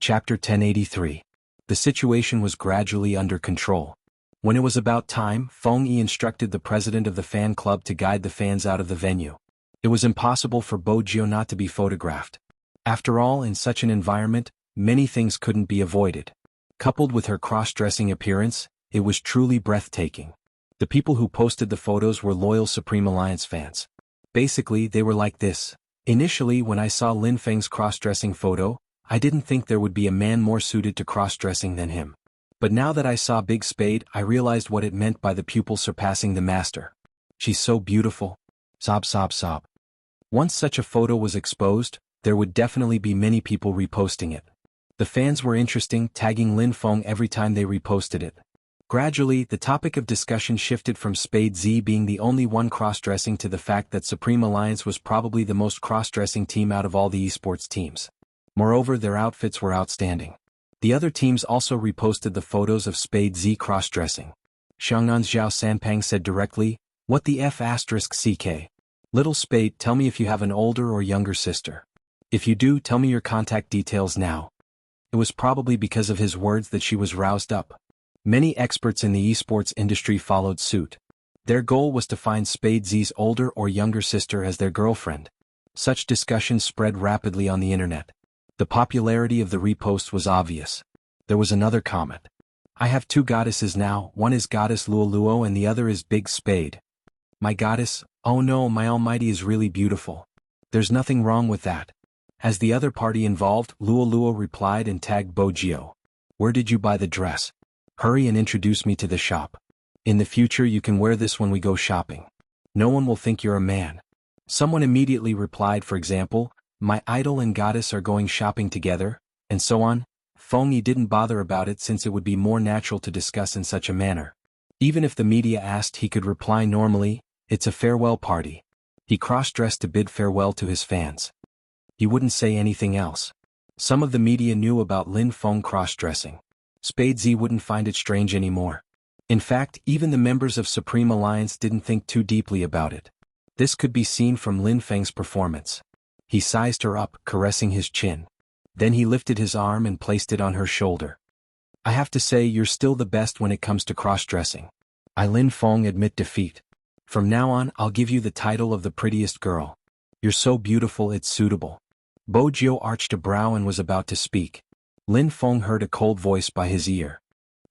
Chapter 1083. The situation was gradually under control. When it was about time, Feng Yi instructed the president of the fan club to guide the fans out of the venue. It was impossible for Bo Jiu not to be photographed. After all, in such an environment, many things couldn't be avoided. Coupled with her cross-dressing appearance, it was truly breathtaking. The people who posted the photos were loyal Supreme Alliance fans. Basically, they were like this. Initially, when I saw Lin Feng's cross-dressing photo, I didn't think there would be a man more suited to cross-dressing than him. But now that I saw Big Spade, I realized what it meant by the pupil surpassing the master. She's so beautiful. Sob sob sob. Once such a photo was exposed, there would definitely be many people reposting it. The fans were interesting, tagging Lin Feng every time they reposted it. Gradually, the topic of discussion shifted from Spade Z being the only one cross-dressing to the fact that Supreme Alliance was probably the most cross-dressing team out of all the esports teams. Moreover, their outfits were outstanding. The other teams also reposted the photos of Spade Z cross-dressing. Xianxia Zhao Sanpang said directly, "What the F***CK? Little Spade, tell me if you have an older or younger sister. If you do, tell me your contact details now." It was probably because of his words that she was roused up. Many experts in the esports industry followed suit. Their goal was to find Spade Z's older or younger sister as their girlfriend. Such discussions spread rapidly on the internet. The popularity of the repost was obvious. There was another comment. "I have two goddesses now, one is goddess Luo Luo and the other is Big Spade. My goddess, oh no, my almighty is really beautiful. There's nothing wrong with that." As the other party involved, Luo Luo replied and tagged Bo Jiu. "Where did you buy the dress? Hurry and introduce me to the shop. In the future you can wear this when we go shopping. No one will think you're a man." Someone immediately replied, for example, "My idol and goddess are going shopping together," and so on. Feng Yi didn't bother about it since it would be more natural to discuss in such a manner. Even if the media asked, he could reply normally, "It's a farewell party." He cross-dressed to bid farewell to his fans. He wouldn't say anything else. Some of the media knew about Lin Feng cross-dressing. Spade Z wouldn't find it strange anymore. In fact, even the members of Supreme Alliance didn't think too deeply about it. This could be seen from Lin Feng's performance. He sized her up, caressing his chin. Then he lifted his arm and placed it on her shoulder. "I have to say you're still the best when it comes to cross-dressing. I Lin Feng admit defeat. From now on, I'll give you the title of the prettiest girl. You're so beautiful it's suitable." Bo Jiu arched a brow and was about to speak. Lin Feng heard a cold voice by his ear.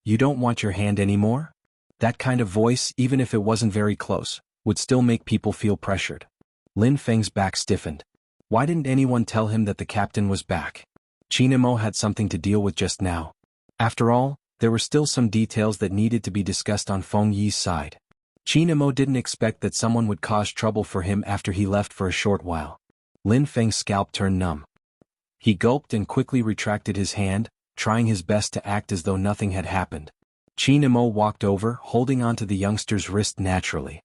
"You don't want your hand anymore?" That kind of voice, even if it wasn't very close, would still make people feel pressured. Lin Feng's back stiffened. Why didn't anyone tell him that the captain was back? Chinamo had something to deal with just now. After all, there were still some details that needed to be discussed on Feng Yi's side. Chinamo didn't expect that someone would cause trouble for him after he left for a short while. Lin Feng's scalp turned numb. He gulped and quickly retracted his hand, trying his best to act as though nothing had happened. Chinamo walked over, holding onto the youngster's wrist naturally.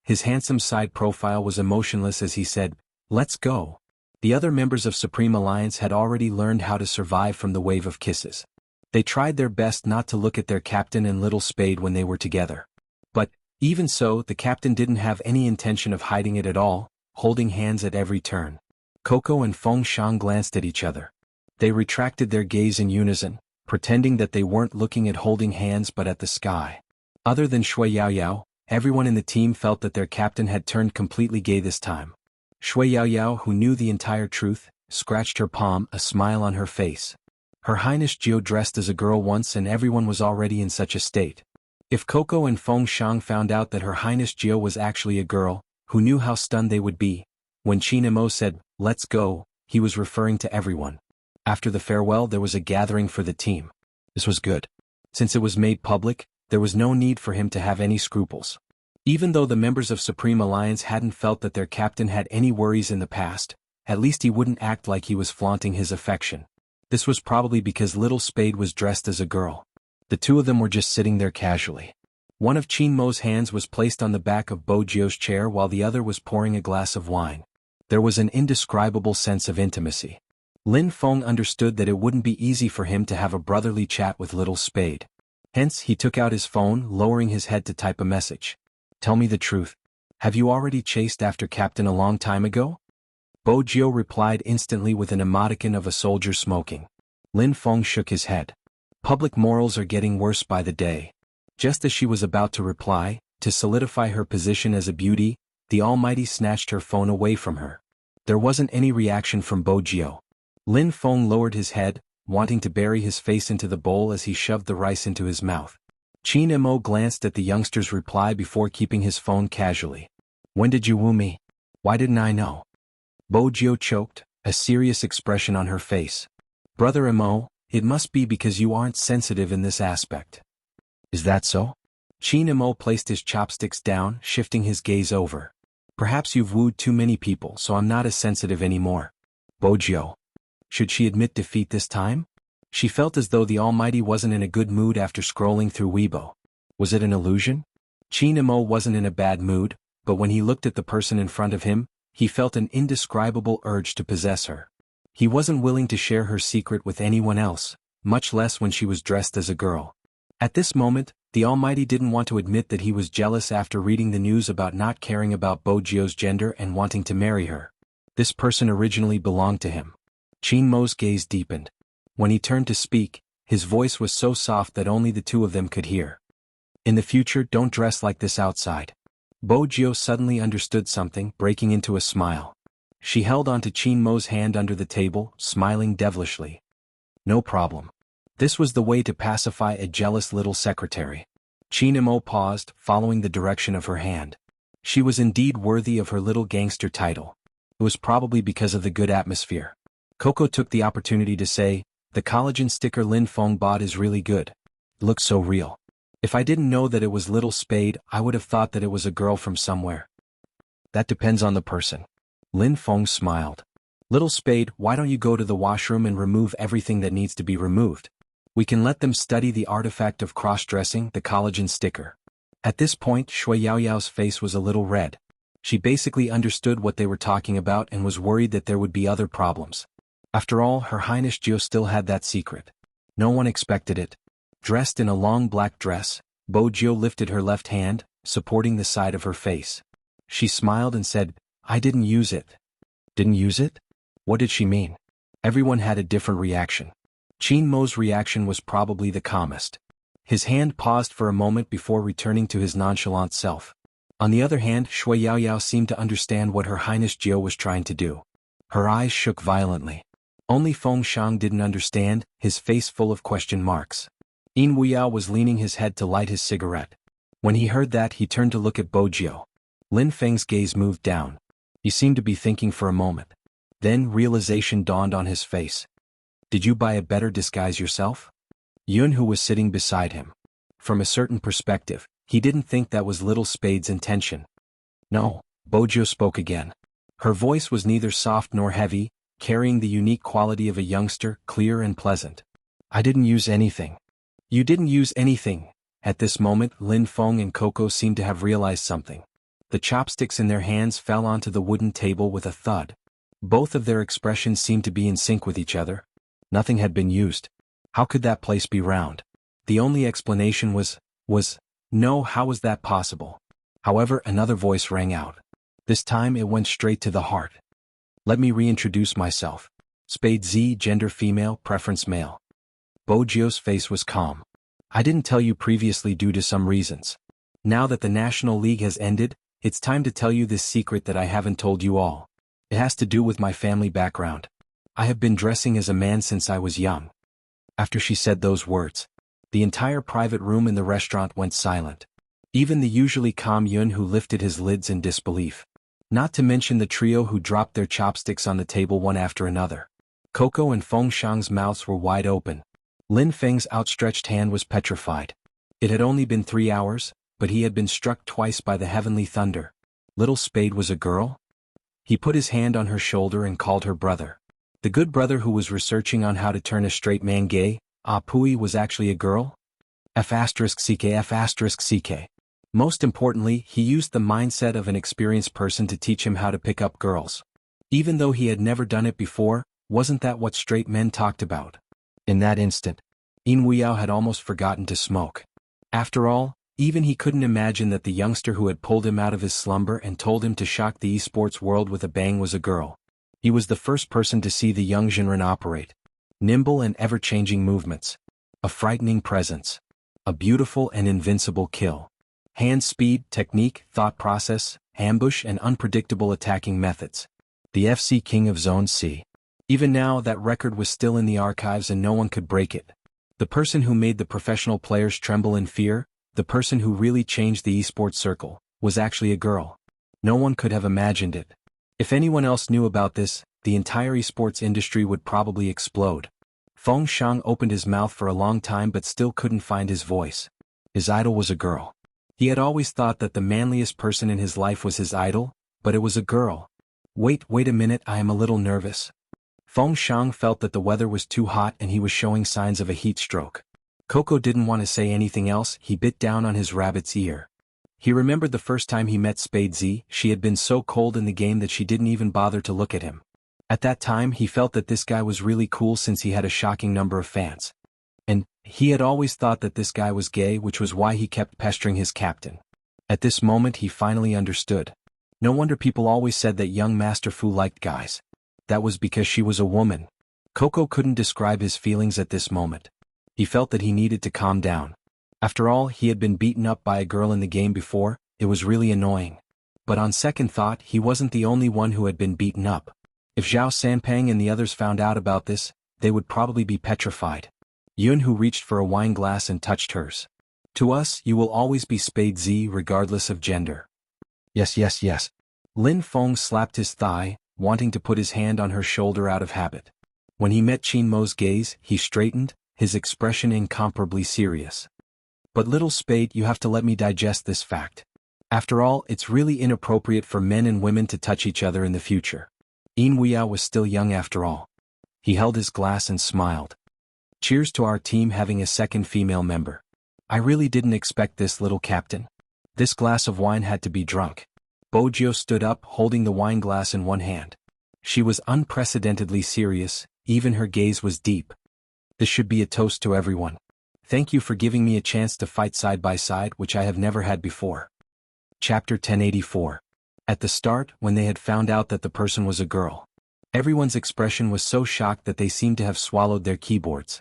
His handsome side profile was emotionless as he said, "Let's go." The other members of Supreme Alliance had already learned how to survive from the wave of kisses. They tried their best not to look at their captain and Little Spade when they were together. But, even so, the captain didn't have any intention of hiding it at all, holding hands at every turn. Coco and Feng Shang glanced at each other. They retracted their gaze in unison, pretending that they weren't looking at holding hands but at the sky. Other than Shui Yaoyao, everyone in the team felt that their captain had turned completely gay this time. Shui Yaoyao, who knew the entire truth, scratched her palm, a smile on her face. Her Highness Jiu dressed as a girl once and everyone was already in such a state. If Coco and Feng Shang found out that Her Highness Jiu was actually a girl, who knew how stunned they would be? When Chinamo said, "Let's go," he was referring to everyone. After the farewell there was a gathering for the team. This was good. Since it was made public, there was no need for him to have any scruples. Even though the members of Supreme Alliance hadn't felt that their captain had any worries in the past, at least he wouldn't act like he was flaunting his affection. This was probably because Little Spade was dressed as a girl. The two of them were just sitting there casually. One of Chinmo's hands was placed on the back of Bo Jiu's chair while the other was pouring a glass of wine. There was an indescribable sense of intimacy. Lin Feng understood that it wouldn't be easy for him to have a brotherly chat with Little Spade. Hence, he took out his phone, lowering his head to type a message. "Tell me the truth. Have you already chased after Captain a long time ago?" Bo Jiu replied instantly with an emoticon of a soldier smoking. Lin Feng shook his head. Public morals are getting worse by the day. Just as she was about to reply, to solidify her position as a beauty, the Almighty snatched her phone away from her. There wasn't any reaction from Bojio. Lin Feng lowered his head, wanting to bury his face into the bowl as he shoved the rice into his mouth. Qin Mo glanced at the youngster's reply before keeping his phone casually. When did you woo me? Why didn't I know? Bojio choked, a serious expression on her face. Brother Mo, it must be because you aren't sensitive in this aspect. Is that so? Qin Mo placed his chopsticks down, shifting his gaze over. Perhaps you've wooed too many people, so I'm not as sensitive anymore. Bojio. Should she admit defeat this time? She felt as though the Almighty wasn't in a good mood after scrolling through Weibo. Was it an illusion? Qin Mo wasn't in a bad mood, but when he looked at the person in front of him, he felt an indescribable urge to possess her. He wasn't willing to share her secret with anyone else, much less when she was dressed as a girl. At this moment, the Almighty didn't want to admit that he was jealous after reading the news about not caring about Bojio's gender and wanting to marry her. This person originally belonged to him. Qin Mo's gaze deepened. When he turned to speak, his voice was so soft that only the two of them could hear. In the future, don't dress like this outside. Bojio suddenly understood something, breaking into a smile. She held onto Qin Mo's hand under the table, smiling devilishly. No problem. This was the way to pacify a jealous little secretary. Qin Mo paused, following the direction of her hand. She was indeed worthy of her little gangster title. It was probably because of the good atmosphere. Coco took the opportunity to say, the collagen sticker Lin Feng bought is really good. It looks so real. If I didn't know that it was Little Spade, I would have thought that it was a girl from somewhere. That depends on the person. Lin Feng smiled. Little Spade, why don't you go to the washroom and remove everything that needs to be removed? We can let them study the artifact of cross-dressing, the collagen sticker. At this point, Shui Yaoyao's face was a little red. She basically understood what they were talking about and was worried that there would be other problems. After all, Her Highness Jiao still had that secret. No one expected it. Dressed in a long black dress, Bojio lifted her left hand, supporting the side of her face. She smiled and said, I didn't use it. Didn't use it? What did she mean? Everyone had a different reaction. Qin Mo's reaction was probably the calmest. His hand paused for a moment before returning to his nonchalant self. On the other hand, Shui Yaoyao seemed to understand what Her Highness Jiao was trying to do. Her eyes shook violently. Only Feng Shang didn't understand, his face full of question marks. Yin Wuyao was leaning his head to light his cigarette. When he heard that, he turned to look at Bojio. Lin Feng's gaze moved down. He seemed to be thinking for a moment. Then realization dawned on his face. Did you buy a better disguise yourself? Yun, who was sitting beside him. From a certain perspective, he didn't think that was Little Spade's intention. No, Bojio spoke again. Her voice was neither soft nor heavy, carrying the unique quality of a youngster, clear and pleasant. I didn't use anything. You didn't use anything. At this moment, Lin Feng and Coco seemed to have realized something. The chopsticks in their hands fell onto the wooden table with a thud. Both of their expressions seemed to be in sync with each other. Nothing had been used. How could that place be round? The only explanation was, no, how was that possible? However, another voice rang out. This time it went straight to the heart. Let me reintroduce myself. Spade Z, gender female, preference male. Bojio's face was calm. I didn't tell you previously due to some reasons. Now that the National League has ended, it's time to tell you this secret that I haven't told you all. It has to do with my family background. I have been dressing as a man since I was young. After she said those words, the entire private room in the restaurant went silent. Even the usually calm Yun, who lifted his lids in disbelief. Not to mention the trio who dropped their chopsticks on the table one after another. Coco and Feng Shang's mouths were wide open. Lin Feng's outstretched hand was petrified. It had only been 3 hours, but he had been struck twice by the heavenly thunder. Little Spade was a girl? He put his hand on her shoulder and called her brother. The good brother who was researching on how to turn a straight man gay, Pui, was actually a girl? F***ck. Most importantly, he used the mindset of an experienced person to teach him how to pick up girls. Even though he had never done it before, wasn't that what straight men talked about? In that instant, Yin Wuyao had almost forgotten to smoke. After all, even he couldn't imagine that the youngster who had pulled him out of his slumber and told him to shock the esports world with a bang was a girl. He was the first person to see the young Jinren operate. nimble and ever-changing movements, a frightening presence, a beautiful and invincible kill, hand speed, technique, thought process, ambush and unpredictable attacking methods. The FC King of Zone C. Even now, that record was still in the archives and no one could break it. The person who made the professional players tremble in fear, the person who really changed the esports circle, was actually a girl. No one could have imagined it. If anyone else knew about this, the entire esports industry would probably explode. Feng Shang opened his mouth for a long time but still couldn't find his voice. His idol was a girl. He had always thought that the manliest person in his life was his idol, but it was a girl. Wait a minute, I am a little nervous. Feng Shang felt that the weather was too hot and he was showing signs of a heat stroke. Coco didn't want to say anything else. He bit down on his rabbit's ear. He remembered the first time he met Spade Z. She had been so cold in the game that she didn't even bother to look at him. At that time he felt that this guy was really cool since he had a shocking number of fans. And he had always thought that this guy was gay, which was why he kept pestering his captain. At this moment he finally understood. No wonder people always said that young Master Fu liked guys. That was because she was a woman. Coco couldn't describe his feelings at this moment. He felt that he needed to calm down. After all, he had been beaten up by a girl in the game before. It was really annoying. But on second thought, he wasn't the only one who had been beaten up. If Zhao Sanpeng and the others found out about this, they would probably be petrified. Xuanhu reached for a wine glass and touched hers. To us, you will always be Spade Z regardless of gender. Yes. Lin Feng slapped his thigh, wanting to put his hand on her shoulder out of habit. When he met Qin Mo's gaze, he straightened, his expression incomparably serious. But little Spade, you have to let me digest this fact. After all, it's really inappropriate for men and women to touch each other in the future. Yin Wuya was still young after all. He held his glass and smiled. Cheers to our team having a second female member. I really didn't expect this, little captain. This glass of wine had to be drunk. Bojio stood up, holding the wine glass in one hand. She was unprecedentedly serious, even her gaze was deep. This should be a toast to everyone. Thank you for giving me a chance to fight side by side, which I have never had before. Chapter 1084. At the start, when they had found out that the person was a girl, everyone's expression was so shocked that they seemed to have swallowed their keyboards.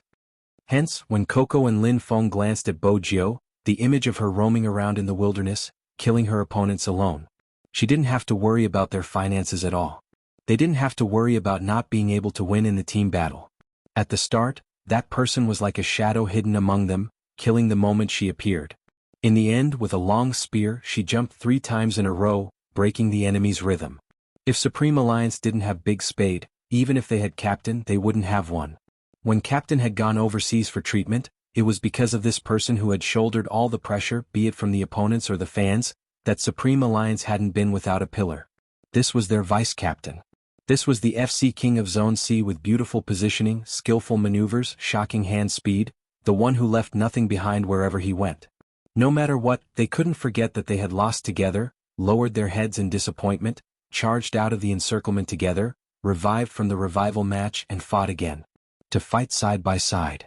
Hence, when Coco and Lin Feng glanced at Bojio, the image of her roaming around in the wilderness, killing her opponents alone. She didn't have to worry about their finances at all. They didn't have to worry about not being able to win in the team battle. At the start, that person was like a shadow hidden among them, killing the moment she appeared. In the end, with a long spear, she jumped 3 times in a row, breaking the enemy's rhythm. If Supreme Alliance didn't have Big Spade, even if they had Captain, they wouldn't have one. When Captain had gone overseas for treatment, it was because of this person who had shouldered all the pressure, be it from the opponents or the fans, that Supreme Alliance hadn't been without a pillar. This was their vice-captain. This was the FC King of Zone C with beautiful positioning, skillful maneuvers, shocking hand speed, the one who left nothing behind wherever he went. No matter what, they couldn't forget that they had lost together, lowered their heads in disappointment, charged out of the encirclement together, revived from the revival match and fought again. To fight side by side.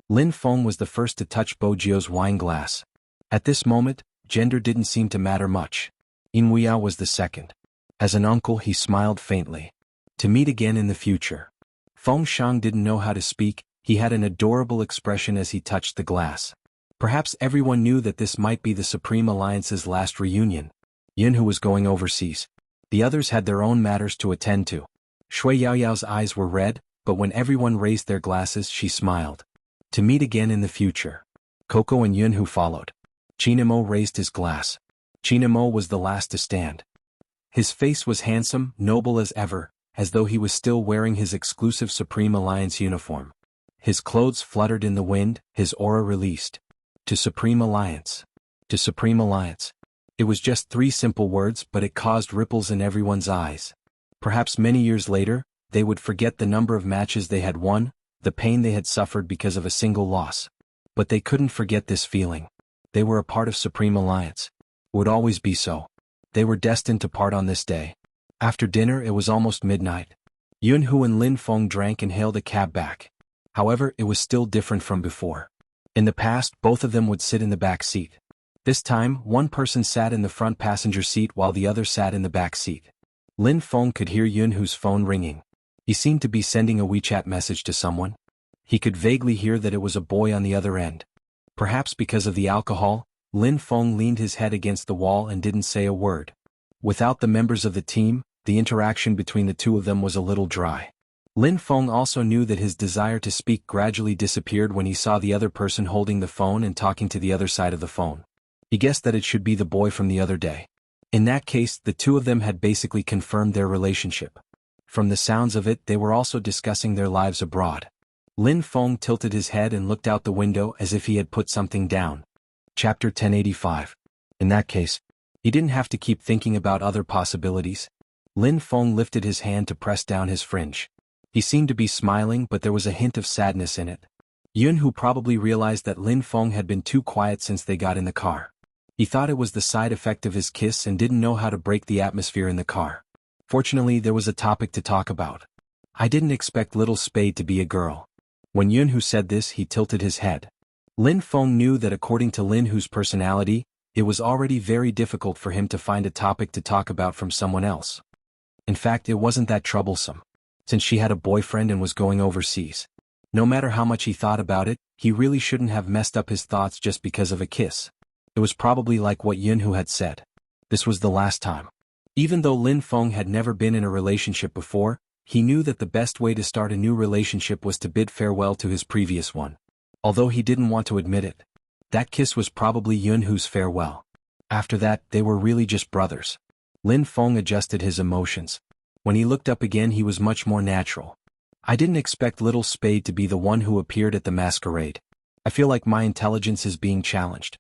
Lin Feng was the first to touch Bojio's wine glass. At this moment, gender didn't seem to matter much. Yin Wuya was the second. As an uncle, he smiled faintly. To meet again in the future. Feng Shang didn't know how to speak. He had an adorable expression as he touched the glass. Perhaps everyone knew that this might be the Supreme Alliance's last reunion. Yunhu was going overseas. The others had their own matters to attend to. Shui Yaoyao's eyes were red, but when everyone raised their glasses, she smiled. To meet again in the future. Coco and Yunhu followed. Chinamo raised his glass. Chinamo was the last to stand. His face was handsome, noble as ever, as though he was still wearing his exclusive Supreme Alliance uniform. His clothes fluttered in the wind, his aura released. To Supreme Alliance. To Supreme Alliance. It was just 3 simple words, but it caused ripples in everyone's eyes. Perhaps many years later, they would forget the number of matches they had won, the pain they had suffered because of a single loss. But they couldn't forget this feeling. They were a part of Supreme Alliance. It would always be so. They were destined to part on this day. After dinner, it was almost midnight. Yunhu and Lin Feng drank and hailed a cab back. However, it was still different from before. In the past, both of them would sit in the back seat. This time, one person sat in the front passenger seat while the other sat in the back seat. Lin Feng could hear Yunhu's phone ringing. He seemed to be sending a WeChat message to someone. He could vaguely hear that it was a boy on the other end. Perhaps because of the alcohol, Lin Feng leaned his head against the wall and didn't say a word. Without the members of the team, the interaction between the two of them was a little dry. Lin Feng also knew that his desire to speak gradually disappeared when he saw the other person holding the phone and talking to the other side of the phone. He guessed that it should be the boy from the other day. In that case, the two of them had basically confirmed their relationship. From the sounds of it, they were also discussing their lives abroad. Lin Feng tilted his head and looked out the window as if he had put something down. Chapter 1085. In that case, he didn't have to keep thinking about other possibilities. Lin Feng lifted his hand to press down his fringe. He seemed to be smiling, but there was a hint of sadness in it. Xuanhu probably realized that Lin Feng had been too quiet since they got in the car. He thought it was the side effect of his kiss and didn't know how to break the atmosphere in the car. Fortunately, there was a topic to talk about. I didn't expect little Spade to be a girl. When Xuanhu said this, he tilted his head. Lin Feng knew that according to Lin Hu's personality, it was already very difficult for him to find a topic to talk about from someone else. In fact, it wasn't that troublesome, since she had a boyfriend and was going overseas. No matter how much he thought about it, he really shouldn't have messed up his thoughts just because of a kiss. It was probably like what Xuanhu had said. This was the last time. Even though Lin Feng had never been in a relationship before, he knew that the best way to start a new relationship was to bid farewell to his previous one. Although he didn't want to admit it, that kiss was probably Xuanhu's farewell. After that, they were really just brothers. Lin Feng adjusted his emotions. When he looked up again, he was much more natural. I didn't expect little Spade to be the one who appeared at the masquerade. I feel like my intelligence is being challenged.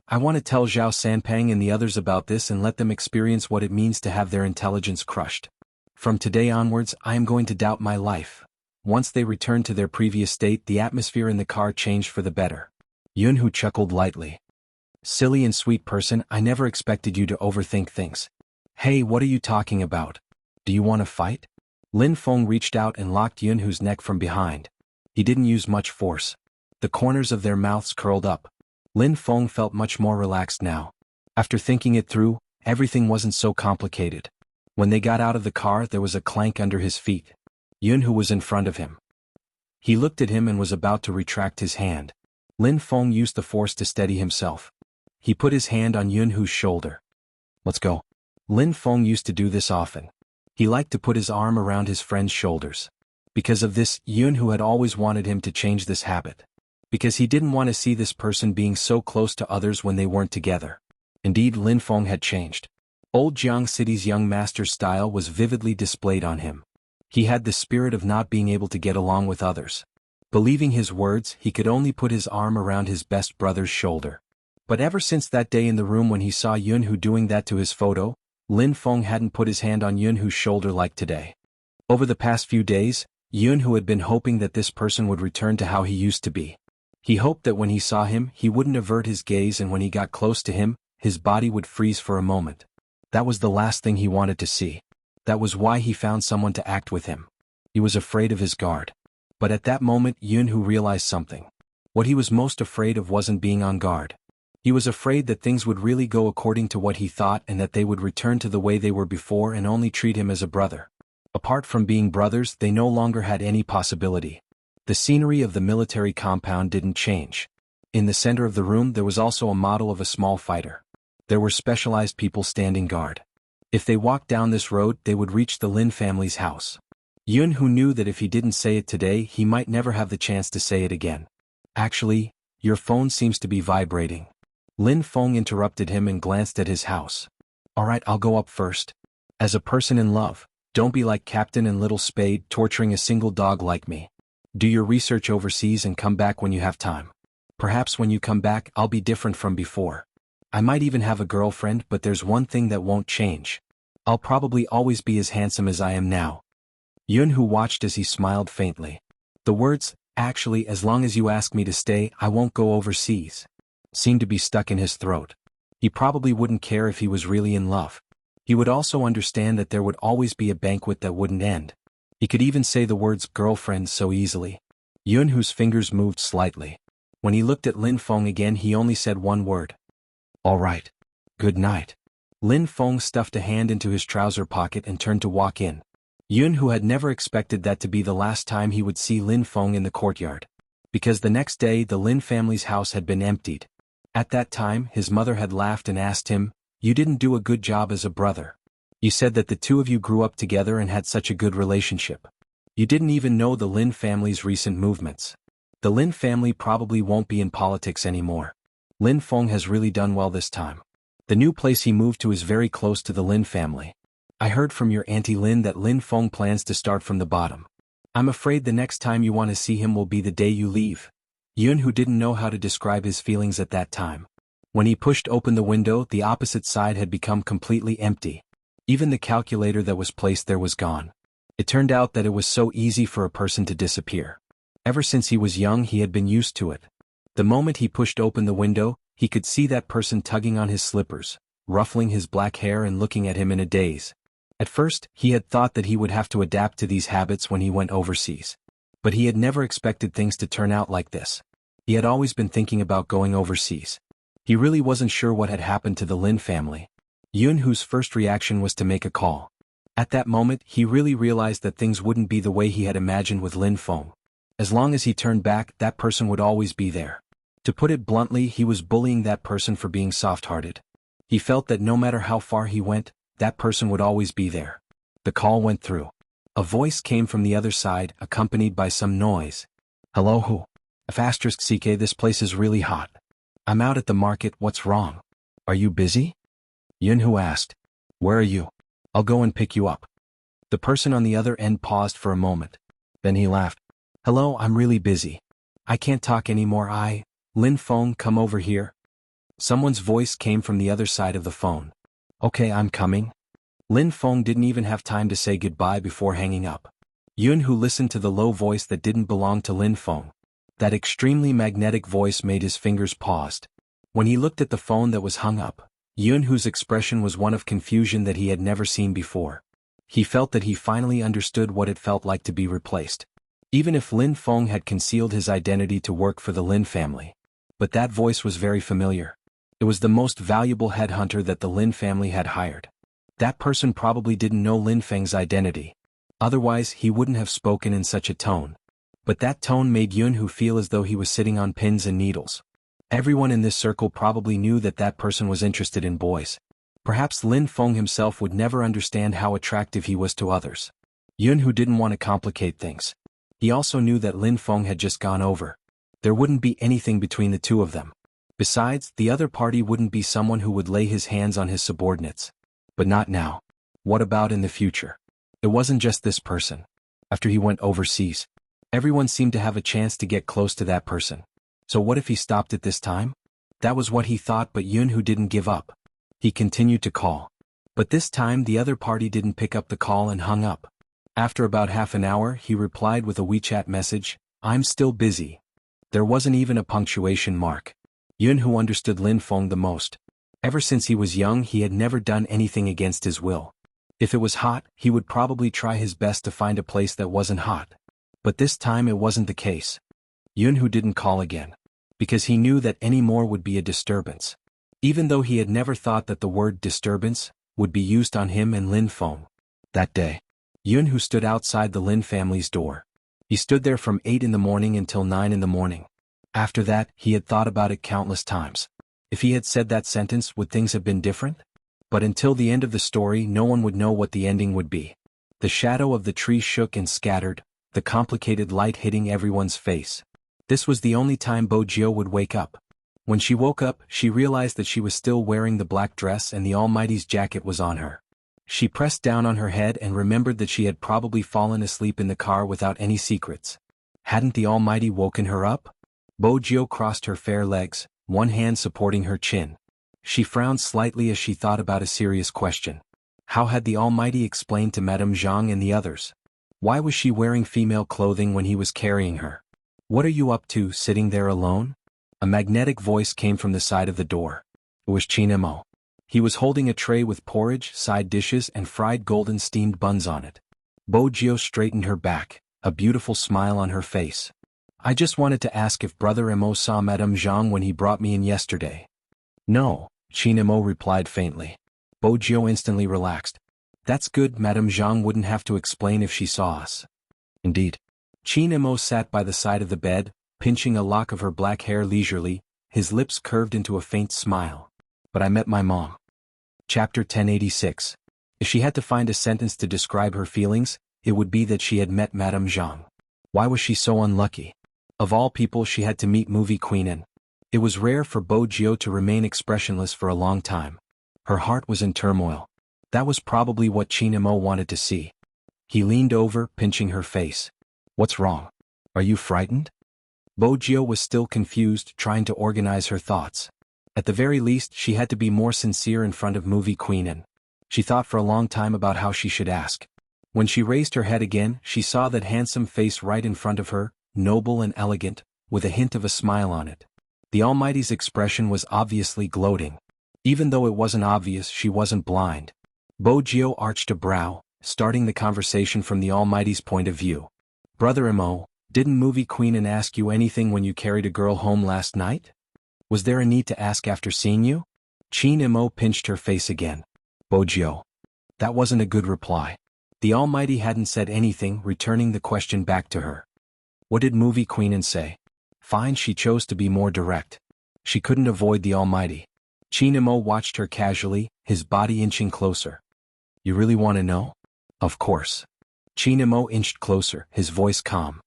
I want to tell Zhao Sanpang and the others about this and let them experience what it means to have their intelligence crushed. From today onwards, I am going to doubt my life. Once they returned to their previous state, the atmosphere in the car changed for the better. Xuanhu chuckled lightly. Silly and sweet person, I never expected you to overthink things. Hey, what are you talking about? Do you want to fight? Lin Feng reached out and locked Xuanhu's neck from behind. He didn't use much force. The corners of their mouths curled up. Lin Feng felt much more relaxed now. After thinking it through, everything wasn't so complicated. When they got out of the car, there was a clank under his feet. Xuanhu was in front of him. He looked at him and was about to retract his hand. Lin Feng used the force to steady himself. He put his hand on Xuanhu's shoulder. Let's go. Lin Feng used to do this often. He liked to put his arm around his friend's shoulders. Because of this, Xuanhu had always wanted him to change this habit. Because he didn't want to see this person being so close to others when they weren't together. Indeed, Lin Feng had changed. Old Jiang City's young master's style was vividly displayed on him. He had the spirit of not being able to get along with others. Believing his words, he could only put his arm around his best brother's shoulder. But ever since that day in the room when he saw Xuanhu doing that to his photo, Lin Feng hadn't put his hand on Xuanhu's shoulder like today. Over the past few days, Xuanhu had been hoping that this person would return to how he used to be. He hoped that when he saw him, he wouldn't avert his gaze, and when he got close to him, his body would freeze for a moment. That was the last thing he wanted to see. That was why he found someone to act with him. He was afraid of his guard. But at that moment, Xuanhu realized something. What he was most afraid of wasn't being on guard. He was afraid that things would really go according to what he thought and that they would return to the way they were before and only treat him as a brother. Apart from being brothers, they no longer had any possibility. The scenery of the military compound didn't change. In the center of the room, there was also a model of a small fighter. There were specialized people standing guard. If they walked down this road, they would reach the Lin family's house. Xuanhu knew that if he didn't say it today, he might never have the chance to say it again. Actually, your phone seems to be vibrating. Lin Feng interrupted him and glanced at his house. Alright, I'll go up first. As a person in love, don't be like Captain and Little Spade torturing a single dog like me. Do your research overseas and come back when you have time. Perhaps when you come back, I'll be different from before. I might even have a girlfriend, but there's one thing that won't change. I'll probably always be as handsome as I am now. Xuanhu watched as he smiled faintly. The words, actually, as long as you ask me to stay, I won't go overseas, seemed to be stuck in his throat. He probably wouldn't care if he was really in love. He would also understand that there would always be a banquet that wouldn't end. He could even say the words girlfriend so easily. Xuanhu's fingers moved slightly. When he looked at Lin Feng again, he only said one word. All right. Good night. Lin Feng stuffed a hand into his trouser pocket and turned to walk in. Yun, who had never expected that to be the last time he would see Lin Feng in the courtyard. Because the next day the Lin family's house had been emptied. At that time his mother had laughed and asked him, "You didn't do a good job as a brother. You said that the two of you grew up together and had such a good relationship. You didn't even know the Lin family's recent movements. The Lin family probably won't be in politics anymore. Lin Feng has really done well this time. The new place he moved to is very close to the Lin family. I heard from your Auntie Lin that Lin Feng plans to start from the bottom. I'm afraid the next time you want to see him will be the day you leave." Yun, who didn't know how to describe his feelings at that time. When he pushed open the window, the opposite side had become completely empty. Even the calculator that was placed there was gone. It turned out that it was so easy for a person to disappear. Ever since he was young he had been used to it. The moment he pushed open the window, he could see that person tugging on his slippers, ruffling his black hair and looking at him in a daze. At first, he had thought that he would have to adapt to these habits when he went overseas. But he had never expected things to turn out like this. He had always been thinking about going overseas. He really wasn't sure what had happened to the Lin family. Yun, whose first reaction was to make a call. At that moment, he really realized that things wouldn't be the way he had imagined with Lin Feng. As long as he turned back, that person would always be there. To put it bluntly, he was bullying that person for being soft-hearted. He felt that no matter how far he went, that person would always be there. The call went through. A voice came from the other side, accompanied by some noise. "Hello who? *CK, this place is really hot. I'm out at the market, what's wrong? Are you busy?" Yun, who asked. "Where are you? I'll go and pick you up." The person on the other end paused for a moment. Then he laughed. "Hello, I'm really busy. I can't talk anymore. Lin Feng, come over here." Someone's voice came from the other side of the phone. "Okay, I'm coming." Lin Feng didn't even have time to say goodbye before hanging up. Yun, who listened to the low voice that didn't belong to Lin Feng. That extremely magnetic voice made his fingers paused. When he looked at the phone that was hung up, Yun, whose expression was one of confusion that he had never seen before. He felt that he finally understood what it felt like to be replaced. Even if Lin Feng had concealed his identity to work for the Lin family. But that voice was very familiar. It was the most valuable headhunter that the Lin family had hired. That person probably didn't know Lin Feng's identity. Otherwise, he wouldn't have spoken in such a tone. But that tone made Yun, who feel as though he was sitting on pins and needles. Everyone in this circle probably knew that that person was interested in boys. Perhaps Lin Feng himself would never understand how attractive he was to others. Yun, who didn't want to complicate things. He also knew that Lin Feng had just gone over. There wouldn't be anything between the two of them. Besides, the other party wouldn't be someone who would lay his hands on his subordinates. But not now. What about in the future? It wasn't just this person. After he went overseas, everyone seemed to have a chance to get close to that person. So what if he stopped it this time? That was what he thought, but Yun, who didn't give up. He continued to call. But this time the other party didn't pick up the call and hung up. After about half an hour, he replied with a WeChat message, "I'm still busy." There wasn't even a punctuation mark. Yun, who understood Lin Feng the most. Ever since he was young, he had never done anything against his will. If it was hot, he would probably try his best to find a place that wasn't hot. But this time it wasn't the case. Yun, who didn't call again. Because he knew that any more would be a disturbance. Even though he had never thought that the word disturbance would be used on him and Lin Feng. That day, Yun, who stood outside the Lin family's door. He stood there from 8 in the morning until 9 in the morning. After that, he had thought about it countless times. If he had said that sentence, would things have been different? But until the end of the story, no one would know what the ending would be. The shadow of the tree shook and scattered, the complicated light hitting everyone's face. This was the only time Bo Jio would wake up. When she woke up, she realized that she was still wearing the black dress and the Almighty's jacket was on her. She pressed down on her head and remembered that she had probably fallen asleep in the car without any secrets. Hadn't the Almighty woken her up? Bo Jio crossed her fair legs, one hand supporting her chin. She frowned slightly as she thought about a serious question. How had the Almighty explained to Madame Zhang and the others? Why was she wearing female clothing when he was carrying her? What are you up to, sitting there alone? A magnetic voice came from the side of the door. It was Chinemo. He was holding a tray with porridge, side dishes and fried golden steamed buns on it. Bo Jio straightened her back, a beautiful smile on her face. I just wanted to ask if Brother Emo saw Madame Zhang when he brought me in yesterday. No, Chinemo replied faintly. Bo Jio instantly relaxed. That's good, Madame Zhang wouldn't have to explain if she saw us. Indeed. Qin Mo sat by the side of the bed, pinching a lock of her black hair leisurely, his lips curved into a faint smile. But I met my mom. Chapter 1086. If she had to find a sentence to describe her feelings, it would be that she had met Madame Zhang. Why was she so unlucky? Of all people she had to meet movie queen and it was rare for Bo Jiao to remain expressionless for a long time. Her heart was in turmoil. That was probably what Qin Mo wanted to see. He leaned over, pinching her face. What's wrong? Are you frightened? Bo Jiao was still confused, trying to organize her thoughts. At the very least, she had to be more sincere in front of movie queen and she thought for a long time about how she should ask. When she raised her head again, she saw that handsome face right in front of her, noble and elegant, with a hint of a smile on it. The Almighty's expression was obviously gloating. Even though it wasn't obvious, she wasn't blind. Bo Jiao arched a brow, starting the conversation from the Almighty's point of view. Brother Mo, didn't movie queen ask you anything when you carried a girl home last night? Was there a need to ask after seeing you? Qin Mo pinched her face again. Bo Jiao. That wasn't a good reply. The Almighty hadn't said anything, returning the question back to her. What did movie queen say? Fine, she chose to be more direct. She couldn't avoid the Almighty. Qin Mo watched her casually, his body inching closer. You really want to know? Of course. Qin Mo inched closer, his voice calm.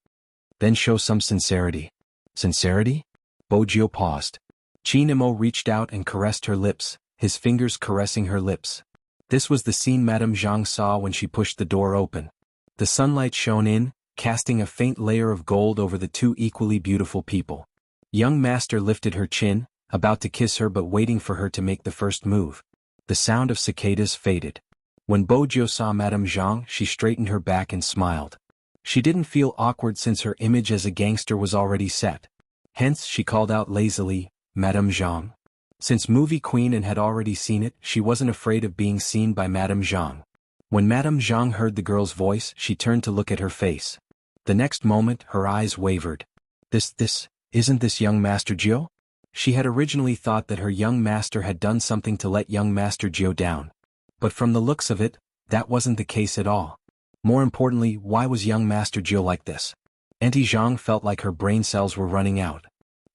Then show some sincerity. Sincerity? Bo Jiao paused. Qin Mo reached out and caressed her lips, his fingers caressing her lips. This was the scene Madame Zhang saw when she pushed the door open. The sunlight shone in, casting a faint layer of gold over the two equally beautiful people. Young master lifted her chin, about to kiss her but waiting for her to make the first move. The sound of cicadas faded. When Bo Jiao saw Madame Zhang, she straightened her back and smiled. She didn't feel awkward since her image as a gangster was already set. Hence she called out lazily, Madame Zhang. Since movie queen had already seen it, she wasn't afraid of being seen by Madame Zhang. When Madame Zhang heard the girl's voice, she turned to look at her face. The next moment, her eyes wavered. Isn't this young Master Jiao? She had originally thought that her young master had done something to let young Master Jiao down. But from the looks of it, that wasn't the case at all. More importantly, why was young Master Jiao like this? Auntie Zhang felt like her brain cells were running out.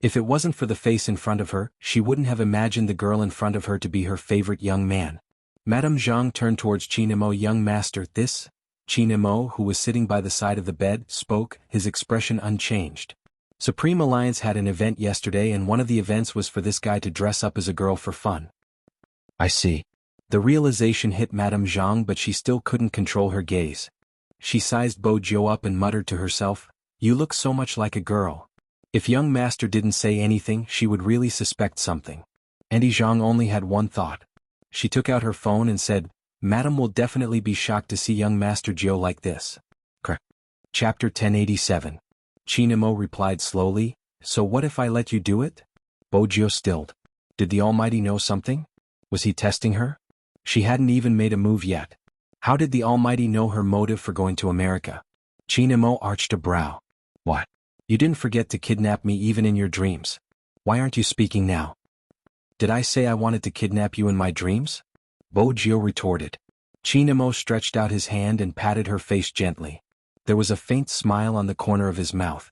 If it wasn't for the face in front of her, she wouldn't have imagined the girl in front of her to be her favorite young man. Madame Zhang turned towards Qin Mo. Young master, this? Qin Mo, who was sitting by the side of the bed, spoke, his expression unchanged. Supreme Alliance had an event yesterday and one of the events was for this guy to dress up as a girl for fun. I see. The realization hit Madame Zhang but she still couldn't control her gaze. She sized Bo Jiao up and muttered to herself, You look so much like a girl. If young master didn't say anything, she would really suspect something. Auntie Zhang only had one thought. She took out her phone and said, Madam will definitely be shocked to see young Master Jiao like this. Correct. Chapter 1087. Qin Mo replied slowly, So what if I let you do it? Bo Jiao stilled. Did the Almighty know something? Was he testing her? She hadn't even made a move yet. How did the Almighty know her motive for going to America? Qin Mo arched a brow. What? You didn't forget to kidnap me even in your dreams. Why aren't you speaking now? Did I say I wanted to kidnap you in my dreams? Bo Jiao retorted. Qin Mo stretched out his hand and patted her face gently. There was a faint smile on the corner of his mouth.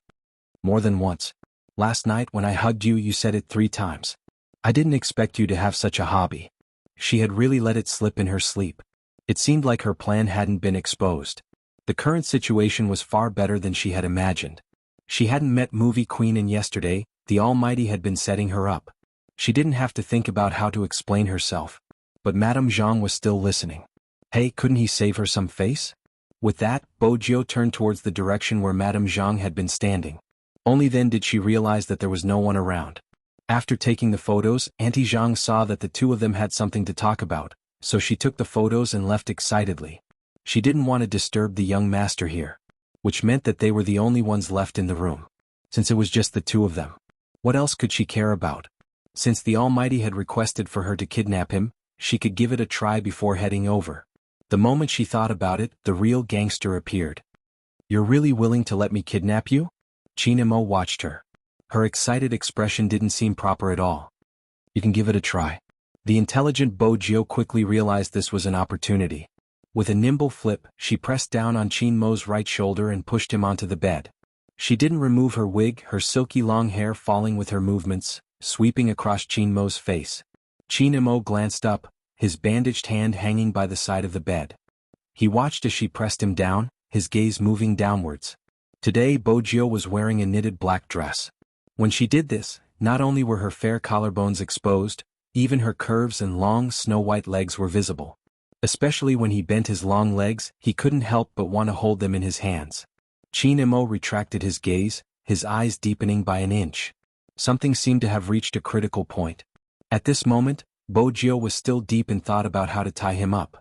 More than once. Last night when I hugged you, you said it 3 times. I didn't expect you to have such a hobby. She had really let it slip in her sleep. It seemed like her plan hadn't been exposed. The current situation was far better than she had imagined. She hadn't met movie queen and yesterday, the Almighty had been setting her up. She didn't have to think about how to explain herself. But Madame Zhang was still listening. Hey, couldn't he save her some face? With that, Bo Jiao turned towards the direction where Madame Zhang had been standing. Only then did she realize that there was no one around. After taking the photos, Auntie Zhang saw that the two of them had something to talk about, so she took the photos and left excitedly. She didn't want to disturb the young master here. Which meant that they were the only ones left in the room. Since it was just the two of them. What else could she care about? Since the Almighty had requested for her to kidnap him, she could give it a try before heading over. The moment she thought about it, the real gangster appeared. You're really willing to let me kidnap you? Qin Mo watched her. Her excited expression didn't seem proper at all. You can give it a try. The intelligent Bo Jiao quickly realized this was an opportunity. With a nimble flip, she pressed down on Qin Mo's right shoulder and pushed him onto the bed. She didn't remove her wig, her silky long hair falling with her movements, sweeping across Qin Mo's face. Qin Mo glanced up, his bandaged hand hanging by the side of the bed. He watched as she pressed him down, his gaze moving downwards. Today Bojio was wearing a knitted black dress. When she did this, not only were her fair collarbones exposed, even her curves and long snow-white legs were visible. Especially when he bent his long legs, he couldn't help but want to hold them in his hands. Qin Mo retracted his gaze, his eyes deepening by an inch. Something seemed to have reached a critical point. At this moment, Bojio was still deep in thought about how to tie him up.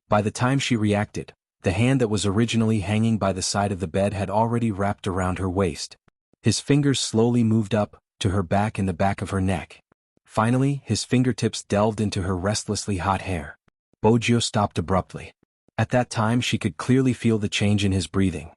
By the time she reacted, the hand that was originally hanging by the side of the bed had already wrapped around her waist. His fingers slowly moved up, to her back and the back of her neck. Finally, his fingertips delved into her restlessly hot hair. Bojio stopped abruptly. At that time she could clearly feel the change in his breathing.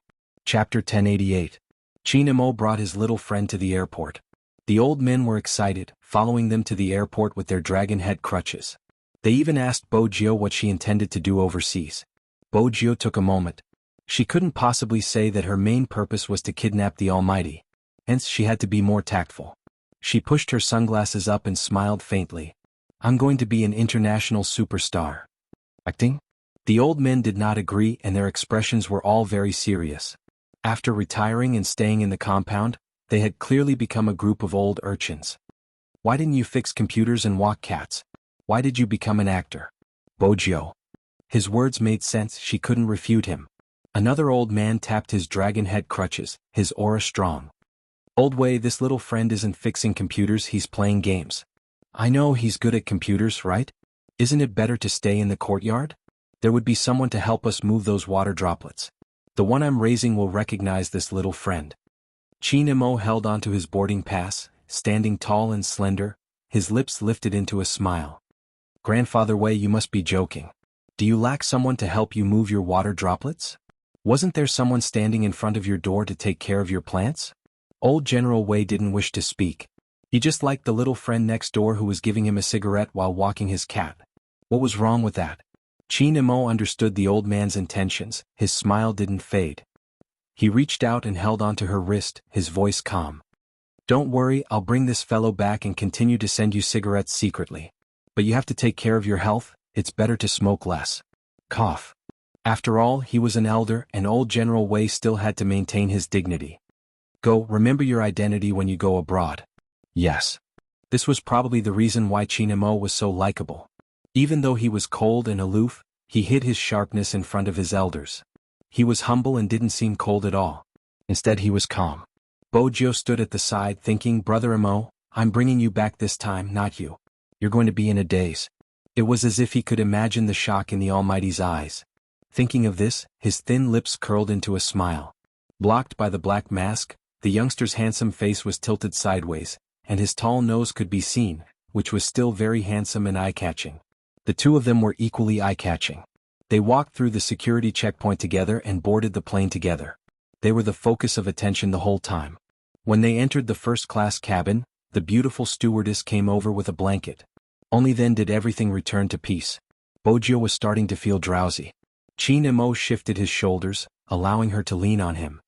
Chapter 1088. Qin Mo brought his little friend to the airport. The old men were excited, following them to the airport with their dragon head crutches. They even asked Bojio what she intended to do overseas. Bojio took a moment. She couldn't possibly say that her main purpose was to kidnap the Almighty. Hence she had to be more tactful. She pushed her sunglasses up and smiled faintly. I'm going to be an international superstar. Acting? The old men did not agree and their expressions were all very serious. After retiring and staying in the compound, they had clearly become a group of old urchins. Why didn't you fix computers and walk cats? Why did you become an actor? Bojio. His words made sense, she couldn't refute him. Another old man tapped his dragon head crutches, his aura strong. Old way, this little friend isn't fixing computers, he's playing games. I know he's good at computers, right? Isn't it better to stay in the courtyard? There would be someone to help us move those water droplets. The one I'm raising will recognize this little friend. Qin Mo held onto his boarding pass, standing tall and slender, his lips lifted into a smile. Grandfather Wei, you must be joking. Do you lack someone to help you move your water droplets? Wasn't there someone standing in front of your door to take care of your plants? Old General Wei didn't wish to speak. He just liked the little friend next door who was giving him a cigarette while walking his cat. What was wrong with that? Qin Mo understood the old man's intentions, his smile didn't fade. He reached out and held onto her wrist, his voice calm. Don't worry, I'll bring this fellow back and continue to send you cigarettes secretly. But you have to take care of your health, it's better to smoke less. Cough. After all, he was an elder and old General Wei still had to maintain his dignity. Go, remember your identity when you go abroad. Yes. This was probably the reason why Qin Mo was so likable. Even though he was cold and aloof, he hid his sharpness in front of his elders. He was humble and didn't seem cold at all. Instead he was calm. Bojio stood at the side thinking, Brother Mo, I'm bringing you back this time, not you. You're going to be in a daze. It was as if he could imagine the shock in the Almighty's eyes. Thinking of this, his thin lips curled into a smile. Blocked by the black mask, the youngster's handsome face was tilted sideways, and his tall nose could be seen, which was still very handsome and eye-catching. The two of them were equally eye-catching. They walked through the security checkpoint together and boarded the plane together. They were the focus of attention the whole time. When they entered the first-class cabin, the beautiful stewardess came over with a blanket. Only then did everything return to peace. Bojio was starting to feel drowsy. Qin Mo shifted his shoulders, allowing her to lean on him.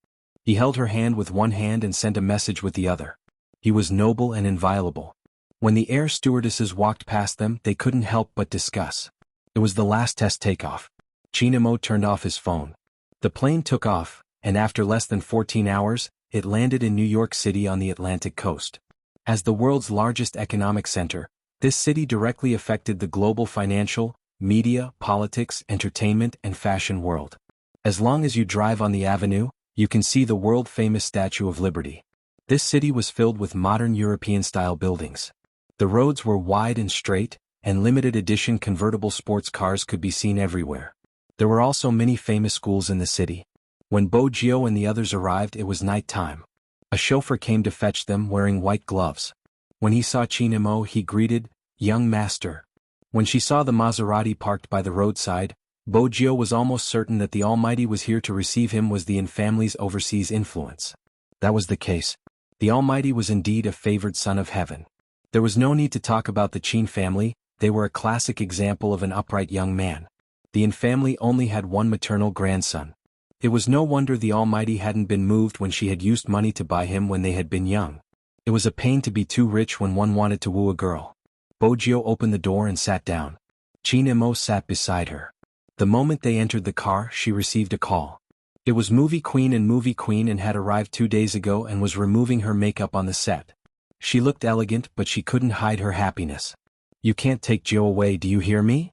He held her hand with one hand and sent a message with the other. He was noble and inviolable. When the air stewardesses walked past them, they couldn't help but discuss. It was the last test takeoff. Qin Mo turned off his phone. The plane took off, and after less than 14 hours, it landed in New York City on the Atlantic coast. As the world's largest economic center, this city directly affected the global financial, media, politics, entertainment, and fashion world. As long as you drive on the avenue, you can see the world-famous Statue of Liberty. This city was filled with modern European-style buildings. The roads were wide and straight, and limited-edition convertible sports cars could be seen everywhere. There were also many famous schools in the city. When Bojio and the others arrived, it was night time. A chauffeur came to fetch them wearing white gloves. When he saw Qin Mo, he greeted, "Young master." When she saw the Maserati parked by the roadside, Bojio was almost certain that the Almighty was here to receive him was the Yin family's overseas influence. That was the case. The Almighty was indeed a favored son of heaven. There was no need to talk about the Qin family, they were a classic example of an upright young man. The Yin family only had one maternal grandson. It was no wonder the Almighty hadn't been moved when she had used money to buy him when they had been young. It was a pain to be too rich when one wanted to woo a girl. Bojio opened the door and sat down. Qin Mo sat beside her. The moment they entered the car, she received a call. It was Movie Queen and had arrived 2 days ago and was removing her makeup on the set. She looked elegant, but she couldn't hide her happiness. "You can't take Jill away, do you hear me?"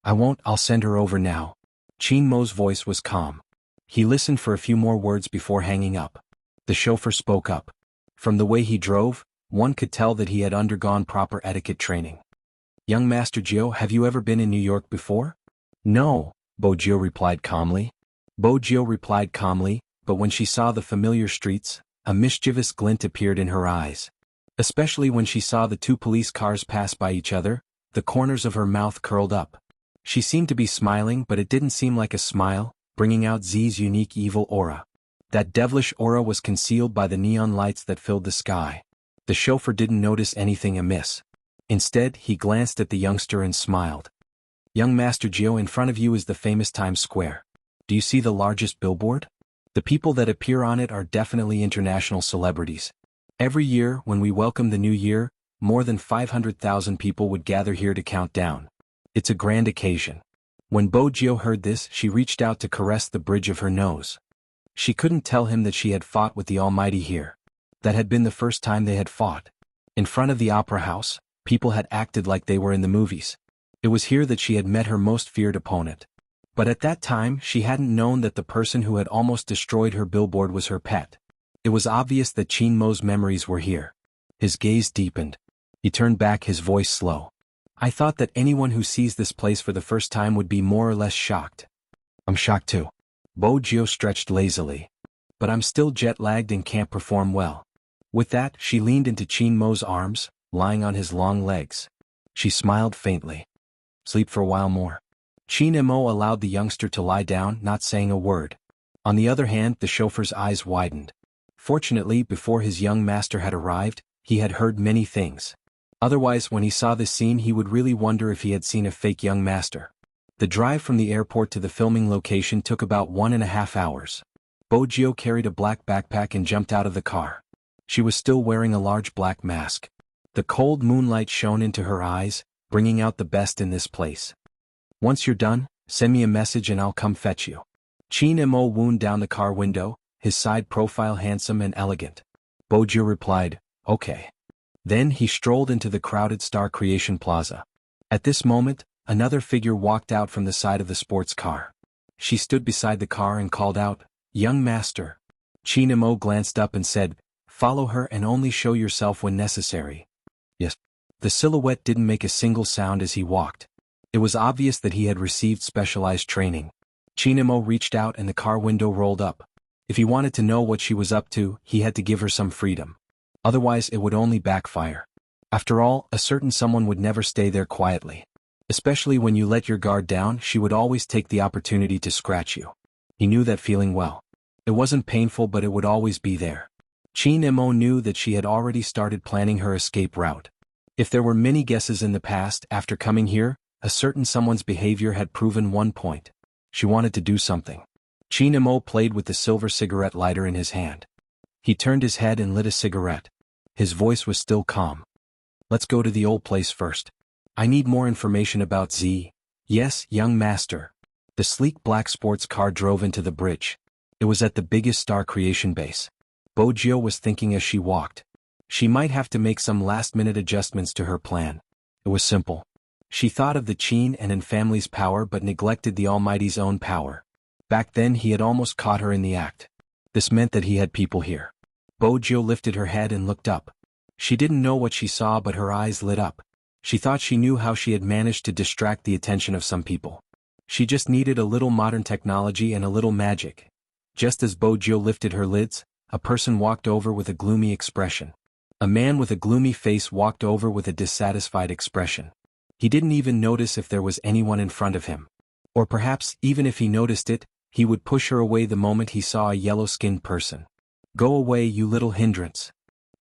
"I won't, I'll send her over now." Qin Mo's voice was calm. He listened for a few more words before hanging up. The chauffeur spoke up. From the way he drove, one could tell that he had undergone proper etiquette training. "Young Master Jill, have you ever been in New York before?" "No," Bojio replied calmly. But when she saw the familiar streets, a mischievous glint appeared in her eyes. Especially when she saw the 2 police cars pass by each other, the corners of her mouth curled up. She seemed to be smiling, but it didn't seem like a smile, bringing out Z's unique evil aura. That devilish aura was concealed by the neon lights that filled the sky. The chauffeur didn't notice anything amiss. Instead, he glanced at the youngster and smiled. "Young Master Gio, in front of you is the famous Times Square. Do you see the largest billboard? The people that appear on it are definitely international celebrities. Every year, when we welcome the new year, more than 500,000 people would gather here to count down. It's a grand occasion." When Bojio heard this, she reached out to caress the bridge of her nose. She couldn't tell him that she had fought with the Almighty here. That had been the first time they had fought. In front of the opera house, people had acted like they were in the movies. It was here that she had met her most feared opponent. But at that time, she hadn't known that the person who had almost destroyed her billboard was her pet. It was obvious that Qin Mo's memories were here. His gaze deepened. He turned back, his voice slow. "I thought that anyone who sees this place for the first time would be more or less shocked." "I'm shocked too." Bojio stretched lazily. "But I'm still jet-lagged and can't perform well." With that, she leaned into Qin Mo's arms, lying on his long legs. She smiled faintly. "Sleep for a while more." Qin Mo allowed the youngster to lie down, not saying a word. On the other hand, the chauffeur's eyes widened. Fortunately, before his young master had arrived, he had heard many things. Otherwise, when he saw this scene, he would really wonder if he had seen a fake young master. The drive from the airport to the filming location took about 1.5 hours. Bojio carried a black backpack and jumped out of the car. She was still wearing a large black mask. The cold moonlight shone into her eyes, bringing out the best in this place. "Once you're done, send me a message and I'll come fetch you." Qin Mo wound down the car window, his side profile handsome and elegant. Bojio replied, "Okay." Then he strolled into the crowded Star Creation Plaza. At this moment, another figure walked out from the side of the sports car. She stood beside the car and called out, "Young Master." Qin Mo glanced up and said, "Follow her and only show yourself when necessary." "Yes." The silhouette didn't make a single sound as he walked. It was obvious that he had received specialized training. Qin Mo reached out and the car window rolled up. If he wanted to know what she was up to, he had to give her some freedom. Otherwise, it would only backfire. After all, a certain someone would never stay there quietly. Especially when you let your guard down, she would always take the opportunity to scratch you. He knew that feeling well. It wasn't painful, but it would always be there. Qin Mo knew that she had already started planning her escape route. If there were many guesses in the past, after coming here, a certain someone's behavior had proven one point. She wanted to do something. Qin Mo played with the silver cigarette lighter in his hand. He turned his head and lit a cigarette. His voice was still calm. "Let's go to the old place first. I need more information about Z." "Yes, young master." The sleek black sports car drove into the bridge. It was at the biggest Star Creation base. Bojio was thinking as she walked. She might have to make some last-minute adjustments to her plan. It was simple. She thought of the Qin and family's power but neglected the Almighty's own power. Back then he had almost caught her in the act. This meant that he had people here. Bojio lifted her head and looked up. She didn't know what she saw, but her eyes lit up. She thought she knew how she had managed to distract the attention of some people. She just needed a little modern technology and a little magic. Just as Bojio lifted her lids, a person walked over with a gloomy expression. A man with a gloomy face walked over with a dissatisfied expression. He didn't even notice if there was anyone in front of him. Or perhaps, even if he noticed it, he would push her away the moment he saw a yellow-skinned person. "Go away, you little hindrance."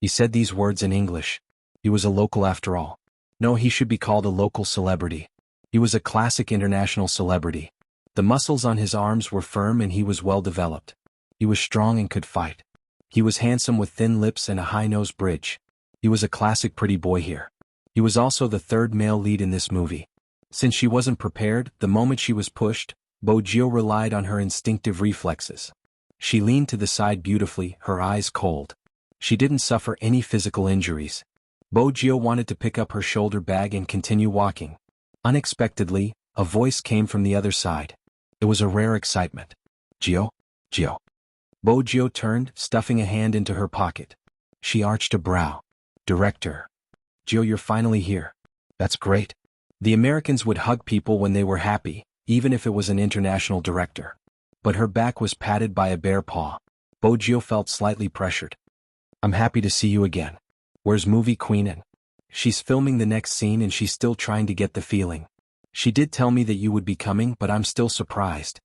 He said these words in English. He was a local after all. No, he should be called a local celebrity. He was a classic international celebrity. The muscles on his arms were firm and he was well developed. He was strong and could fight. He was handsome with thin lips and a high-nose bridge. He was a classic pretty boy here. He was also the third male lead in this movie. Since she wasn't prepared, the moment she was pushed, Bojiu relied on her instinctive reflexes. She leaned to the side beautifully, her eyes cold. She didn't suffer any physical injuries. Bojiu wanted to pick up her shoulder bag and continue walking. Unexpectedly, a voice came from the other side. It was a rare excitement. Jiu? Jiu. Bojiu turned, stuffing a hand into her pocket. She arched a brow. Director. Jiu, you're finally here. That's great. The Americans would hug people when they were happy, even if it was an international director. But her back was patted by a bare paw. Bojiu felt slightly pressured. I'm happy to see you again. Where's movie queen in? She's filming the next scene and she's still trying to get the feeling. She did tell me that you would be coming, but I'm still surprised.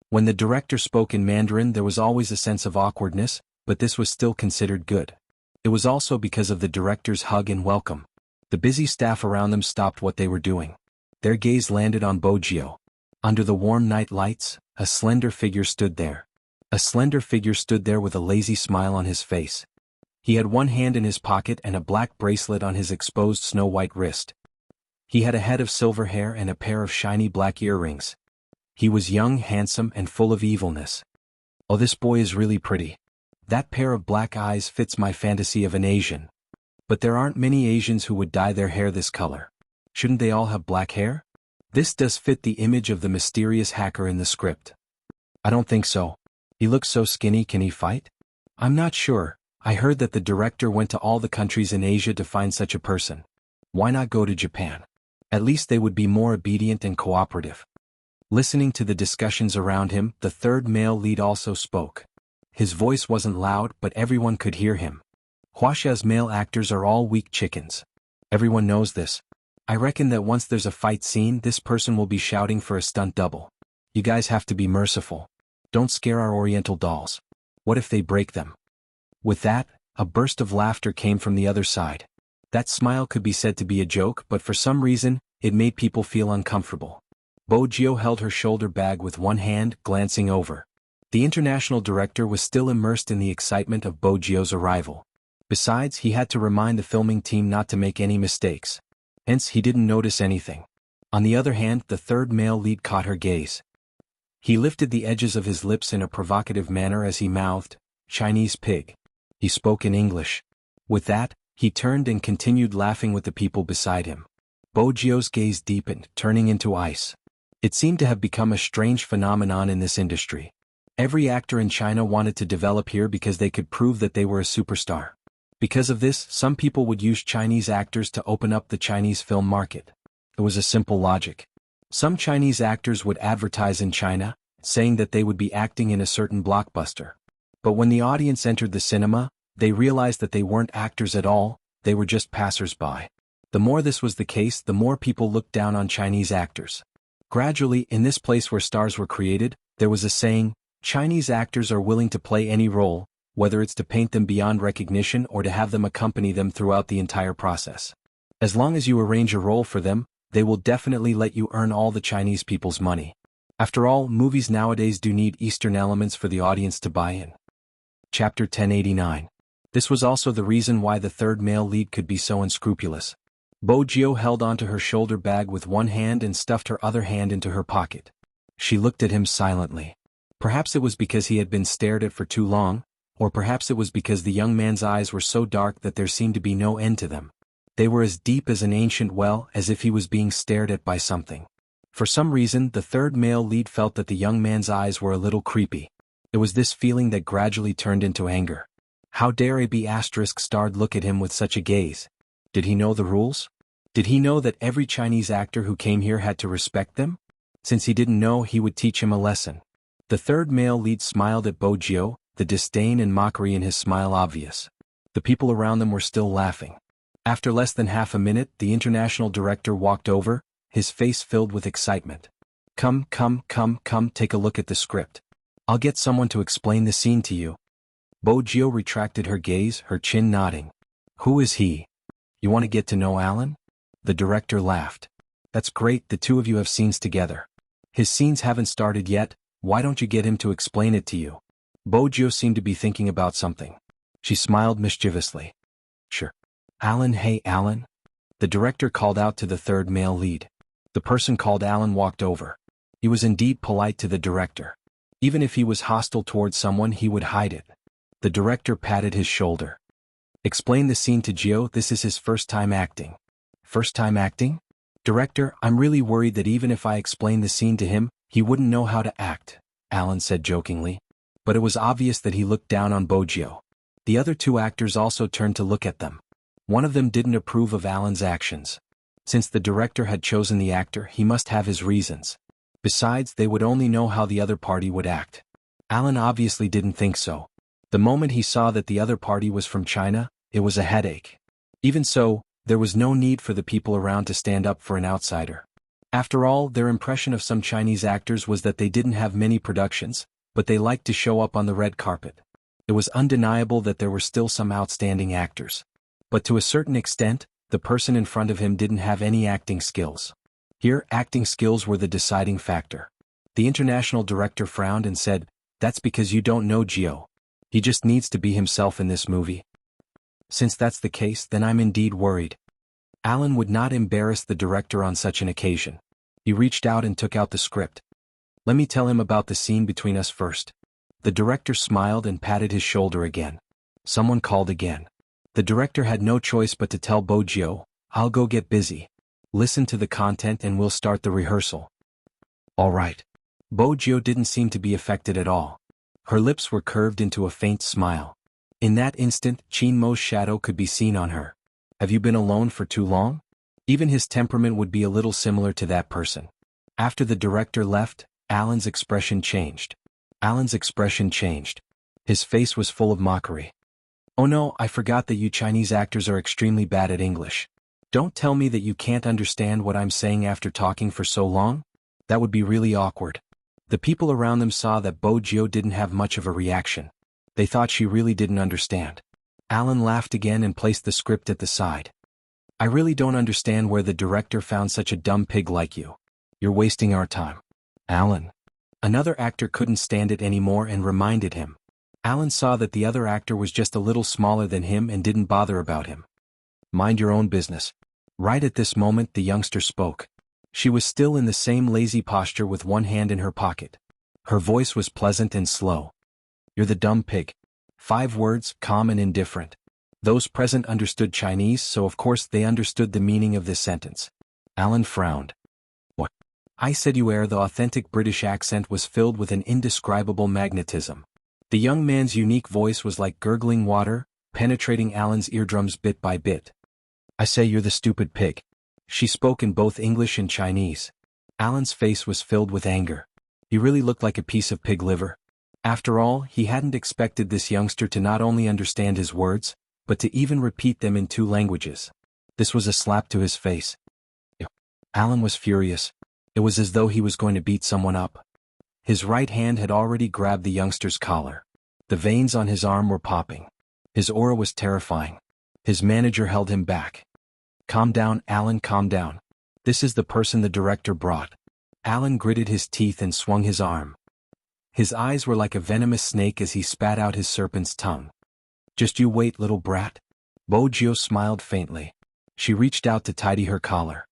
When the director spoke in Mandarin, there was always a sense of awkwardness, but this was still considered good. It was also because of the director's hug and welcome. The busy staff around them stopped what they were doing. Their gaze landed on Bojiu. Under the warm night lights, a slender figure stood there. A slender figure stood there with a lazy smile on his face. He had one hand in his pocket and a black bracelet on his exposed snow-white wrist. He had a head of silver hair and a pair of shiny black earrings. He was young, handsome, and full of evilness. Oh, this boy is really pretty. That pair of black eyes fits my fantasy of an Asian. But there aren't many Asians who would dye their hair this color. Shouldn't they all have black hair? This does fit the image of the mysterious hacker in the script. I don't think so. He looks so skinny. Can he fight? I'm not sure. I heard that the director went to all the countries in Asia to find such a person. Why not go to Japan? At least they would be more obedient and cooperative. Listening to the discussions around him, the third male lead also spoke. His voice wasn't loud, but everyone could hear him. Wuxia's male actors are all weak chickens. Everyone knows this. I reckon that once there's a fight scene, this person will be shouting for a stunt double. You guys have to be merciful. Don't scare our Oriental dolls. What if they break them? With that, a burst of laughter came from the other side. That smile could be said to be a joke, but for some reason, it made people feel uncomfortable. Bojiu held her shoulder bag with one hand, glancing over. The international director was still immersed in the excitement of Bojiu's arrival. Besides, he had to remind the filming team not to make any mistakes. Hence, he didn't notice anything. On the other hand, the third male lead caught her gaze. He lifted the edges of his lips in a provocative manner as he mouthed, "Chinese pig." He spoke in English. With that, he turned and continued laughing with the people beside him. Bojiu's gaze deepened, turning into ice. It seemed to have become a strange phenomenon in this industry. Every actor in China wanted to develop here because they could prove that they were a superstar. Because of this, some people would use Chinese actors to open up the Chinese film market. It was a simple logic. Some Chinese actors would advertise in China, saying that they would be acting in a certain blockbuster. But when the audience entered the cinema, they realized that they weren't actors at all, they were just passers-by. The more this was the case, the more people looked down on Chinese actors. Gradually, in this place where stars were created, there was a saying, Chinese actors are willing to play any role, whether it's to paint them beyond recognition or to have them accompany them throughout the entire process. As long as you arrange a role for them, they will definitely let you earn all the Chinese people's money. After all, movies nowadays do need Eastern elements for the audience to buy in. Chapter 1089. This was also the reason why the third male lead could be so unscrupulous. Bojiu held onto her shoulder bag with one hand and stuffed her other hand into her pocket. She looked at him silently. Perhaps it was because he had been stared at for too long, or perhaps it was because the young man's eyes were so dark that there seemed to be no end to them. They were as deep as an ancient well, as if he was being stared at by something. For some reason, the third male lead felt that the young man's eyes were a little creepy. It was this feeling that gradually turned into anger. How dare a B***starred look at him with such a gaze? Did he know the rules? Did he know that every Chinese actor who came here had to respect them? Since he didn't know, he would teach him a lesson. The third male lead smiled at Bojiu, the disdain and mockery in his smile obvious. The people around them were still laughing. After less than half a minute, the international director walked over, his face filled with excitement. Come, take a look at the script. I'll get someone to explain the scene to you. Bojiu retracted her gaze, her chin nodding. Who is he? You want to get to know Alan? The director laughed. That's great, the two of you have scenes together. His scenes haven't started yet, why don't you get him to explain it to you? Bojo seemed to be thinking about something. She smiled mischievously. Sure. Alan, hey Alan? The director called out to the third male lead. The person called Alan walked over. He was indeed polite to the director. Even if he was hostile towards someone, he would hide it. The director patted his shoulder. Explain the scene to Gio, this is his first time acting. First time acting? Director, I'm really worried that even if I explain the scene to him, he wouldn't know how to act, Alan said jokingly. But it was obvious that he looked down on Bojo. The other two actors also turned to look at them. One of them didn't approve of Alan's actions. Since the director had chosen the actor, he must have his reasons. Besides, they would only know how the other party would act. Alan obviously didn't think so. The moment he saw that the other party was from China, it was a headache. Even so, there was no need for the people around to stand up for an outsider. After all, their impression of some Chinese actors was that they didn't have many productions, but they liked to show up on the red carpet. It was undeniable that there were still some outstanding actors. But to a certain extent, the person in front of him didn't have any acting skills. Here, acting skills were the deciding factor. The international director frowned and said, "That's because you don't know Gio. He just needs to be himself in this movie." Since that's the case, then I'm indeed worried. Alan would not embarrass the director on such an occasion. He reached out and took out the script. Let me tell him about the scene between us first. The director smiled and patted his shoulder again. Someone called again. The director had no choice but to tell Bojo, I'll go get busy. Listen to the content and we'll start the rehearsal. All right. Bojo didn't seem to be affected at all. Her lips were curved into a faint smile. In that instant, Qin Mo's shadow could be seen on her. Have you been alone for too long? Even his temperament would be a little similar to that person. After the director left, Alan's expression changed. His face was full of mockery. Oh no, I forgot that you Chinese actors are extremely bad at English. Don't tell me that you can't understand what I'm saying after talking for so long? That would be really awkward. The people around them saw that Bojo didn't have much of a reaction. They thought she really didn't understand. Alan laughed again and placed the script at the side. I really don't understand where the director found such a dumb pig like you. You're wasting our time. Alan. Another actor couldn't stand it anymore and reminded him. Alan saw that the other actor was just a little smaller than him and didn't bother about him. Mind your own business. Right at this moment the youngster spoke. She was still in the same lazy posture with one hand in her pocket. Her voice was pleasant and slow. You're the dumb pig. 5 words, calm and indifferent. Those present understood Chinese, so of course they understood the meaning of this sentence. Alan frowned. What? I said you the authentic British accent was filled with an indescribable magnetism. The young man's unique voice was like gurgling water, penetrating Alan's eardrums bit by bit. I say you're the stupid pig. She spoke in both English and Chinese. Alan's face was filled with anger. He really looked like a piece of pig liver. After all, he hadn't expected this youngster to not only understand his words, but to even repeat them in 2 languages. This was a slap to his face. Alan was furious. It was as though he was going to beat someone up. His right hand had already grabbed the youngster's collar. The veins on his arm were popping. His aura was terrifying. His manager held him back. Calm down, Alan, calm down. This is the person the director brought. Alan gritted his teeth and swung his arm. His eyes were like a venomous snake as he spat out his serpent's tongue. Just you wait, little brat. Bojo smiled faintly. She reached out to tidy her collar.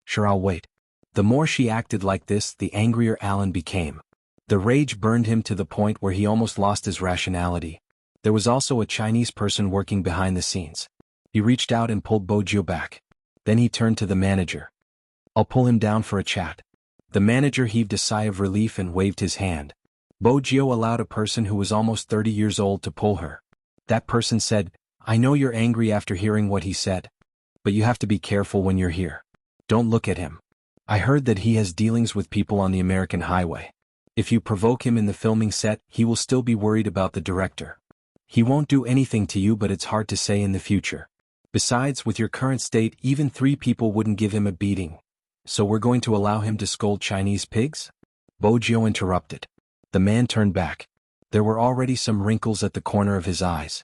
Sure, I'll wait. The more she acted like this, the angrier Alan became. The rage burned him to the point where he almost lost his rationality. There was also a Chinese person working behind the scenes. He reached out and pulled Bojo back. Then he turned to the manager. I'll pull him down for a chat. The manager heaved a sigh of relief and waved his hand. Bojo allowed a person who was almost 30 years old to pull her. That person said, I know you're angry after hearing what he said. But you have to be careful when you're here. Don't look at him. I heard that he has dealings with people on the American highway. If you provoke him in the filming set, he will still be worried about the director. He won't do anything to you, but it's hard to say in the future. Besides, with your current state, even 3 people wouldn't give him a beating. So we're going to allow him to scold Chinese pigs? Bojo interrupted. The man turned back. There were already some wrinkles at the corner of his eyes.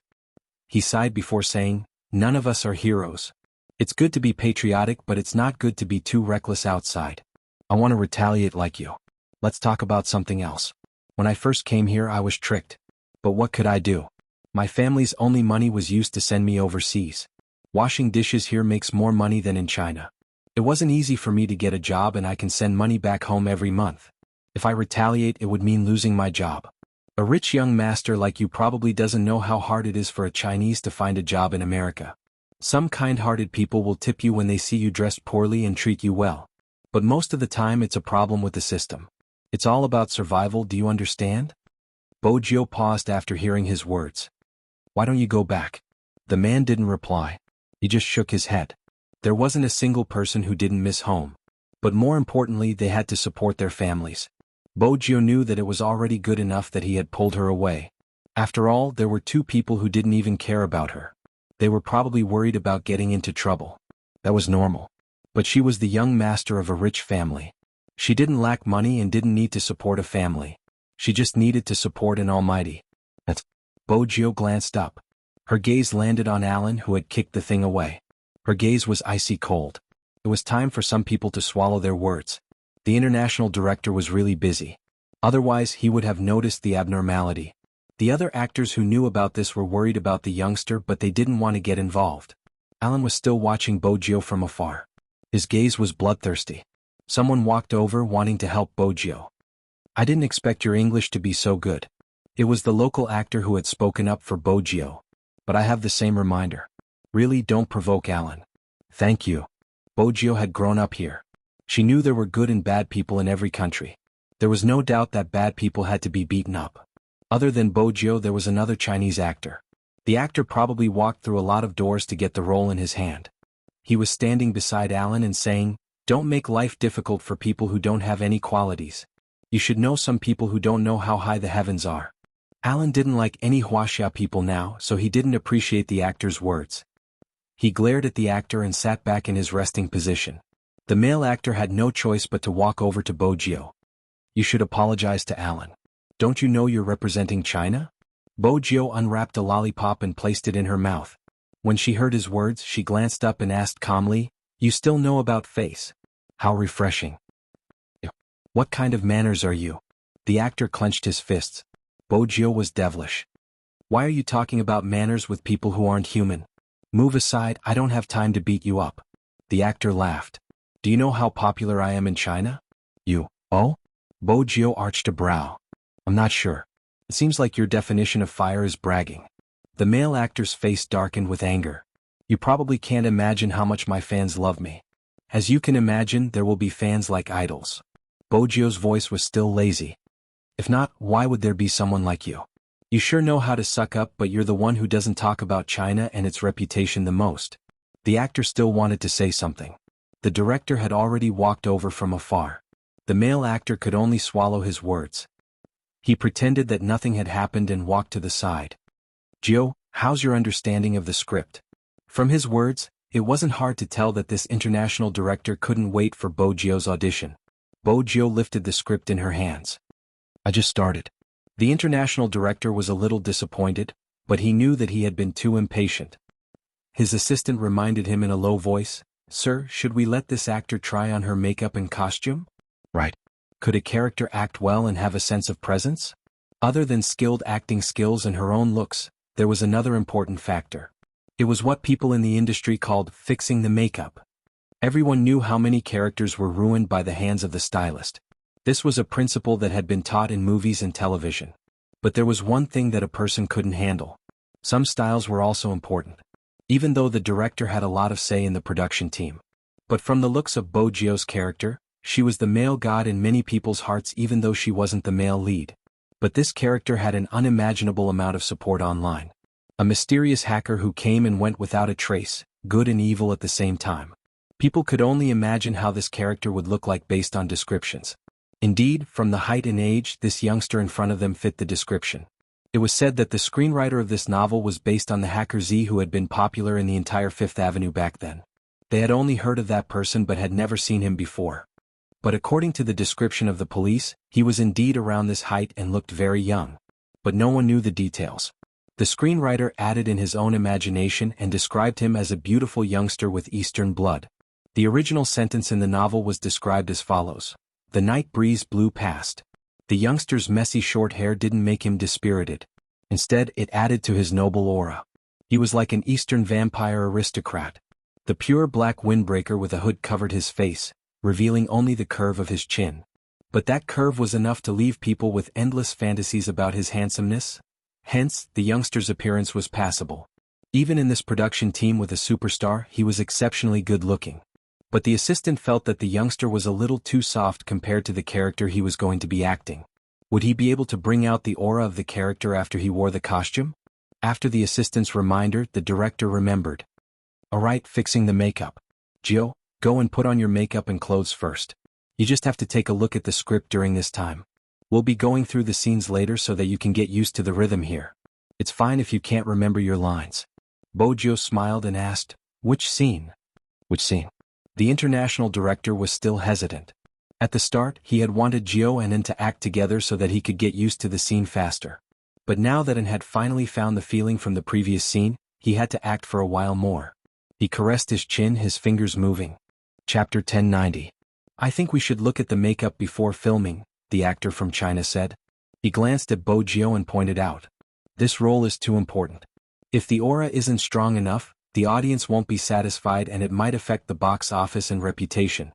He sighed before saying, None of us are heroes. It's good to be patriotic, but it's not good to be too reckless outside. I want to retaliate like you. let's talk about something else. When I first came here I was tricked. But what could I do? My family's only money was used to send me overseas. Washing dishes here makes more money than in China. It wasn't easy for me to get a job and I can send money back home every month. If I retaliate it would mean losing my job. A rich young master like you probably doesn't know how hard it is for a Chinese to find a job in America. Some kind-hearted people will tip you when they see you dressed poorly and treat you well. But most of the time it's a problem with the system. It's all about survival, do you understand? Bojo paused after hearing his words. Why don't you go back? The man didn't reply. He just shook his head. There wasn't a single person who didn't miss home. But more importantly they had to support their families. Bojo knew that it was already good enough that he had pulled her away. After all, there were two people who didn't even care about her. They were probably worried about getting into trouble. That was normal. But she was the young master of a rich family. She didn't lack money and didn't need to support a family. She just needed to support an almighty. Bojo glanced up. Her gaze landed on Alan who had kicked the thing away. Her gaze was icy cold. It was time for some people to swallow their words. The international director was really busy. Otherwise he would have noticed the abnormality. The other actors who knew about this were worried about the youngster but they didn't want to get involved. Alan was still watching Bojo from afar. His gaze was bloodthirsty. Someone walked over wanting to help Bojo. I didn't expect your English to be so good. It was the local actor who had spoken up for Bojo. But I have the same reminder. Really don't provoke Alan. Thank you. Bojo had grown up here. She knew there were good and bad people in every country. There was no doubt that bad people had to be beaten up. Other than Bojo there was another Chinese actor. The actor probably walked through a lot of doors to get the role in his hand. He was standing beside Alan and saying, "Don't make life difficult for people who don't have any qualities. You should know some people who don't know how high the heavens are." Alan didn't like any wuxia people now, so he didn't appreciate the actor's words. He glared at the actor and sat back in his resting position. The male actor had no choice but to walk over to Bojo. "You should apologize to Alan. Don't you know you're representing China?" Bojo unwrapped a lollipop and placed it in her mouth. When she heard his words, she glanced up and asked calmly, "You still know about face? How refreshing." "What kind of manners are you?" The actor clenched his fists. Bojo was devilish. "Why are you talking about manners with people who aren't human? Move aside, I don't have time to beat you up." The actor laughed. "Do you know how popular I am in China?" Oh? Bojo arched a brow. "I'm not sure. It seems like your definition of fire is bragging." The male actor's face darkened with anger. "You probably can't imagine how much my fans love me. As you can imagine, there will be fans like idols." Bojo's voice was still lazy. "If not, why would there be someone like you? You sure know how to suck up, but you're the one who doesn't talk about China and its reputation the most." The actor still wanted to say something. The director had already walked over from afar. The male actor could only swallow his words. He pretended that nothing had happened and walked to the side. "Joe, how's your understanding of the script?" From his words, it wasn't hard to tell that this international director couldn't wait for Bojo's audition. Bojo lifted the script in her hands. "I just started." The international director was a little disappointed, but he knew that he had been too impatient. His assistant reminded him in a low voice, "Sir, should we let this actor try on her makeup and costume?" "Right. Could a character act well and have a sense of presence?" Other than skilled acting skills and her own looks, there was another important factor. It was what people in the industry called fixing the makeup. Everyone knew how many characters were ruined by the hands of the stylist. This was a principle that had been taught in movies and television. But there was one thing that a person couldn't handle. Some styles were also important. Even though the director had a lot of say in the production team. But from the looks of Bojo's character, she was the male god in many people's hearts even though she wasn't the male lead. But this character had an unimaginable amount of support online. A mysterious hacker who came and went without a trace, good and evil at the same time. People could only imagine how this character would look like based on descriptions. Indeed, from the height and age, this youngster in front of them fit the description. It was said that the screenwriter of this novel was based on the hacker Z who had been popular in the entire Fifth Avenue back then. They had only heard of that person but had never seen him before. But according to the description of the police, he was indeed around this height and looked very young. But no one knew the details. The screenwriter added in his own imagination and described him as a beautiful youngster with Eastern blood. The original sentence in the novel was described as follows. The night breeze blew past. The youngster's messy short hair didn't make him dispirited. Instead, it added to his noble aura. He was like an Eastern vampire aristocrat. The pure black windbreaker with a hood covered his face, revealing only the curve of his chin. But that curve was enough to leave people with endless fantasies about his handsomeness. Hence, the youngster's appearance was passable. Even in this production team with a superstar, he was exceptionally good-looking. But the assistant felt that the youngster was a little too soft compared to the character he was going to be acting. Would he be able to bring out the aura of the character after he wore the costume? After the assistant's reminder, the director remembered. "Alright, fixing the makeup. Gio, go and put on your makeup and clothes first. You just have to take a look at the script during this time. We'll be going through the scenes later so that you can get used to the rhythm here. It's fine if you can't remember your lines." Gio smiled and asked, "Which scene?" "Which scene?" The international director was still hesitant. At the start, he had wanted Gio and En to act together so that he could get used to the scene faster. But now that En had finally found the feeling from the previous scene, he had to act for a while more. He caressed his chin, his fingers moving. Chapter 1090. "I think we should look at the makeup before filming," the actor from China said. He glanced at Gio and pointed out. "This role is too important. If the aura isn't strong enough, the audience won't be satisfied and it might affect the box office and reputation."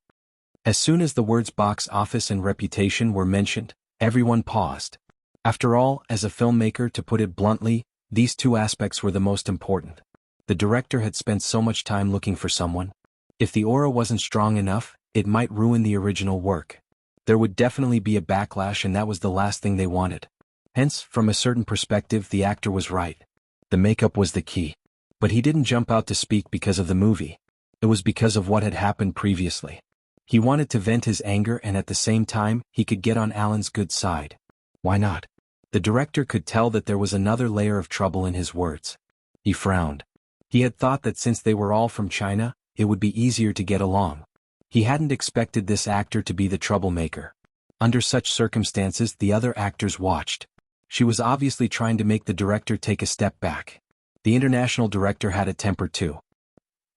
As soon as the words box office and reputation were mentioned, everyone paused. After all, as a filmmaker, to put it bluntly, these two aspects were the most important. The director had spent so much time looking for someone. If the aura wasn't strong enough, it might ruin the original work. There would definitely be a backlash, and that was the last thing they wanted. Hence, from a certain perspective, the actor was right. The makeup was the key. But he didn't jump out to speak because of the movie. It was because of what had happened previously. He wanted to vent his anger, and at the same time, he could get on Alan's good side. Why not? The director could tell that there was another layer of trouble in his words. He frowned. He had thought that since they were all from China, it would be easier to get along. He hadn't expected this actor to be the troublemaker. Under such circumstances, the other actors watched. She was obviously trying to make the director take a step back. The international director had a temper too.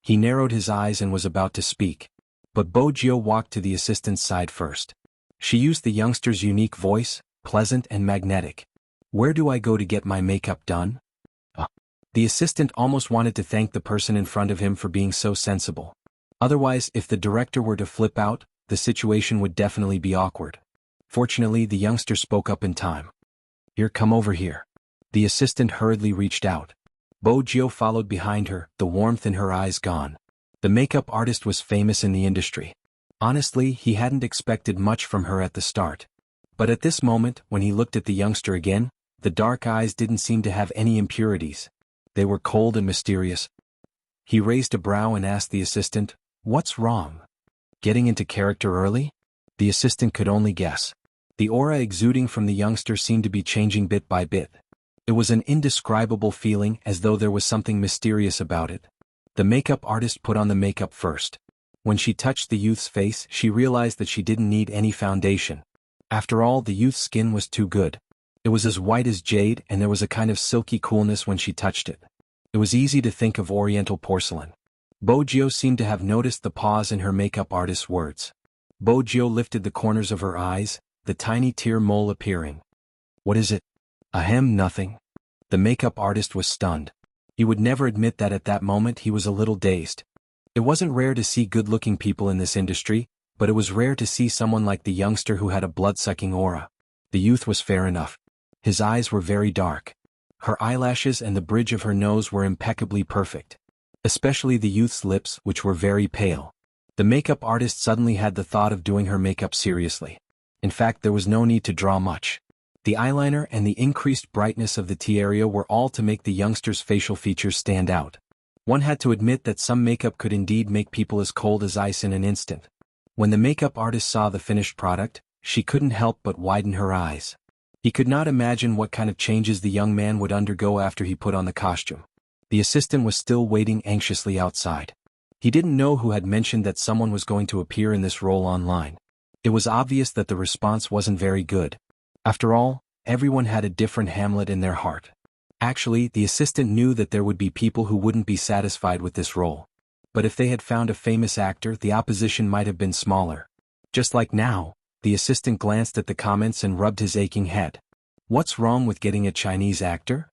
He narrowed his eyes and was about to speak. But Gio walked to the assistant's side first. She used the youngster's unique voice, pleasant and magnetic. "Where do I go to get my makeup done?" The assistant almost wanted to thank the person in front of him for being so sensible. Otherwise, if the director were to flip out, the situation would definitely be awkward. Fortunately, the youngster spoke up in time. "Here, come over here." The assistant hurriedly reached out. Gio followed behind her, the warmth in her eyes gone. The makeup artist was famous in the industry. Honestly, he hadn't expected much from her at the start. But at this moment, when he looked at the youngster again, the dark eyes didn't seem to have any impurities. They were cold and mysterious. He raised a brow and asked the assistant, "What's wrong? Getting into character early?" The assistant could only guess. The aura exuding from the youngster seemed to be changing bit by bit. It was an indescribable feeling, as though there was something mysterious about it. The makeup artist put on the makeup first. When she touched the youth's face, she realized that she didn't need any foundation. After all, the youth's skin was too good. It was as white as jade, and there was a kind of silky coolness when she touched it. It was easy to think of Oriental porcelain. Gio seemed to have noticed the pause in her makeup artist's words. Gio lifted the corners of her eyes, the tiny tear mole appearing. "What is it?" "Ahem, nothing." The makeup artist was stunned. He would never admit that at that moment he was a little dazed. It wasn't rare to see good-looking people in this industry, but it was rare to see someone like the youngster who had a blood-sucking aura. The youth was fair enough. His eyes were very dark. Her eyelashes and the bridge of her nose were impeccably perfect. Especially the youth's lips, which were very pale. The makeup artist suddenly had the thought of doing her makeup seriously. In fact, there was no need to draw much. The eyeliner and the increased brightness of the tiara were all to make the youngster's facial features stand out. One had to admit that some makeup could indeed make people as cold as ice in an instant. When the makeup artist saw the finished product, she couldn't help but widen her eyes. He could not imagine what kind of changes the young man would undergo after he put on the costume. The assistant was still waiting anxiously outside. He didn't know who had mentioned that someone was going to appear in this role online. It was obvious that the response wasn't very good. After all, everyone had a different Hamlet in their heart. Actually, the assistant knew that there would be people who wouldn't be satisfied with this role. But if they had found a famous actor, the opposition might have been smaller. Just like now, The assistant glanced at the comments and rubbed his aching head. What's wrong with getting a Chinese actor?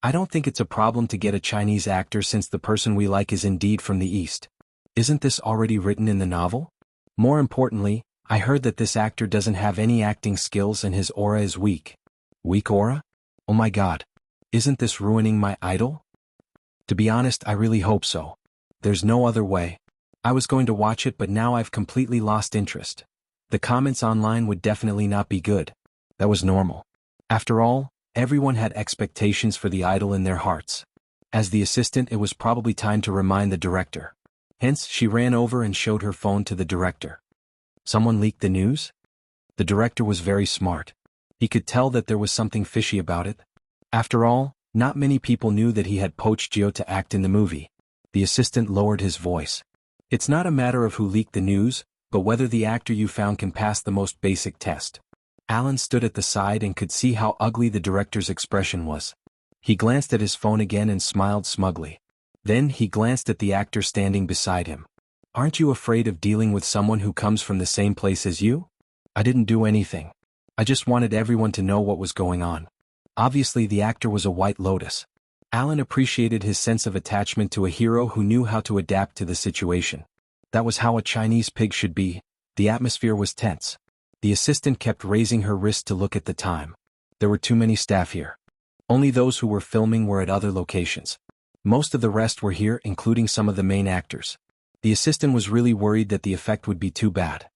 I don't think it's a problem to get a Chinese actor since the person we like is indeed from the East. Isn't this already written in the novel? More importantly, I heard that this actor doesn't have any acting skills and his aura is weak. Weak aura? Oh my god. Isn't this ruining my idol? To be honest, I really hope so. There's no other way. I was going to watch it, but now I've completely lost interest. The comments online would definitely not be good. That was normal. After all, everyone had expectations for the idol in their hearts. As the assistant, it was probably time to remind the director. Hence, she ran over and showed her phone to the director. Someone leaked the news? The director was very smart. He could tell that there was something fishy about it. After all, not many people knew that he had poached Gio to act in the movie. The assistant lowered his voice. It's not a matter of who leaked the news, but whether the actor you found can pass the most basic test. Alan stood at the side and could see how ugly the director's expression was. He glanced at his phone again and smiled smugly. Then he glanced at the actor standing beside him. Aren't you afraid of dealing with someone who comes from the same place as you? I didn't do anything. I just wanted everyone to know what was going on. Obviously, the actor was a White Lotus. Alan appreciated his sense of attachment to a hero who knew how to adapt to the situation. That was how a Chinese pig should be. The atmosphere was tense. The assistant kept raising her wrist to look at the time. There were too many staff here. Only those who were filming were at other locations. Most of the rest were here, including some of the main actors. The assistant was really worried that the effect would be too bad.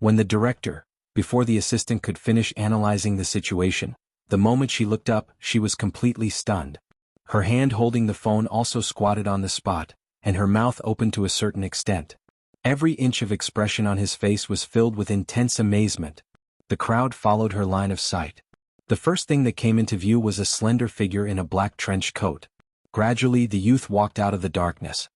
When the director, before the assistant could finish analyzing the situation, the moment she looked up, she was completely stunned. Her hand holding the phone also squatted on the spot, and her mouth opened to a certain extent. Every inch of expression on his face was filled with intense amazement. The crowd followed her line of sight. The first thing that came into view was a slender figure in a black trench coat. Gradually, the youth walked out of the darkness.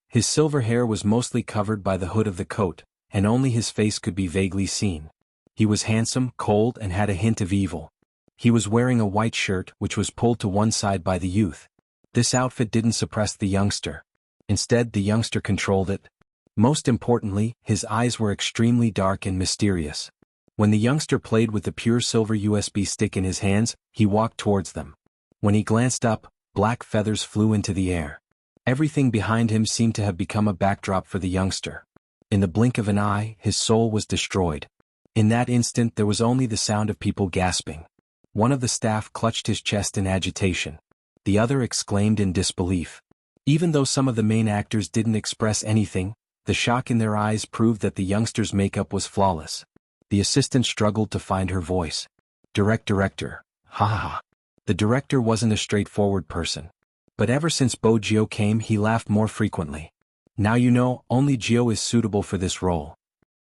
His silver hair was mostly covered by the hood of the coat, and only his face could be vaguely seen. He was handsome, cold, and had a hint of evil. He was wearing a white shirt which was pulled to one side by the youth. This outfit didn't suppress the youngster. Instead, the youngster controlled it. Most importantly, his eyes were extremely dark and mysterious. When the youngster played with the pure silver USB stick in his hands, he walked towards them. When he glanced up, black feathers flew into the air. Everything behind him seemed to have become a backdrop for the youngster. In the blink of an eye, his soul was destroyed. In that instant, there was only the sound of people gasping. One of the staff clutched his chest in agitation. The other exclaimed in disbelief. Even though some of the main actors didn't express anything, the shock in their eyes proved that the youngster's makeup was flawless. The assistant struggled to find her voice. Director. Ha ha ha. The director wasn't a straightforward person. But ever since Bo Gio came, he laughed more frequently. Now you know, only Gio is suitable for this role.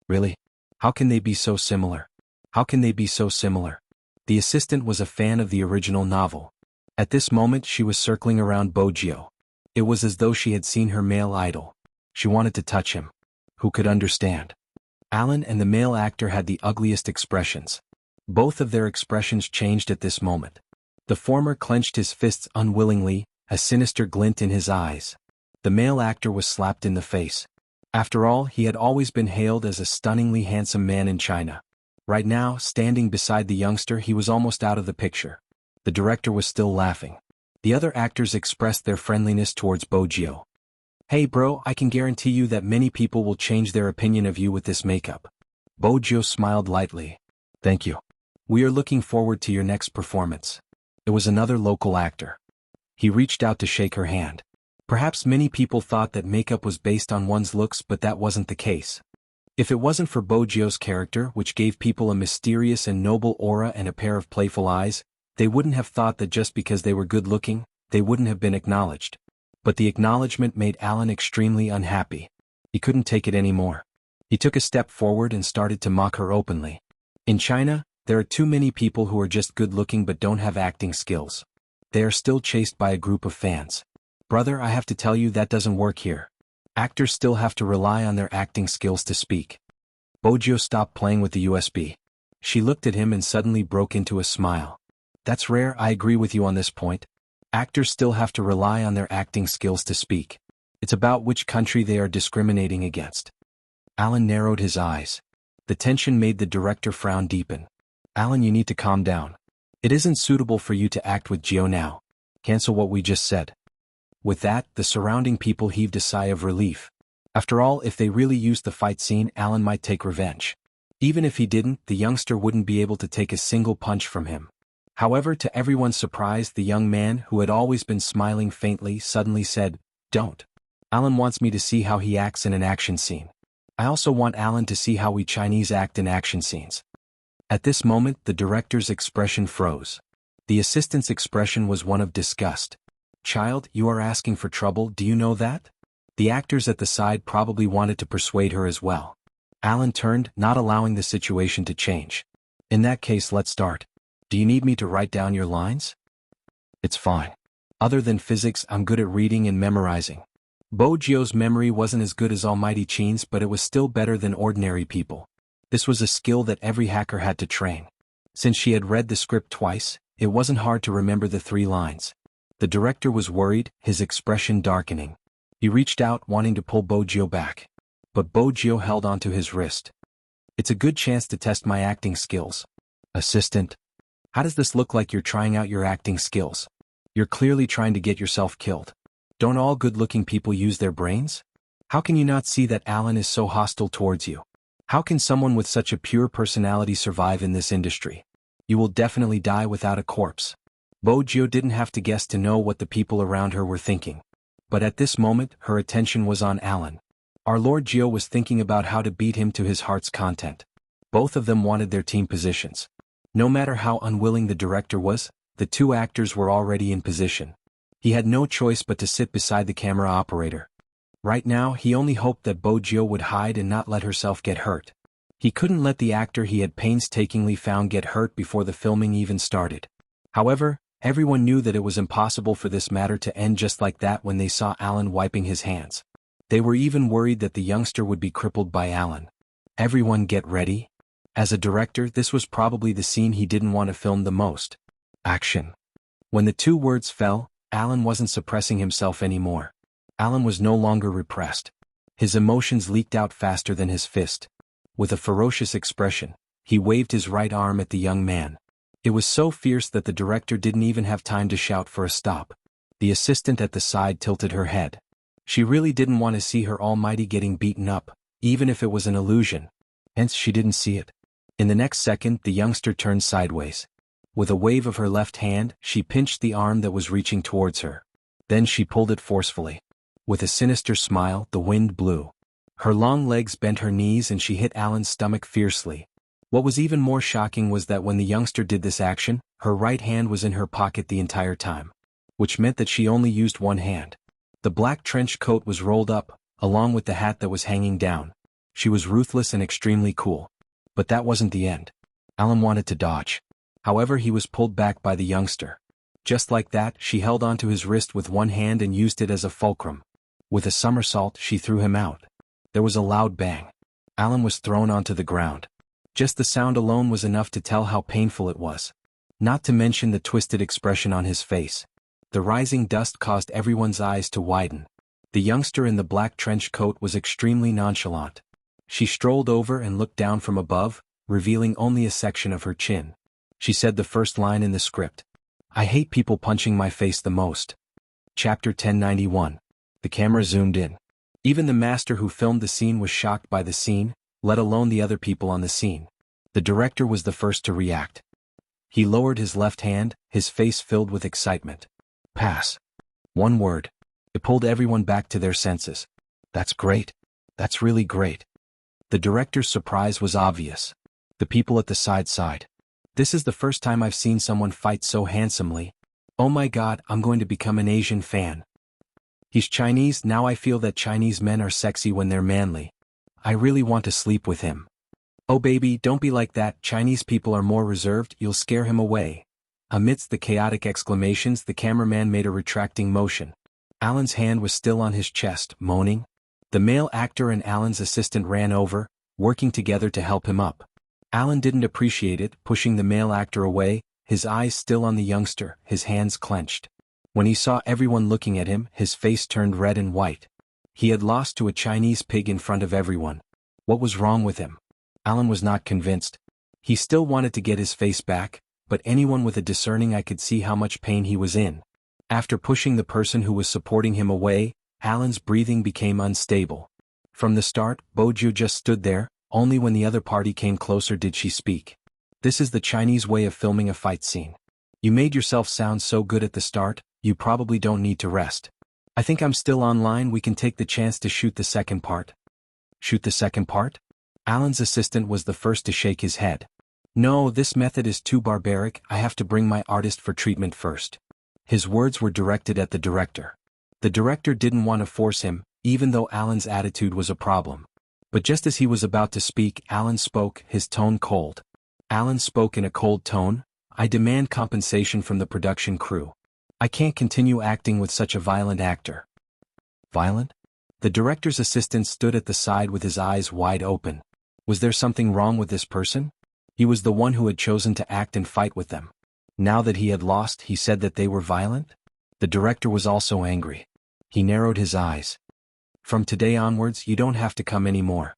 Really? How can they be so similar? How can they be so similar? The assistant was a fan of the original novel. At this moment, she was circling around Bo Gio. It was as though she had seen her male idol. She wanted to touch him. Who could understand? Alan and the male actor had the ugliest expressions. Both of their expressions changed at this moment. The former clenched his fists unwillingly, a sinister glint in his eyes. The male actor was slapped in the face. After all, he had always been hailed as a stunningly handsome man in China. Right now, standing beside the youngster, he was almost out of the picture. The director was still laughing. The other actors expressed their friendliness towards Bo Gio. Hey bro, I can guarantee you that many people will change their opinion of you with this makeup. Bo Gio smiled lightly. Thank you. We are looking forward to your next performance. It was another local actor. He reached out to shake her hand. Perhaps many people thought that makeup was based on one's looks, but that wasn't the case. If it wasn't for Bo Gio's character, which gave people a mysterious and noble aura and a pair of playful eyes, they wouldn't have thought that just because they were good-looking, they wouldn't have been acknowledged. But the acknowledgement made Alan extremely unhappy. He couldn't take it anymore. He took a step forward and started to mock her openly. In China, there are too many people who are just good-looking but don't have acting skills. They are still chased by a group of fans. Brother, I have to tell you that doesn't work here. Actors still have to rely on their acting skills to speak. Bo Gio stopped playing with the USB. She looked at him and suddenly broke into a smile. That's rare, I agree with you on this point. Actors still have to rely on their acting skills to speak. It's about which country they are discriminating against. Alan narrowed his eyes. The tension made the director frown deepen. Alan, you need to calm down. It isn't suitable for you to act with Gio now. Cancel what we just said. With that, the surrounding people heaved a sigh of relief. After all, if they really used the fight scene, Alan might take revenge. Even if he didn't, the youngster wouldn't be able to take a single punch from him. However, to everyone's surprise, the young man, who had always been smiling faintly, suddenly said, "Don't. Alan wants me to see how he acts in an action scene. I also want Alan to see how we Chinese act in action scenes." At this moment, the director's expression froze. The assistant's expression was one of disgust. "Child, you are asking for trouble, do you know that?" The actors at the side probably wanted to persuade her as well. Alan turned, not allowing the situation to change. "In that case, let's start. Do you need me to write down your lines?" "It's fine. Other than physics, I'm good at reading and memorizing." Bo Jio's memory wasn't as good as Almighty Qin's, but it was still better than ordinary people. This was a skill that every hacker had to train. Since she had read the script twice, it wasn't hard to remember the 3 lines. The director was worried, his expression darkening. He reached out, wanting to pull Bo Jio back. But Bo Jio held onto his wrist. "It's a good chance to test my acting skills." "Assistant, how does this look like you're trying out your acting skills? You're clearly trying to get yourself killed. Don't all good-looking people use their brains? How can you not see that Alan is so hostile towards you? How can someone with such a pure personality survive in this industry? You will definitely die without a corpse." Bo Jio didn't have to guess to know what the people around her were thinking. But at this moment, her attention was on Alan. Our Lord Gio was thinking about how to beat him to his heart's content. Both of them wanted their team positions. No matter how unwilling the director was, the 2 actors were already in position. He had no choice but to sit beside the camera operator. Right now, he only hoped that Bo Jio would hide and not let herself get hurt. He couldn't let the actor he had painstakingly found get hurt before the filming even started. However, everyone knew that it was impossible for this matter to end just like that when they saw Alan wiping his hands. They were even worried that the youngster would be crippled by Alan. "Everyone get ready." As a director, this was probably the scene he didn't want to film the most. Action. When the 2 words fell, Alan wasn't suppressing himself anymore. Alan was no longer repressed. His emotions leaked out faster than his fist. With a ferocious expression, he waved his right arm at the young man. It was so fierce that the director didn't even have time to shout for a stop. The assistant at the side tilted her head. She really didn't want to see her almighty getting beaten up, even if it was an illusion. Hence she didn't see it. In the next second, the youngster turned sideways. With a wave of her left hand, she pinched the arm that was reaching towards her. Then she pulled it forcefully. With a sinister smile, the wind blew. Her long legs bent her knees and she hit Alan's stomach fiercely. What was even more shocking was that when the youngster did this action, her right hand was in her pocket the entire time. Which meant that she only used one hand. The black trench coat was rolled up, along with the hat that was hanging down. She was ruthless and extremely cool. But that wasn't the end. Alan wanted to dodge. However, he was pulled back by the youngster. Just like that, she held onto his wrist with one hand and used it as a fulcrum. With a somersault, she threw him out. There was a loud bang. Alan was thrown onto the ground. Just the sound alone was enough to tell how painful it was. Not to mention the twisted expression on his face. The rising dust caused everyone's eyes to widen. The youngster in the black trench coat was extremely nonchalant. She strolled over and looked down from above, revealing only a section of her chin. She said the first line in the script. "I hate people punching my face the most." Chapter 1091. The camera zoomed in. Even the master who filmed the scene was shocked by the scene, let alone the other people on the scene. The director was the first to react. He lowered his left hand, his face filled with excitement. "Pass." One word. It pulled everyone back to their senses. "That's great. That's really great." The director's surprise was obvious. The people at the side sighed. "This is the first time I've seen someone fight so handsomely. Oh my god, I'm going to become an Asian fan. He's Chinese, now I feel that Chinese men are sexy when they're manly. I really want to sleep with him. Oh baby, don't be like that, Chinese people are more reserved, you'll scare him away." Amidst the chaotic exclamations, the cameraman made a retracting motion. Alan's hand was still on his chest, moaning. The male actor and Alan's assistant ran over, working together to help him up. Alan didn't appreciate it, pushing the male actor away, his eyes still on the youngster, his hands clenched. When he saw everyone looking at him, his face turned red and white. He had lost to a Chinese pig in front of everyone. What was wrong with him? Alan was not convinced. He still wanted to get his face back, but anyone with a discerning eye could see how much pain he was in. After pushing the person who was supporting him away, Alan's breathing became unstable. From the start, Boju just stood there, only when the other party came closer did she speak. This is the Chinese way of filming a fight scene. You made yourself sound so good at the start, you probably don't need to rest. I think I'm still online, we can take the chance to shoot the second part. Shoot the second part? Alan's assistant was the first to shake his head. No, this method is too barbaric, I have to bring my artist for treatment first. His words were directed at the director. The director didn't want to force him, even though Alan's attitude was a problem. But just as he was about to speak, Alan spoke, his tone cold. Alan spoke in a cold tone, I demand compensation from the production crew. I can't continue acting with such a violent actor. Violent? The director's assistant stood at the side with his eyes wide open. Was there something wrong with this person? He was the one who had chosen to act and fight with them. Now that he had lost, he said that they were violent? The director was also angry. He narrowed his eyes. From today onwards, you don't have to come anymore.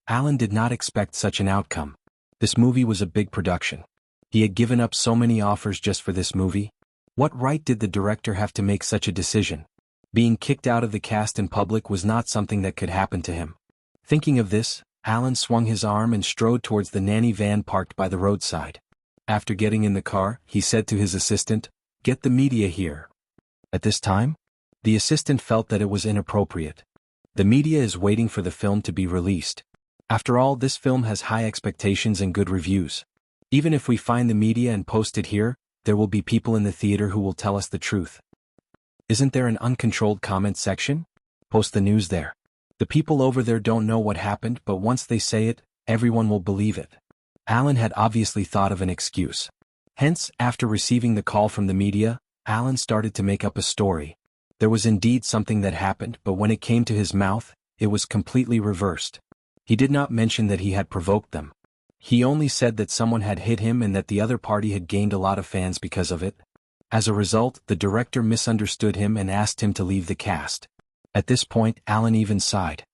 Alan did not expect such an outcome. This movie was a big production. He had given up so many offers just for this movie. What right did the director have to make such a decision? Being kicked out of the cast in public was not something that could happen to him. Thinking of this, Alan swung his arm and strode towards the nanny van parked by the roadside. After getting in the car, he said to his assistant, "Get the media here." At this time? The assistant felt that it was inappropriate. The media is waiting for the film to be released. After all, this film has high expectations and good reviews. Even if we find the media and post it here, there will be people in the theater who will tell us the truth. Isn't there an uncontrolled comment section? Post the news there. The people over there don't know what happened, but once they say it, everyone will believe it. Alan had obviously thought of an excuse. Hence, after receiving the call from the media, Alan started to make up a story. There was indeed something that happened, but when it came to his mouth, it was completely reversed. He did not mention that he had provoked them. He only said that someone had hit him and that the other party had gained a lot of fans because of it. As a result, the director misunderstood him and asked him to leave the cast. At this point, Alan even sighed.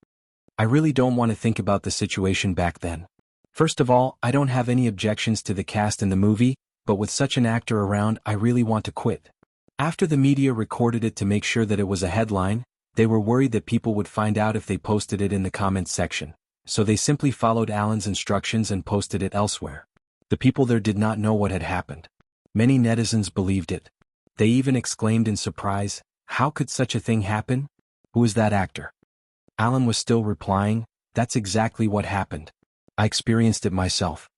I really don't want to think about the situation back then. First of all, I don't have any objections to the cast in the movie, but with such an actor around, I really want to quit. After the media recorded it to make sure that it was a headline, they were worried that people would find out if they posted it in the comments section, so they simply followed Alan's instructions and posted it elsewhere. The people there did not know what had happened. Many netizens believed it. They even exclaimed in surprise, "How could such a thing happen? Who is that actor?" Alan was still replying, "That's exactly what happened. I experienced it myself.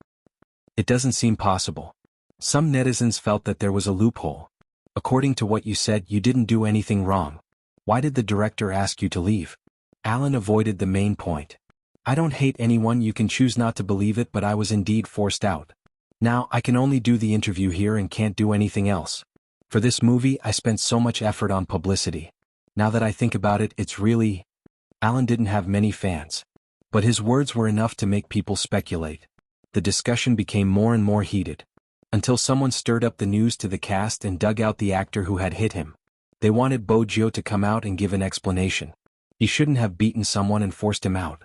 It doesn't seem possible." Some netizens felt that there was a loophole. According to what you said, you didn't do anything wrong. Why did the director ask you to leave? Alan avoided the main point. I don't hate anyone, you can choose not to believe it, but I was indeed forced out. Now I can only do the interview here and can't do anything else. For this movie, I spent so much effort on publicity. Now that I think about it, it's really... Alan didn't have many fans. But his words were enough to make people speculate. The discussion became more and more heated. Until someone stirred up the news to the cast and dug out the actor who had hit him. They wanted Bojo to come out and give an explanation. He shouldn't have beaten someone and forced him out.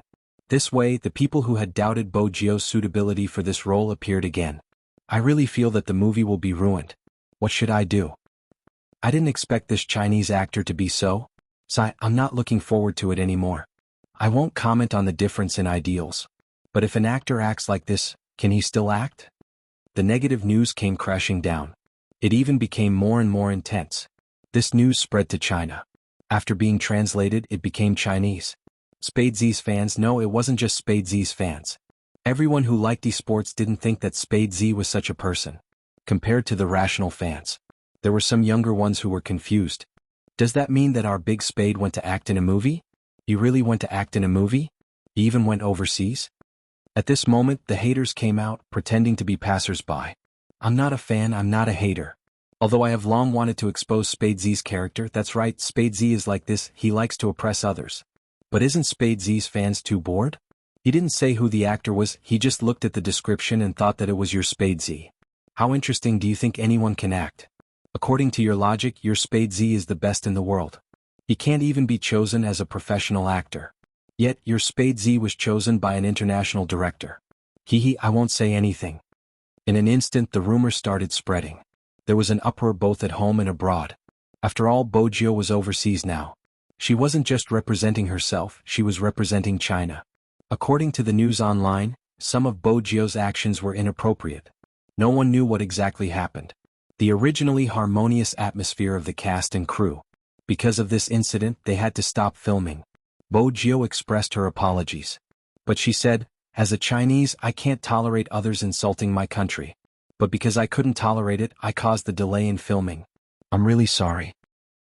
This way, the people who had doubted Bojo's suitability for this role appeared again. I really feel that the movie will be ruined. What should I do? I didn't expect this Chinese actor to be so. I'm not looking forward to it anymore. I won't comment on the difference in ideals. But if an actor acts like this, can he still act? The negative news came crashing down. It even became more and more intense. This news spread to China. After being translated, it became Chinese. Spadez's fans, no, it wasn't just Spadez's fans. Everyone who liked esports didn't think that Spadez was such a person. Compared to the rational fans. There were some younger ones who were confused. Does that mean that our big Spade went to act in a movie? He really went to act in a movie? He even went overseas? At this moment, the haters came out, pretending to be passers-by. I'm not a fan, I'm not a hater. Although I have long wanted to expose Spadez's character, that's right, Spadez is like this, he likes to oppress others. But isn't Spadez's fans too bored? He didn't say who the actor was, he just looked at the description and thought that it was your Spadez. How interesting, do you think anyone can act? According to your logic, your Spadez is the best in the world. He can't even be chosen as a professional actor. Yet, your Spadez was chosen by an international director. Hee hee, I won't say anything. In an instant the rumor started spreading. There was an uproar both at home and abroad. After all, Bojio was overseas now. She wasn't just representing herself, she was representing China. According to the news online, some of Bojio's actions were inappropriate. No one knew what exactly happened. The originally harmonious atmosphere of the cast and crew. Because of this incident, they had to stop filming. Bojio expressed her apologies. But she said, "As a Chinese, I can't tolerate others insulting my country. But because I couldn't tolerate it, I caused the delay in filming. I'm really sorry."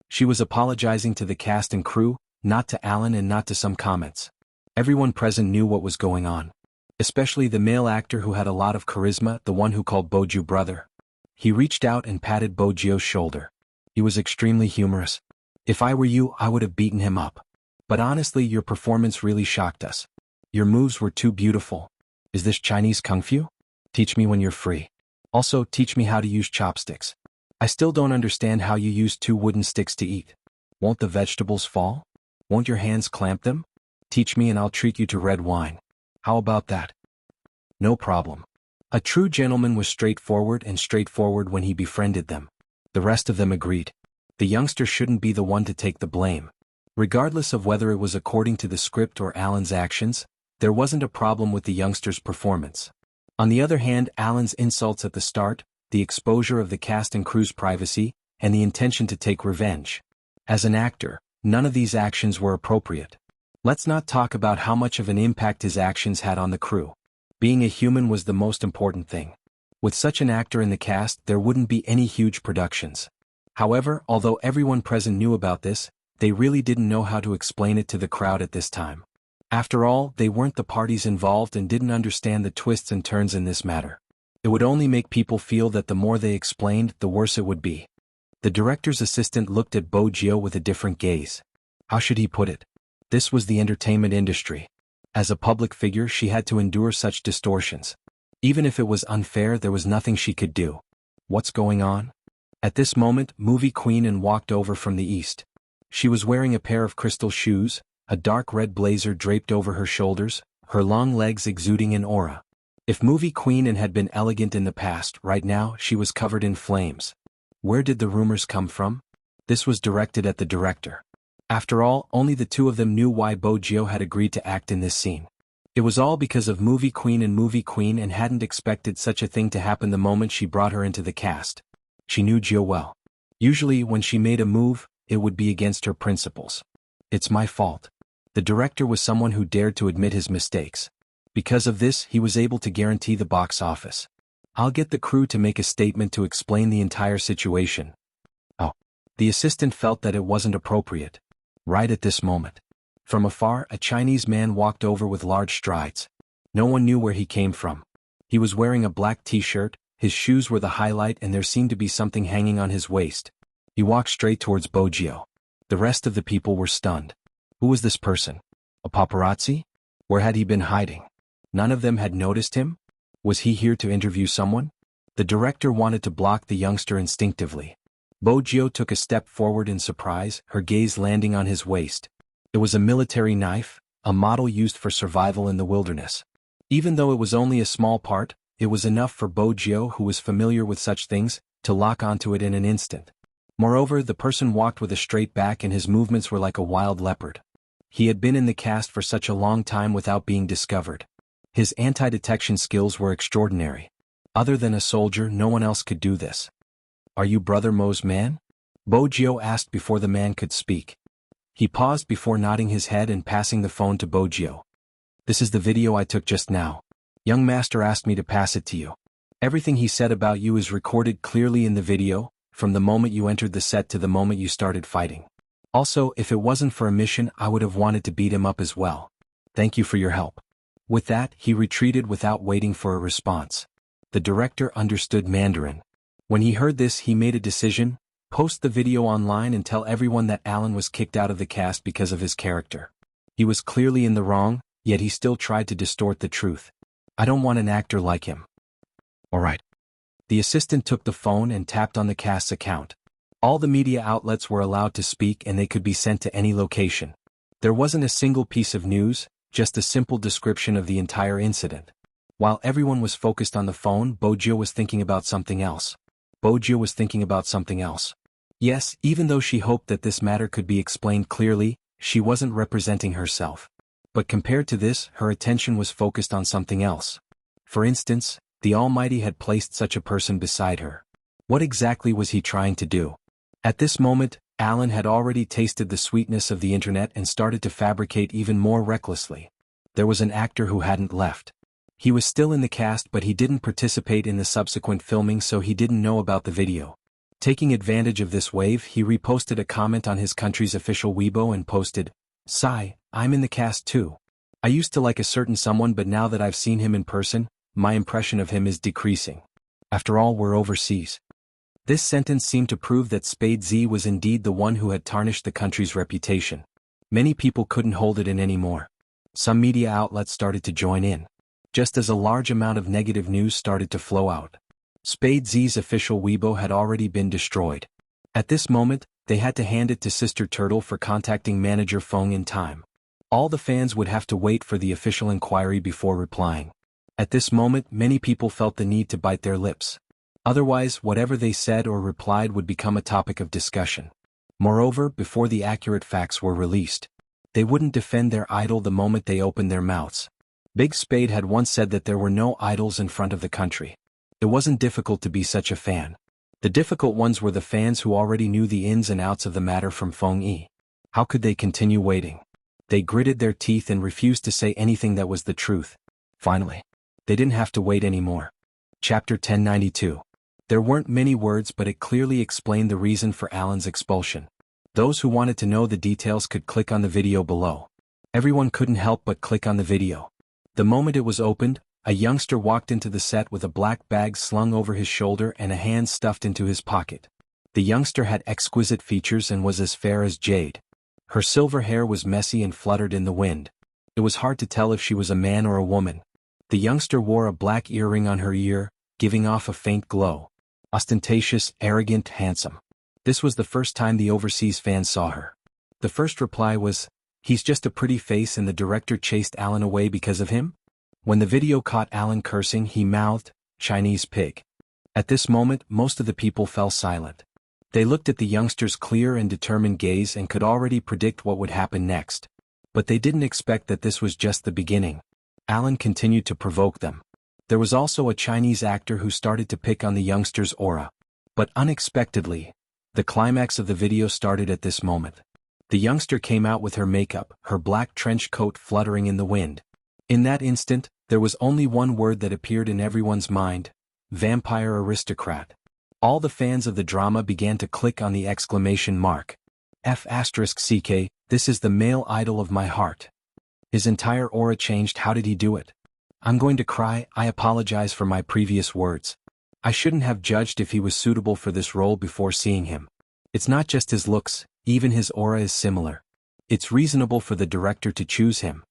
She was apologizing to the cast and crew, not to Alan and not to some comments. Everyone present knew what was going on. Especially the male actor who had a lot of charisma, the one who called Bojio brother. He reached out and patted Bojio's shoulder. He was extremely humorous. "If I were you, I would have beaten him up. But honestly, your performance really shocked us. Your moves were too beautiful. Is this Chinese kung fu? Teach me when you're free. Also, teach me how to use chopsticks. I still don't understand how you use 2 wooden sticks to eat. Won't the vegetables fall? Won't your hands clamp them? Teach me and I'll treat you to red wine. How about that?" No problem. A true gentleman was straightforward when he befriended them. The rest of them agreed. The youngster shouldn't be the one to take the blame. Regardless of whether it was according to the script or Alan's actions, there wasn't a problem with the youngster's performance. On the other hand, Alan's insults at the start, the exposure of the cast and crew's privacy, and the intention to take revenge. As an actor, none of these actions were appropriate. Let's not talk about how much of an impact his actions had on the crew. Being a human was the most important thing. With such an actor in the cast, there wouldn't be any huge productions. However, although everyone present knew about this, they really didn't know how to explain it to the crowd at this time. After all, they weren't the parties involved and didn't understand the twists and turns in this matter. It would only make people feel that the more they explained, the worse it would be. The director's assistant looked at Bojio with a different gaze. How should he put it? This was the entertainment industry. As a public figure, she had to endure such distortions. Even if it was unfair, there was nothing she could do. What's going on? At this moment, Movie Queen walked over from the east. She was wearing a pair of crystal shoes, a dark red blazer draped over her shoulders, her long legs exuding an aura. If Movie Queen had been elegant in the past, right now she was covered in flames. Where did the rumors come from? This was directed at the director. After all, only the two of them knew why Bojio had agreed to act in this scene. It was all because of Movie Queen and hadn't expected such a thing to happen the moment she brought her into the cast. She knew Jio well. Usually when she made a move, it would be against her principles. It's my fault. The director was someone who dared to admit his mistakes. Because of this, he was able to guarantee the box office. I'll get the crew to make a statement to explain the entire situation. Oh. The assistant felt that it wasn't appropriate. Right at this moment. From afar, a Chinese man walked over with large strides. No one knew where he came from. He was wearing a black t-shirt, his shoes were the highlight and there seemed to be something hanging on his waist. He walked straight towards Bojio. The rest of the people were stunned. Who was this person? A paparazzi? Where had he been hiding? None of them had noticed him? Was he here to interview someone? The director wanted to block the youngster instinctively. Bojio took a step forward in surprise, her gaze landing on his waist. It was a military knife, a model used for survival in the wilderness. Even though it was only a small part, it was enough for Bojio, who was familiar with such things, to lock onto it in an instant. Moreover, the person walked with a straight back and his movements were like a wild leopard. He had been in the cast for such a long time without being discovered. His anti-detection skills were extraordinary. Other than a soldier, no one else could do this. Are you Brother Mo's man? Bojio asked before the man could speak. He paused before nodding his head and passing the phone to Bojio. This is the video I took just now. Young master asked me to pass it to you. Everything he said about you is recorded clearly in the video, from the moment you entered the set to the moment you started fighting. Also, if it wasn't for a mission, I would have wanted to beat him up as well. Thank you for your help. With that, he retreated without waiting for a response. The director understood Mandarin. When he heard this, he made a decision: post the video online and tell everyone that Alan was kicked out of the cast because of his character. He was clearly in the wrong, yet he still tried to distort the truth. I don't want an actor like him. Alright. The assistant took the phone and tapped on the cast's account. All the media outlets were allowed to speak and they could be sent to any location. There wasn't a single piece of news, just a simple description of the entire incident. While everyone was focused on the phone, Bojia was thinking about something else. Yes, even though she hoped that this matter could be explained clearly, she wasn't representing herself. But compared to this, her attention was focused on something else. For instance, the Almighty had placed such a person beside her. What exactly was he trying to do? At this moment, Alan had already tasted the sweetness of the internet and started to fabricate even more recklessly. There was an actor who hadn't left. He was still in the cast, but he didn't participate in the subsequent filming, so he didn't know about the video. Taking advantage of this wave, he reposted a comment on his country's official Weibo and posted, "Sigh, I'm in the cast too. I used to like a certain someone, but now that I've seen him in person, my impression of him is decreasing. After all, we're overseas." This sentence seemed to prove that Spade Z was indeed the one who had tarnished the country's reputation. Many people couldn't hold it in anymore. Some media outlets started to join in. Just as a large amount of negative news started to flow out. Spade Z's official Weibo had already been destroyed. At this moment, they had to hand it to Sister Turtle for contacting manager Feng in time. All the fans would have to wait for the official inquiry before replying. At this moment, many people felt the need to bite their lips. Otherwise, whatever they said or replied would become a topic of discussion. Moreover, before the accurate facts were released, they wouldn't defend their idol the moment they opened their mouths. Big Spade had once said that there were no idols in front of the country. It wasn't difficult to be such a fan. The difficult ones were the fans who already knew the ins and outs of the matter from Feng Yi. How could they continue waiting? They gritted their teeth and refused to say anything that was the truth. Finally, they didn't have to wait anymore. Chapter 1092. There weren't many words, but it clearly explained the reason for Alan's expulsion. Those who wanted to know the details could click on the video below. Everyone couldn't help but click on the video. The moment it was opened, a youngster walked into the set with a black bag slung over his shoulder and a hand stuffed into his pocket. The youngster had exquisite features and was as fair as jade. Her silver hair was messy and fluttered in the wind. It was hard to tell if she was a man or a woman. The youngster wore a black earring on her ear, giving off a faint glow. Ostentatious, arrogant, handsome. This was the first time the overseas fans saw her. The first reply was, "He's just a pretty face and the director chased Alan away because of him?" When the video caught Alan cursing, he mouthed, "Chinese pig." At this moment, most of the people fell silent. They looked at the youngster's clear and determined gaze and could already predict what would happen next. But they didn't expect that this was just the beginning. Alan continued to provoke them. There was also a Chinese actor who started to pick on the youngster's aura. But unexpectedly, the climax of the video started at this moment. The youngster came out with her makeup, her black trench coat fluttering in the wind. In that instant, there was only one word that appeared in everyone's mind: vampire aristocrat. All the fans of the drama began to click on the exclamation mark. F***CK, this is the male idol of my heart. His entire aura changed. How did he do it? I'm going to cry. I apologize for my previous words. I shouldn't have judged if he was suitable for this role before seeing him. It's not just his looks, even his aura is similar. It's reasonable for the director to choose him.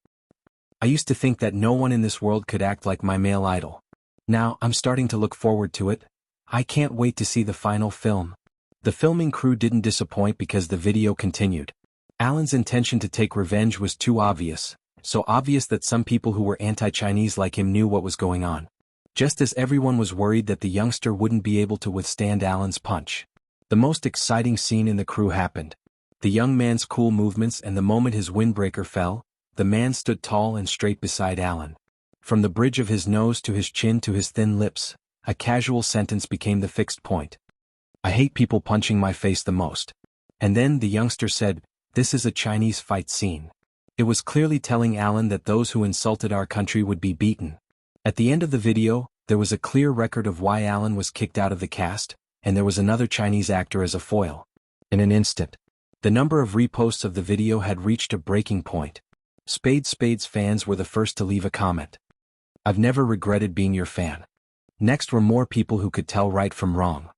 I used to think that no one in this world could act like my male idol. Now, I'm starting to look forward to it. I can't wait to see the final film. The filming crew didn't disappoint because the video continued. Alan's intention to take revenge was too obvious. So obvious that some people who were anti-Chinese like him knew what was going on. Just as everyone was worried that the youngster wouldn't be able to withstand Alan's punch. The most exciting scene in the crew happened. The young man's cool movements, and the moment his windbreaker fell, the man stood tall and straight beside Alan. From the bridge of his nose to his chin to his thin lips, a casual sentence became the fixed point. "I hate people punching my face the most." And then the youngster said, "This is a Chinese fight scene." It was clearly telling Alan that those who insulted our country would be beaten. At the end of the video, there was a clear record of why Alan was kicked out of the cast, and there was another Chinese actor as a foil. In an instant, the number of reposts of the video had reached a breaking point. Spade's fans were the first to leave a comment. "I've never regretted being your fan." Next were more people who could tell right from wrong.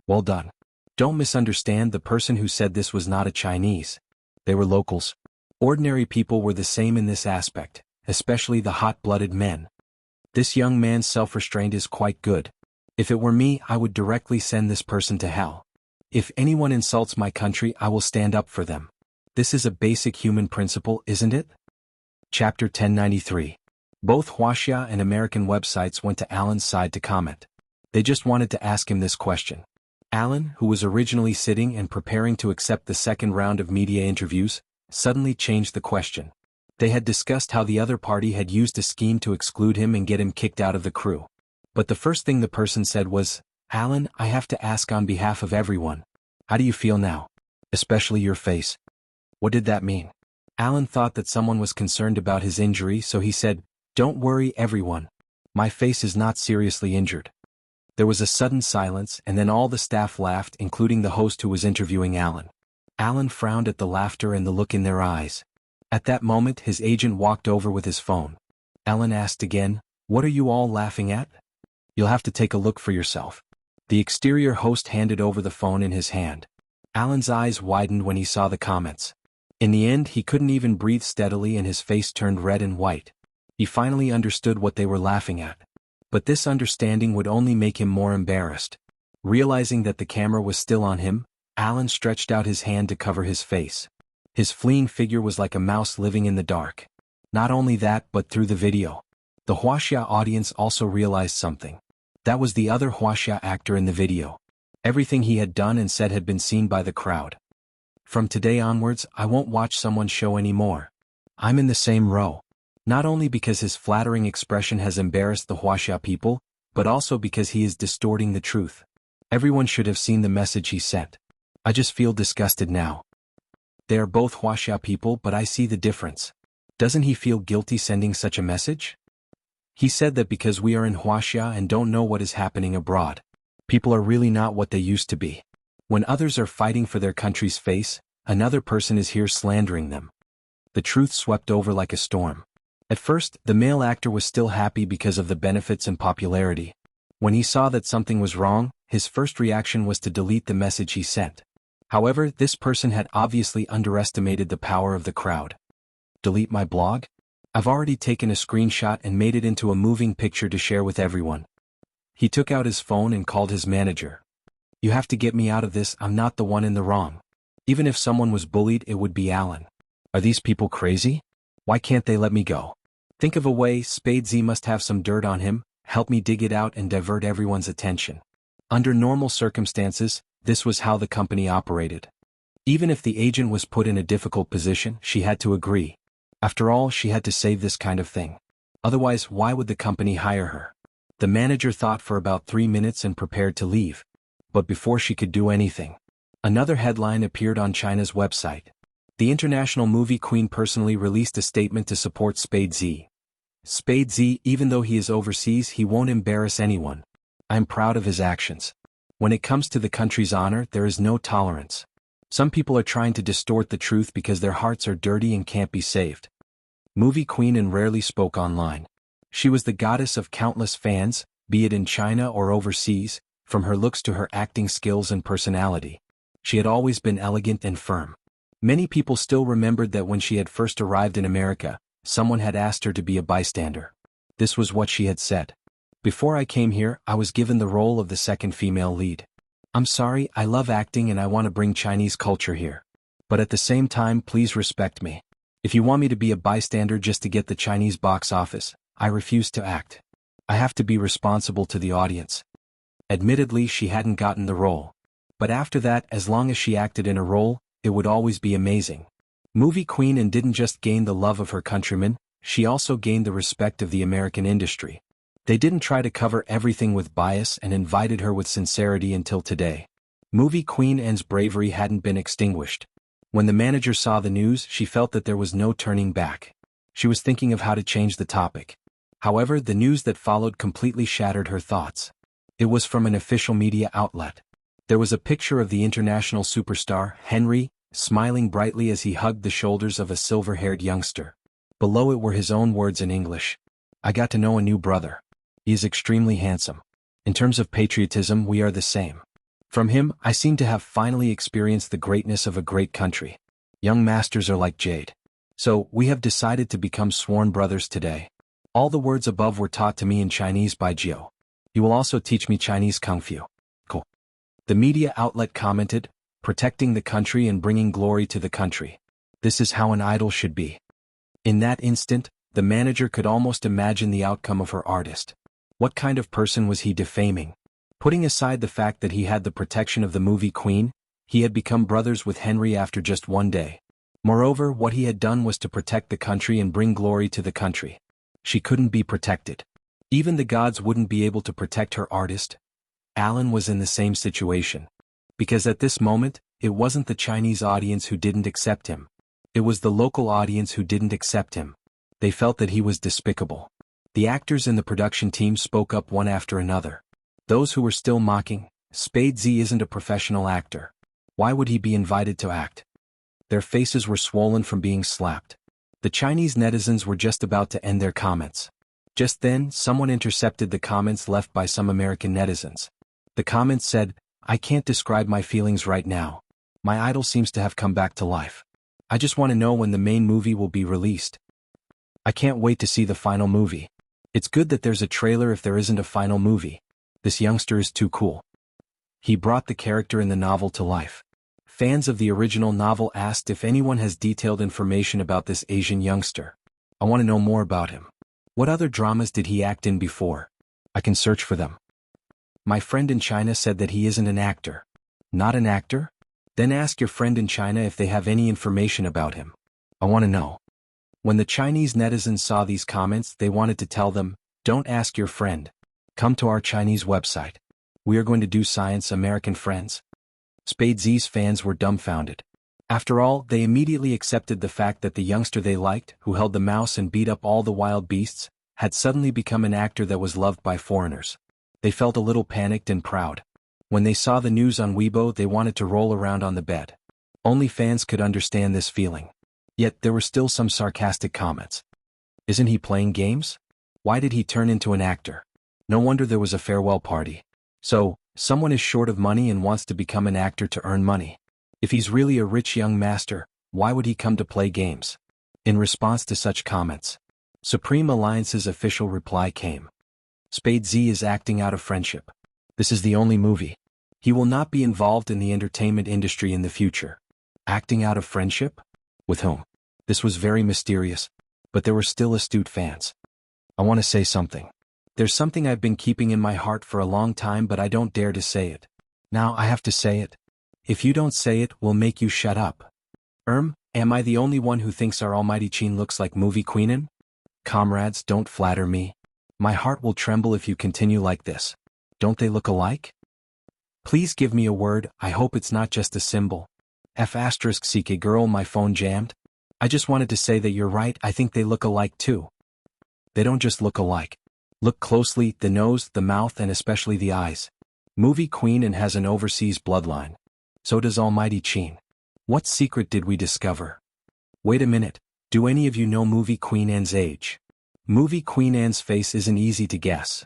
"Well done. Don't misunderstand, the person who said this was not a Chinese. They were locals. Ordinary people were the same in this aspect, especially the hot-blooded men. This young man's self-restraint is quite good. If it were me, I would directly send this person to hell. If anyone insults my country, I will stand up for them. This is a basic human principle, isn't it?" Chapter 1093. Both wuxia and American websites went to Alan's side to comment. They just wanted to ask him this question. Alan, who was originally sitting and preparing to accept the second round of media interviews, suddenly changed the question. They had discussed how the other party had used a scheme to exclude him and get him kicked out of the crew. But the first thing the person said was, "Alan, I have to ask on behalf of everyone. How do you feel now? Especially your face." What did that mean? Alan thought that someone was concerned about his injury, so he said, "Don't worry, everyone. My face is not seriously injured." There was a sudden silence, and then all the staff laughed, including the host who was interviewing Alan. Alan frowned at the laughter and the look in their eyes. At that moment, his agent walked over with his phone. Alan asked again, "What are you all laughing at?" "You'll have to take a look for yourself." The exterior host handed over the phone in his hand. Alan's eyes widened when he saw the comments. In the end, he couldn't even breathe steadily and his face turned red and white. He finally understood what they were laughing at. But this understanding would only make him more embarrassed. Realizing that the camera was still on him, Alan stretched out his hand to cover his face. His fleeing figure was like a mouse living in the dark. Not only that, but through the video, the wuxia audience also realized something. That was the other wuxia actor in the video. Everything he had done and said had been seen by the crowd. From today onwards, I won't watch someone's show anymore. I'm in the same row. Not only because his flattering expression has embarrassed the wuxia people, but also because he is distorting the truth. Everyone should have seen the message he sent. I just feel disgusted now. They are both wuxia people, but I see the difference. Doesn't he feel guilty sending such a message? He said that because we are in wuxia and don't know what is happening abroad. People are really not what they used to be. When others are fighting for their country's face, another person is here slandering them. The truth swept over like a storm. At first, the male actor was still happy because of the benefits and popularity. When he saw that something was wrong, his first reaction was to delete the message he sent. However, this person had obviously underestimated the power of the crowd. Delete my blog? I've already taken a screenshot and made it into a moving picture to share with everyone. He took out his phone and called his manager. You have to get me out of this, I'm not the one in the wrong. Even if someone was bullied, it would be Alan. Are these people crazy? Why can't they let me go? Think of a way. Spadesy must have some dirt on him, help me dig it out and divert everyone's attention. Under normal circumstances, this was how the company operated. Even if the agent was put in a difficult position, she had to agree. After all, she had to save this kind of thing. Otherwise, why would the company hire her? The manager thought for about 3 minutes and prepared to leave. But before she could do anything, another headline appeared on China's website. The international movie queen personally released a statement to support Spadesy. Spadesy, even though he is overseas, he won't embarrass anyone. I'm proud of his actions. When it comes to the country's honor, there is no tolerance. Some people are trying to distort the truth because their hearts are dirty and can't be saved. Movie queen and rarely spoke online. She was the goddess of countless fans, be it in China or overseas, from her looks to her acting skills and personality. She had always been elegant and firm. Many people still remembered that when she had first arrived in America, someone had asked her to be a bystander. This was what she had said. Before I came here, I was given the role of the second female lead. I'm sorry, I love acting and I want to bring Chinese culture here. But at the same time, please respect me. If you want me to be a bystander just to get the Chinese box office, I refuse to act. I have to be responsible to the audience. Admittedly, she hadn't gotten the role. But after that, as long as she acted in a role, it would always be amazing. Movie queen and didn't just gain the love of her countrymen, she also gained the respect of the American industry. They didn't try to cover everything with bias and invited her with sincerity until today. Movie queen Anne's bravery hadn't been extinguished. When the manager saw the news, she felt that there was no turning back. She was thinking of how to change the topic. However, the news that followed completely shattered her thoughts. It was from an official media outlet. There was a picture of the international superstar, Henry, smiling brightly as he hugged the shoulders of a silver-haired youngster. Below it were his own words in English. I got to know a new brother. He is extremely handsome. In terms of patriotism, we are the same. From him, I seem to have finally experienced the greatness of a great country. Young masters are like jade. So, we have decided to become sworn brothers today. All the words above were taught to me in Chinese by Jiu. He will also teach me Chinese Kung Fu. Cool. The media outlet commented, protecting the country and bringing glory to the country. This is how an idol should be. In that instant, The manager could almost imagine the outcome of her artist. What kind of person was he defaming? Putting aside the fact that he had the protection of the movie queen, he had become brothers with Henry after just one day. Moreover, what he had done was to protect the country and bring glory to the country. She couldn't be protected. Even the gods wouldn't be able to protect her artist. Alan was in the same situation. Because at this moment, it wasn't the Chinese audience who didn't accept him. It was the local audience who didn't accept him. They felt that he was despicable. The actors in the production team spoke up one after another. Those who were still mocking, Spade Z isn't a professional actor. Why would he be invited to act? Their faces were swollen from being slapped. The Chinese netizens were just about to end their comments. Just then, someone intercepted the comments left by some American netizens. The comments said, "I can't describe my feelings right now. My idol seems to have come back to life. I just want to know when the main movie will be released. I can't wait to see the final movie. It's good that there's a trailer if there isn't a final movie. This youngster is too cool. He brought the character in the novel to life." Fans of the original novel asked if anyone has detailed information about this Asian youngster. "I want to know more about him. What other dramas did he act in before? I can search for them." My friend in China said that he isn't an actor. Not an actor? Then ask your friend in China if they have any information about him. I want to know. When the Chinese netizens saw these comments, they wanted to tell them, "Don't ask your friend. Come to our Chinese website. We are going to do science, American friends." Spade Z's fans were dumbfounded. After all, they immediately accepted the fact that the youngster they liked, who held the mouse and beat up all the wild beasts, had suddenly become an actor that was loved by foreigners. They felt a little panicked and proud. When they saw the news on Weibo, they wanted to roll around on the bed. Only fans could understand this feeling. Yet there were still some sarcastic comments. Isn't he playing games? Why did he turn into an actor? No wonder there was a farewell party. So, someone is short of money and wants to become an actor to earn money. If he's really a rich young master, why would he come to play games? In response to such comments, Supreme Alliance's official reply came. Spade Z is acting out of friendship. This is the only movie. He will not be involved in the entertainment industry in the future. Acting out of friendship? With whom? This was very mysterious, but there were still astute fans. I want to say something. There's something I've been keeping in my heart for a long time, but I don't dare to say it. Now I have to say it. If you don't say it, we'll make you shut up. Am I the only one who thinks our almighty Qin looks like movie queenin? Comrades, don't flatter me. My heart will tremble if you continue like this. Don't they look alike? Please give me a word. I hope it's not just a symbol. *CK girl, my phone jammed. I just wanted to say that you're right, I think they look alike too. They don't just look alike. Look closely, the nose, the mouth, and especially the eyes. Movie queen and has an overseas bloodline. So does almighty Qin. What secret did we discover? Wait a minute, do any of you know movie Queen Anne's age? Movie Queen Anne's face isn't easy to guess.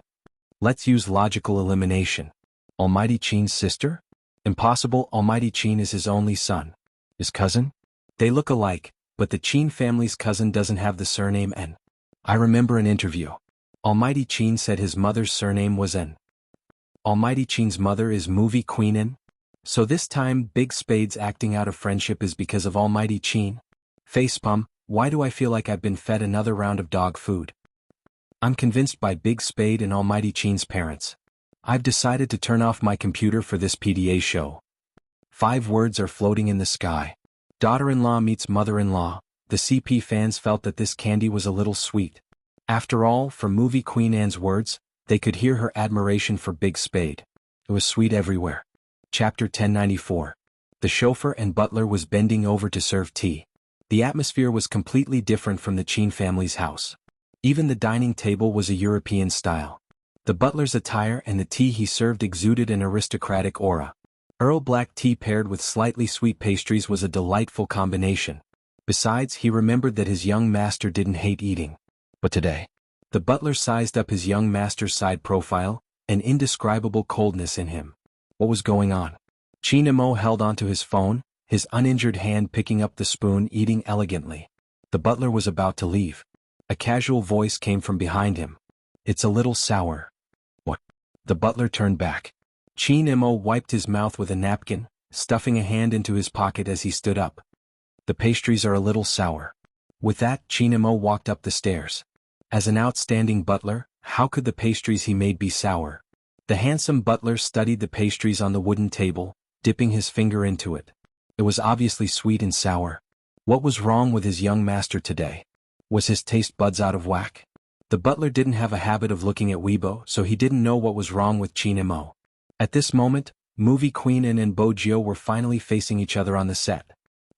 Let's use logical elimination. Almighty Qin's sister? Impossible, almighty Qin is his only son. His cousin? They look alike, but the Qin family's cousin doesn't have the surname N. I remember an interview. Almighty Qin said his mother's surname was N. Almighty Qin's mother is movie Queen Anne? So this time Big Spade's acting out of friendship is because of almighty Qin? Facepalm, why do I feel like I've been fed another round of dog food? I'm convinced by Big Spade and almighty Qin's parents. I've decided to turn off my computer for this PDA show. 5 words are floating in the sky. Daughter-in-law meets mother-in-law. The CP fans felt that this candy was a little sweet. After all, from movie Queen Anne's words, they could hear her admiration for Big Spade. It was sweet everywhere. Chapter 1094. The chauffeur and butler was bending over to serve tea. The atmosphere was completely different from the Qin family's house. Even the dining table was a European style. The butler's attire and the tea he served exuded an aristocratic aura. Earl Black tea paired with slightly sweet pastries was a delightful combination. Besides, he remembered that his young master didn't hate eating. But today, the butler sized up his young master's side profile, an indescribable coldness in him. What was going on? Qin Imo held onto his phone, his uninjured hand picking up the spoon, eating elegantly. The butler was about to leave. A casual voice came from behind him. It's a little sour. What? The butler turned back. Qin Imo wiped his mouth with a napkin, stuffing a hand into his pocket as he stood up. The pastries are a little sour. With that, Xianxia walked up the stairs. As an outstanding butler, how could the pastries he made be sour? The handsome butler studied the pastries on the wooden table, dipping his finger into it. It was obviously sweet and sour. What was wrong with his young master today? Was his taste buds out of whack? The butler didn't have a habit of looking at Weibo, so he didn't know what was wrong with Xianxia. At this moment, movie queen and Bojo were finally facing each other on the set.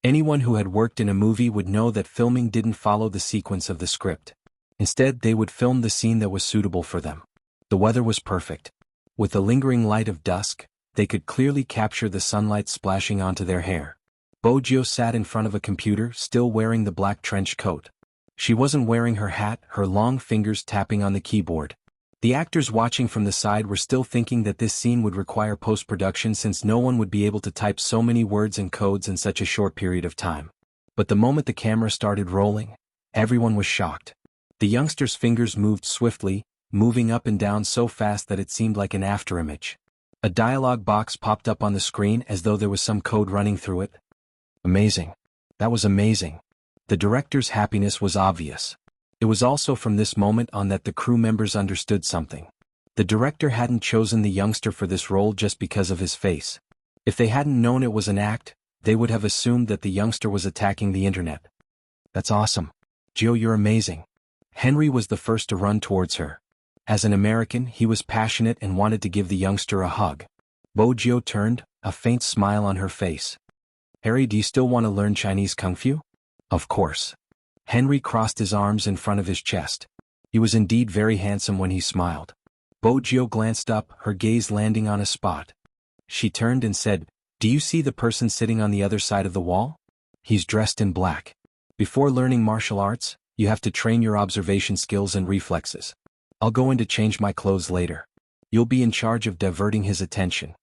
Anyone who had worked in a movie would know that filming didn't follow the sequence of the script. Instead, they would film the scene that was suitable for them. The weather was perfect. With the lingering light of dusk, they could clearly capture the sunlight splashing onto their hair. Bojo sat in front of a computer, still wearing the black trench coat. She wasn't wearing her hat, her long fingers tapping on the keyboard. The actors watching from the side were still thinking that this scene would require post-production since no one would be able to type so many words and codes in such a short period of time. But the moment the camera started rolling, everyone was shocked. The youngster's fingers moved swiftly, moving up and down so fast that it seemed like an afterimage. A dialogue box popped up on the screen as though there was some code running through it. Amazing. That was amazing. The director's happiness was obvious. It was also from this moment on that the crew members understood something. The director hadn't chosen the youngster for this role just because of his face. If they hadn't known it was an act, they would have assumed that the youngster was attacking the internet. That's awesome. Gio, you're amazing. Henry was the first to run towards her. As an American, he was passionate and wanted to give the youngster a hug. Bojo turned, a faint smile on her face. Harry, do you still want to learn Chinese Kung Fu? Of course. Henry crossed his arms in front of his chest. He was indeed very handsome when he smiled. Bojo glanced up, her gaze landing on a spot. She turned and said, "Do you see the person sitting on the other side of the wall? He's dressed in black. Before learning martial arts, you have to train your observation skills and reflexes. I'll go in to change my clothes later. You'll be in charge of diverting his attention."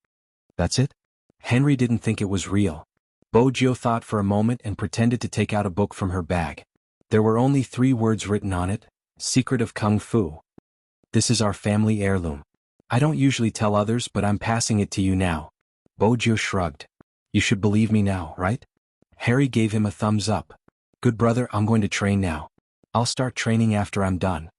That's it? Henry didn't think it was real. Bojo thought for a moment and pretended to take out a book from her bag. There were only 3 words written on it: Secret of Kung Fu. This is our family heirloom. I don't usually tell others, but I'm passing it to you now. Bojo shrugged. You should believe me now, right? Harry gave him a thumbs up. Good brother, I'm going to train now. I'll start training after I'm done.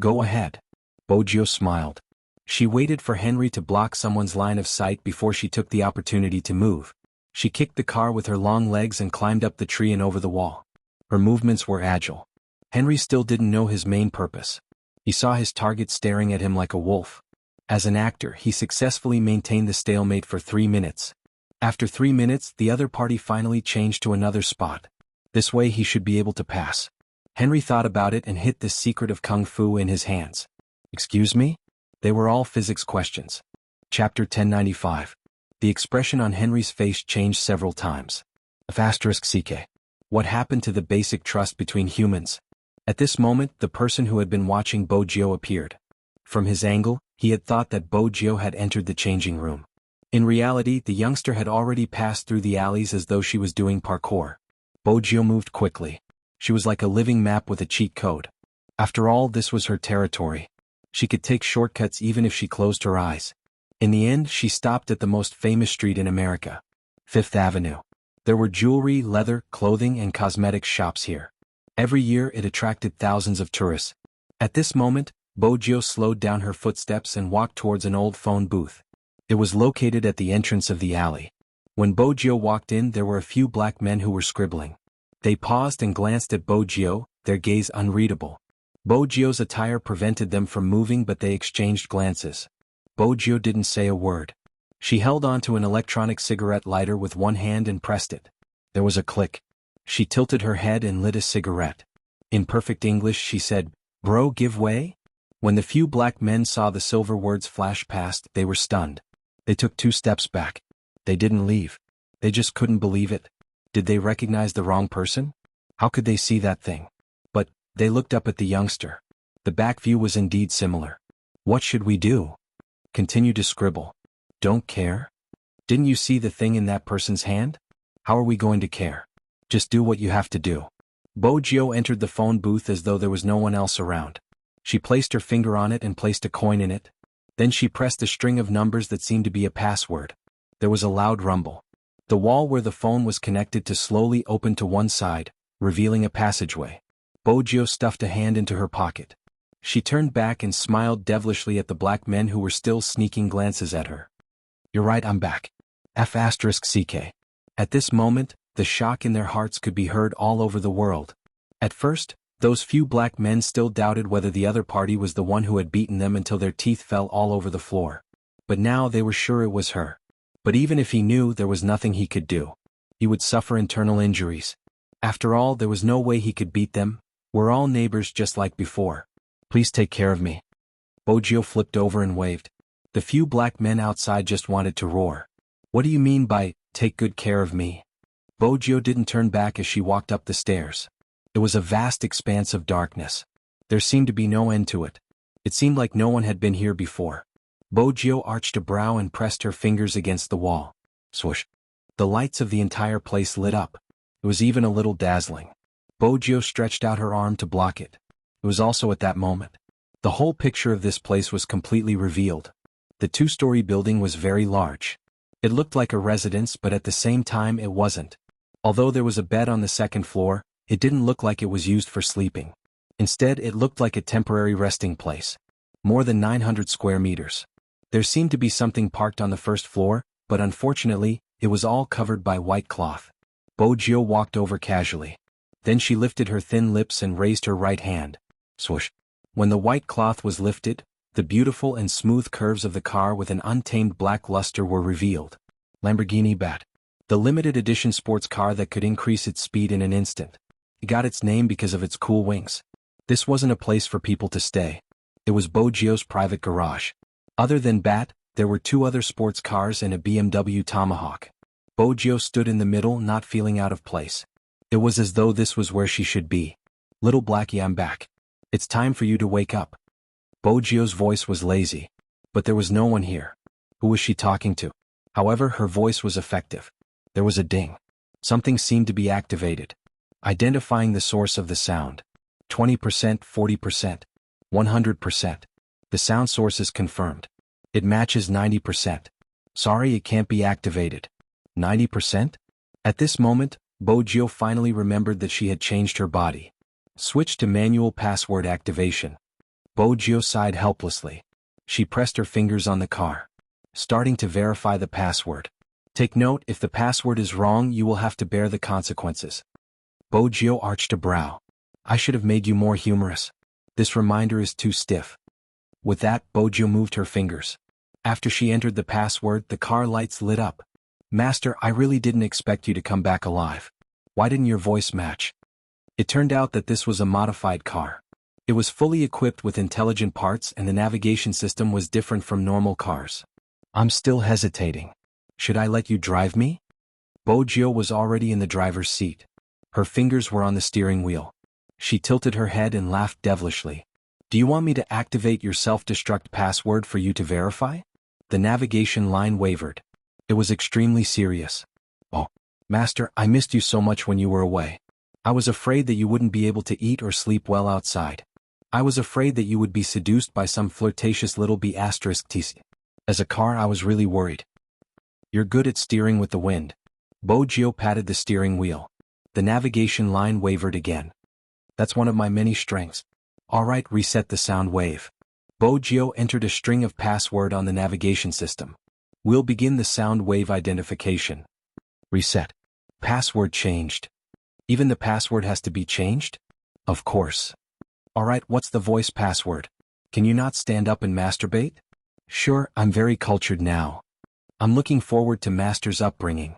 Go ahead. Bojo smiled. She waited for Henry to block someone's line of sight before she took the opportunity to move. She kicked the car with her long legs and climbed up the tree and over the wall. Her movements were agile. Henry still didn't know his main purpose. He saw his target staring at him like a wolf. As an actor, he successfully maintained the stalemate for 3 minutes. After 3 minutes, the other party finally changed to another spot. This way he should be able to pass. Henry thought about it and hit the Secret of Kung Fu in his hands. Excuse me? They were all physics questions. Chapter 1095. The expression on Henry's face changed several times. *CK. What happened to the basic trust between humans? At this moment, the person who had been watching Bojo appeared. From his angle, he had thought that Bojo had entered the changing room. In reality, the youngster had already passed through the alleys as though she was doing parkour. Bojo moved quickly. She was like a living map with a cheat code. After all, this was her territory. She could take shortcuts even if she closed her eyes. In the end, she stopped at the most famous street in America, 5th Avenue. There were jewelry, leather, clothing, and cosmetics shops here. Every year it attracted thousands of tourists. At this moment, Bojo slowed down her footsteps and walked towards an old phone booth. It was located at the entrance of the alley. When Bojo walked in, there were a few black men who were scribbling. They paused and glanced at Bojo, their gaze unreadable. Bojo's attire prevented them from moving, but they exchanged glances. Bojo didn't say a word. She held onto an electronic cigarette lighter with one hand and pressed it. There was a click. She tilted her head and lit a cigarette. In perfect English she said, "Bro, give way?" When the few black men saw the silver words flash past, they were stunned. They took 2 steps back. They didn't leave. They just couldn't believe it. Did they recognize the wrong person? How could they see that thing? But they looked up at the youngster. The back view was indeed similar. What should we do? Continue to scribble. Don't care? Didn't you see the thing in that person's hand? How are we going to care? Just do what you have to do. Bojo entered the phone booth as though there was no one else around. She placed her finger on it and placed a coin in it. Then she pressed a string of numbers that seemed to be a password. There was a loud rumble. The wall where the phone was connected to slowly opened to one side, revealing a passageway. Bojo stuffed a hand into her pocket. She turned back and smiled devilishly at the black men who were still sneaking glances at her. "You're right, I'm back. F***ck. At this moment, the shock in their hearts could be heard all over the world. At first, those few black men still doubted whether the other party was the one who had beaten them until their teeth fell all over the floor. But now they were sure it was her. But even if he knew, there was nothing he could do. He would suffer internal injuries. After all, there was no way he could beat them. We're all neighbors just like before. Please take care of me." Bojo flipped over and waved. The few black men outside just wanted to roar. "What do you mean by, take good care of me?" Bojo didn't turn back as she walked up the stairs. It was a vast expanse of darkness. There seemed to be no end to it. It seemed like no one had been here before. Bojo arched a brow and pressed her fingers against the wall. Swoosh. The lights of the entire place lit up. It was even a little dazzling. Bojo stretched out her arm to block it. It was also at that moment. The whole picture of this place was completely revealed. The two-story building was very large. It looked like a residence, but at the same time it wasn't. Although there was a bed on the second floor, it didn't look like it was used for sleeping. Instead, it looked like a temporary resting place. More than 900 square meters. There seemed to be something parked on the first floor, but unfortunately, it was all covered by white cloth. Bojo walked over casually. Then she lifted her thin lips and raised her right hand. Swoosh. When the white cloth was lifted, the beautiful and smooth curves of the car with an untamed black luster were revealed. Lamborghini Bat. The limited edition sports car that could increase its speed in an instant. It got its name because of its cool wings. This wasn't a place for people to stay. It was Bojo's private garage. Other than Bat, there were two other sports cars and a BMW Tomahawk. Bojo stood in the middle, not feeling out of place. It was as though this was where she should be. "Little Blackie, I'm back. It's time for you to wake up." Bojo's voice was lazy. But there was no one here. Who was she talking to? However, her voice was effective. There was a ding. Something seemed to be activated. Identifying the source of the sound. 20%, 40%, 100%. The sound source is confirmed. It matches 90%. Sorry, it can't be activated. 90%? At this moment, Bojo finally remembered that she had changed her body. Switch to manual password activation. Bojo sighed helplessly. She pressed her fingers on the car. Starting to verify the password. Take note, if the password is wrong, you will have to bear the consequences. Bojo arched a brow. I should have made you more humorous. This reminder is too stiff. With that, Bojo moved her fingers. After she entered the password, the car lights lit up. Master, I really didn't expect you to come back alive. Why didn't your voice match? It turned out that this was a modified car. It was fully equipped with intelligent parts and the navigation system was different from normal cars. I'm still hesitating. Should I let you drive me? Bojo was already in the driver's seat. Her fingers were on the steering wheel. She tilted her head and laughed devilishly. Do you want me to activate your self-destruct password for you to verify? The navigation line wavered. It was extremely serious. Oh, Master, I missed you so much when you were away. I was afraid that you wouldn't be able to eat or sleep well outside. I was afraid that you would be seduced by some flirtatious little b****tc. As a car, I was really worried. You're good at steering with the wind. Bojo patted the steering wheel. The navigation line wavered again. That's one of my many strengths. Alright, reset the sound wave. Bojo entered a string of password on the navigation system. We'll begin the sound wave identification. Reset. Password changed. Even the password has to be changed? Of course. Alright, what's the voice password? Can you not stand up and masturbate? Sure, I'm very cultured now. I'm looking forward to Master's upbringing.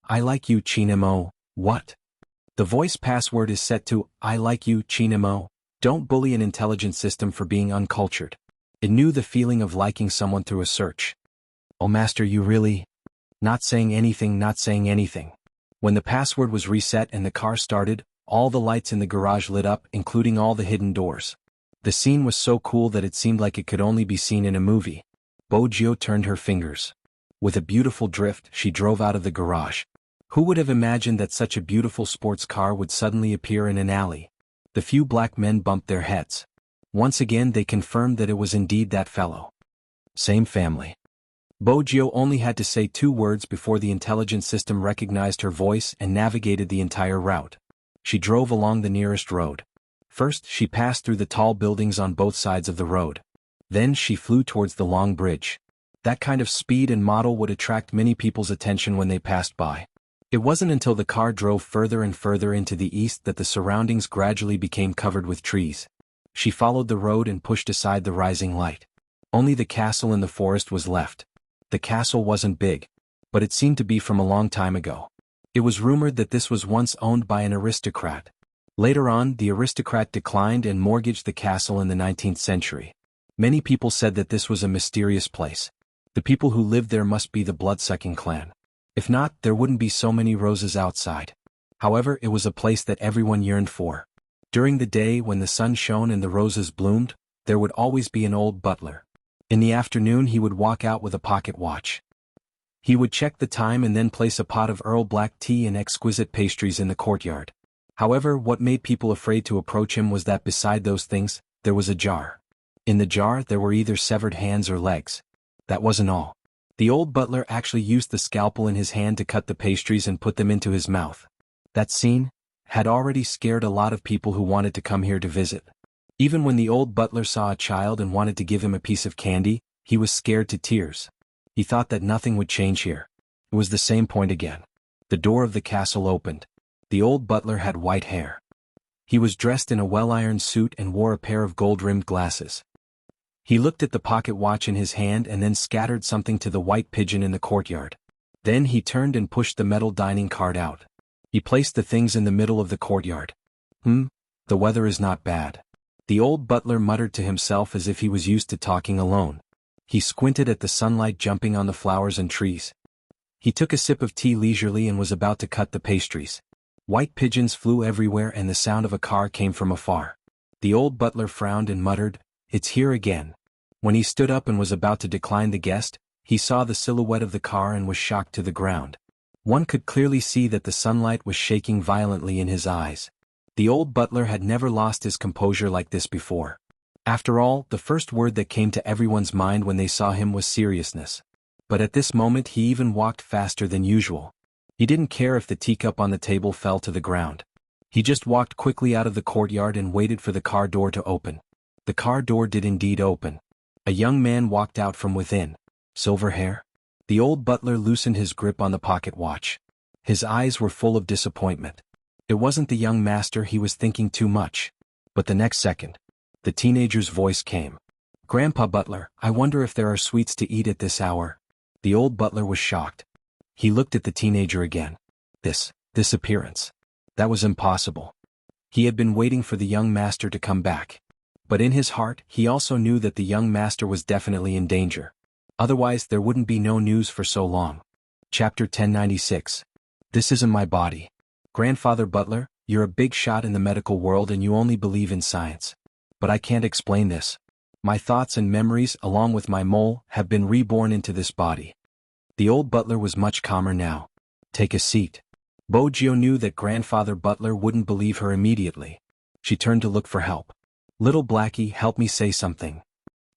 I like you, Chinamo. What? The voice password is set to, I like you, Chinamo. Don't bully an intelligent system for being uncultured. It knew the feeling of liking someone through a search. Oh Master, you really? Not saying anything, not saying anything. When the password was reset and the car started, all the lights in the garage lit up, including all the hidden doors. The scene was so cool that it seemed like it could only be seen in a movie. Bojo turned her fingers. With a beautiful drift, she drove out of the garage. Who would have imagined that such a beautiful sports car would suddenly appear in an alley? The few black men bumped their heads. Once again they confirmed that it was indeed that fellow. Same family. Bojo only had to say 2 words before the intelligent system recognized her voice and navigated the entire route. She drove along the nearest road. First, she passed through the tall buildings on both sides of the road. Then she flew towards the long bridge. That kind of speed and model would attract many people's attention when they passed by. It wasn't until the car drove further and further into the east that the surroundings gradually became covered with trees. She followed the road and pushed aside the rising light. Only the castle in the forest was left. The castle wasn't big, but it seemed to be from a long time ago. It was rumored that this was once owned by an aristocrat. Later on, the aristocrat declined and mortgaged the castle in the 19th century. Many people said that this was a mysterious place. The people who lived there must be the blood-sucking clan. If not, there wouldn't be so many roses outside. However, it was a place that everyone yearned for. During the day when the sun shone and the roses bloomed, there would always be an old butler. In the afternoon he would walk out with a pocket watch. He would check the time and then place a pot of Earl Black tea and exquisite pastries in the courtyard. However, what made people afraid to approach him was that beside those things, there was a jar. In the jar there were either severed hands or legs. That wasn't all. The old butler actually used the scalpel in his hand to cut the pastries and put them into his mouth. That scene had already scared a lot of people who wanted to come here to visit. Even when the old butler saw a child and wanted to give him a piece of candy, he was scared to tears. He thought that nothing would change here. It was the same point again. The door of the castle opened. The old butler had white hair. He was dressed in a well-ironed suit and wore a pair of gold-rimmed glasses. He looked at the pocket watch in his hand and then scattered something to the white pigeon in the courtyard. Then he turned and pushed the metal dining cart out. He placed the things in the middle of the courtyard. The weather is not bad. The old butler muttered to himself as if he was used to talking alone. He squinted at the sunlight jumping on the flowers and trees. He took a sip of tea leisurely and was about to cut the pastries. White pigeons flew everywhere and the sound of a car came from afar. The old butler frowned and muttered, "It's here again." When he stood up and was about to decline the guest, he saw the silhouette of the car and was shocked to the ground. One could clearly see that the sunlight was shaking violently in his eyes. The old butler had never lost his composure like this before. After all, the first word that came to everyone's mind when they saw him was seriousness. But at this moment he even walked faster than usual. He didn't care if the teacup on the table fell to the ground. He just walked quickly out of the courtyard and waited for the car door to open. The car door did indeed open. A young man walked out from within. Silver hair? The old butler loosened his grip on the pocket watch. His eyes were full of disappointment. It wasn't the young master, he was thinking too much. But the next second, the teenager's voice came. "Grandpa Butler, I wonder if there are sweets to eat at this hour." The old butler was shocked. He looked at the teenager again. This appearance. That was impossible. He had been waiting for the young master to come back. But in his heart, he also knew that the young master was definitely in danger. Otherwise, there wouldn't be no news for so long. Chapter 1096. This isn't my body. Grandfather Butler, you're a big shot in the medical world and you only believe in science. But I can't explain this. My thoughts and memories, along with my mole, have been reborn into this body. The old butler was much calmer now. Take a seat. Bojio knew that Grandfather Butler wouldn't believe her immediately. She turned to look for help. "Little Blackie, help me say something."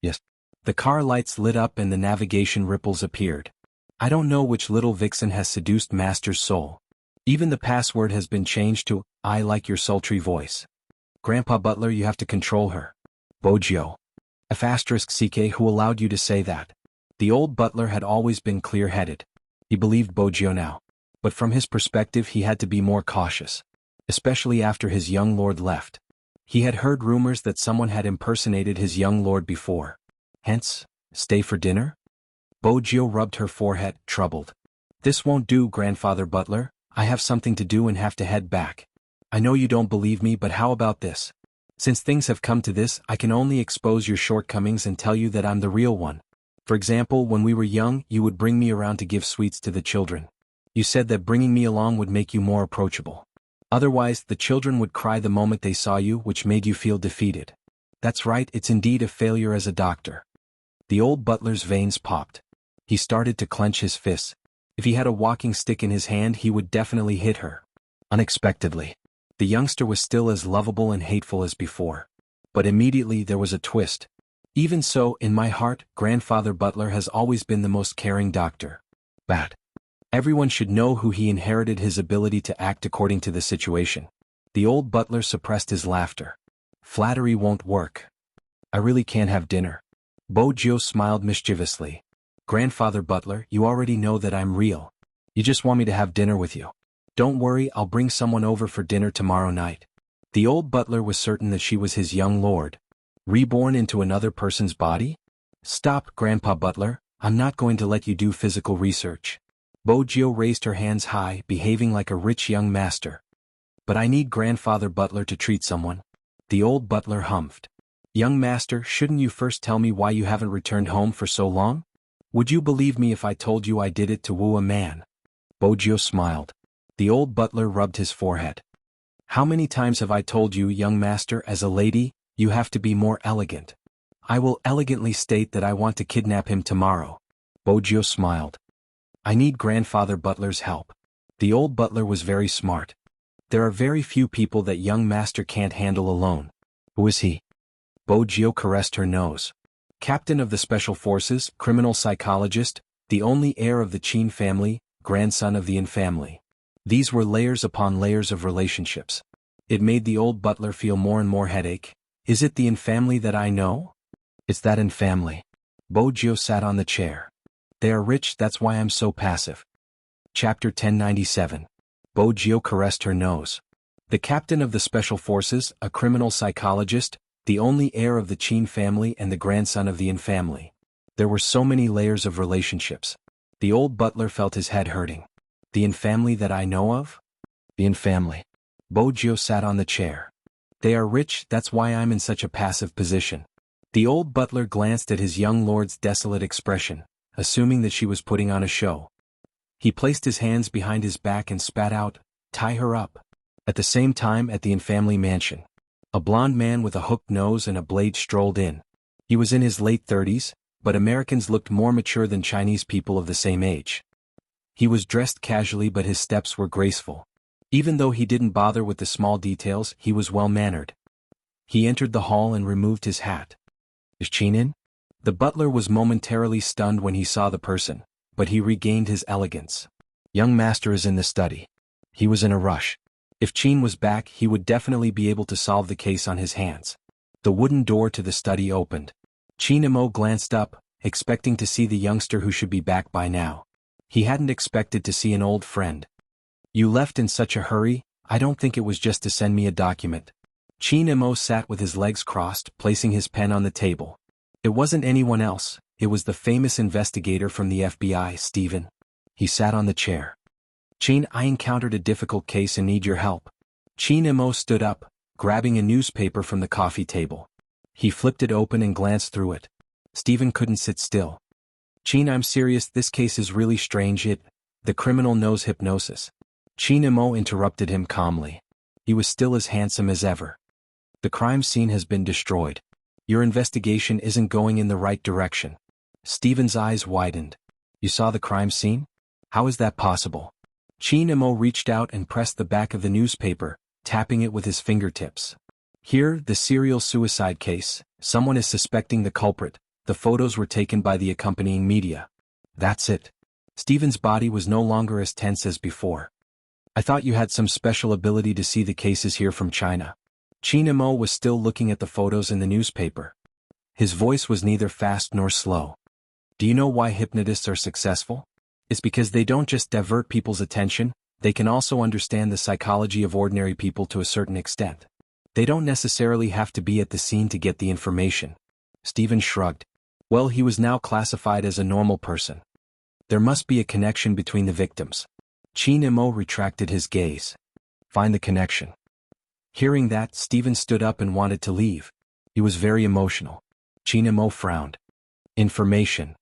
"Yes." The car lights lit up and the navigation ripples appeared. "I don't know which little vixen has seduced Master's soul. Even the password has been changed to, I like your sultry voice. Grandpa Butler, you have to control her." "Bojio. *CK, who allowed you to say that?" The old butler had always been clear-headed. He believed Bojio now. But from his perspective he had to be more cautious. Especially after his young lord left. He had heard rumors that someone had impersonated his young lord before. Hence, stay for dinner? Bojio rubbed her forehead, troubled. "This won't do, Grandfather Butler. I have something to do and have to head back. I know you don't believe me, but how about this? Since things have come to this, I can only expose your shortcomings and tell you that I'm the real one. For example, when we were young, you would bring me around to give sweets to the children. You said that bringing me along would make you more approachable. Otherwise, the children would cry the moment they saw you, which made you feel defeated. That's right, it's indeed a failure as a doctor." The old butler's veins popped. He started to clench his fists. If he had a walking stick in his hand, he would definitely hit her. Unexpectedly, the youngster was still as lovable and hateful as before. But immediately there was a twist. "Even so, in my heart, Grandfather Butler has always been the most caring doctor. Bad. Everyone should know who he inherited his ability to act according to the situation." The old butler suppressed his laughter. Flattery won't work. I really can't have dinner. Bojo smiled mischievously. Grandfather Butler, you already know that I'm real. You just want me to have dinner with you. Don't worry, I'll bring someone over for dinner tomorrow night. The old butler was certain that she was his young lord. Reborn into another person's body? Stop, Grandpa Butler, I'm not going to let you do physical research. Bojo raised her hands high, behaving like a rich young master. But I need Grandfather Butler to treat someone. The old butler humphed. Young master, shouldn't you first tell me why you haven't returned home for so long? Would you believe me if I told you I did it to woo a man? Bojo smiled. The old butler rubbed his forehead. How many times have I told you, young master, as a lady, you have to be more elegant? I will elegantly state that I want to kidnap him tomorrow. Bojo smiled. I need Grandfather Butler's help. The old butler was very smart. There are very few people that young master can't handle alone. Who is he? Bojo caressed her nose. Captain of the Special Forces, criminal psychologist, the only heir of the Qin family, grandson of the Yin family. These were layers upon layers of relationships. It made the old butler feel more and more headache. Is it the Yin family that I know? It's that Yin family. Bojo sat on the chair. They are rich, that's why I'm so passive. Chapter 1097. Bojo caressed her nose. The captain of the Special Forces, a criminal psychologist, the only heir of the Qin family and the grandson of the Yin family. There were so many layers of relationships. The old butler felt his head hurting. The Yin family that I know of? The Yin family. Bojo sat on the chair. They are rich, that's why I'm in such a passive position. The old butler glanced at his young lord's desolate expression, assuming that she was putting on a show. He placed his hands behind his back and spat out, "Tie her up." At the same time, at the Yin family mansion, a blond man with a hooked nose and a blade strolled in. He was in his late 30s, but Americans looked more mature than Chinese people of the same age. He was dressed casually, but his steps were graceful. Even though he didn't bother with the small details, he was well-mannered. He entered the hall and removed his hat. Is Qin in? The butler was momentarily stunned when he saw the person, but he regained his elegance. Young master is in the study. He was in a rush. If Qin was back, he would definitely be able to solve the case on his hands. The wooden door to the study opened. Qin Imo glanced up, expecting to see the youngster who should be back by now. He hadn't expected to see an old friend. You left in such a hurry, I don't think it was just to send me a document. Qin Imo sat with his legs crossed, placing his pen on the table. It wasn't anyone else, it was the famous investigator from the FBI, Stephen. He sat on the chair. Qin, I encountered a difficult case and need your help. Qin Imo stood up, grabbing a newspaper from the coffee table. He flipped it open and glanced through it. Stephen couldn't sit still. Qin, I'm serious, this case is really strange. The criminal knows hypnosis. Qin Imo interrupted him calmly. He was still as handsome as ever. The crime scene has been destroyed. Your investigation isn't going in the right direction. Stephen's eyes widened. You saw the crime scene? How is that possible? Qin Imo reached out and pressed the back of the newspaper, tapping it with his fingertips. Here, the serial suicide case. Someone is suspecting the culprit. The photos were taken by the accompanying media. That's it. Stephen's body was no longer as tense as before. I thought you had some special ability to see the cases here from China. Qin Imo was still looking at the photos in the newspaper. His voice was neither fast nor slow. Do you know why hypnotists are successful? It's because they don't just divert people's attention, they can also understand the psychology of ordinary people to a certain extent. They don't necessarily have to be at the scene to get the information. Stephen shrugged. Well, he was now classified as a normal person. There must be a connection between the victims. Qin Imo retracted his gaze. Find the connection. Hearing that, Stephen stood up and wanted to leave. He was very emotional. Qin Imo frowned. Information.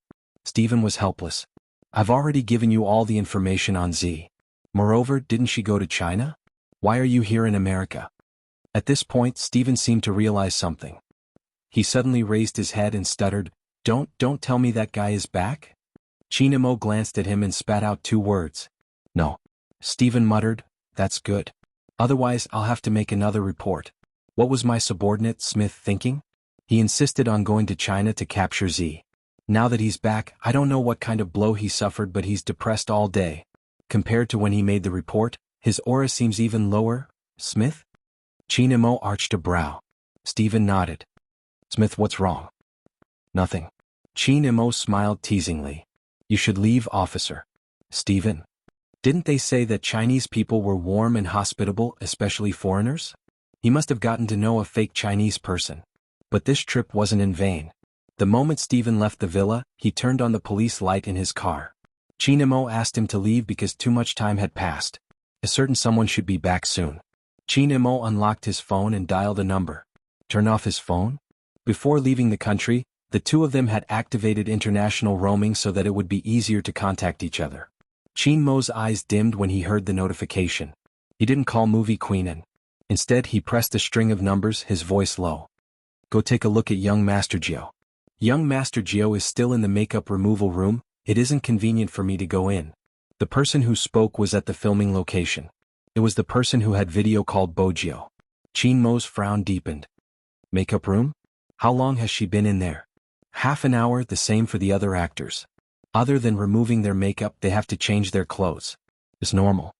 Stephen was helpless. I've already given you all the information on Z. Moreover, didn't she go to China? Why are you here in America? At this point, Stephen seemed to realize something. He suddenly raised his head and stuttered, Don't tell me that guy is back? Qin Imo glanced at him and spat out 2 words. No. Stephen muttered, That's good. Otherwise, I'll have to make another report. What was my subordinate, Smith, thinking? He insisted on going to China to capture Z. Now that he's back, I don't know what kind of blow he suffered, but he's depressed all day. Compared to when he made the report, his aura seems even lower. Smith? Qin Imo arched a brow. Stephen nodded. Smith, what's wrong? Nothing. Chin Imo smiled teasingly. You should leave, officer. Stephen. Didn't they say that Chinese people were warm and hospitable, especially foreigners? He must have gotten to know a fake Chinese person. But this trip wasn't in vain. The moment Stephen left the villa, he turned on the police light in his car. Chin Imo asked him to leave because too much time had passed. A certain someone should be back soon. Chin Imo unlocked his phone and dialed a number. Turn off his phone? Before leaving the country, the two of them had activated international roaming so that it would be easier to contact each other. Chin Mo's eyes dimmed when he heard the notification. He didn't call Movie Queen in. Instead, he pressed a string of numbers, his voice low. Go take a look at young Master Gio. Young Master Gio is still in the makeup removal room. It isn't convenient for me to go in. The person who spoke was at the filming location. It was the person who had video called Bogio. Chin Mo's frown deepened. Makeup room? How long has she been in there? Half an hour, the same for the other actors. Other than removing their makeup, they have to change their clothes. It's normal.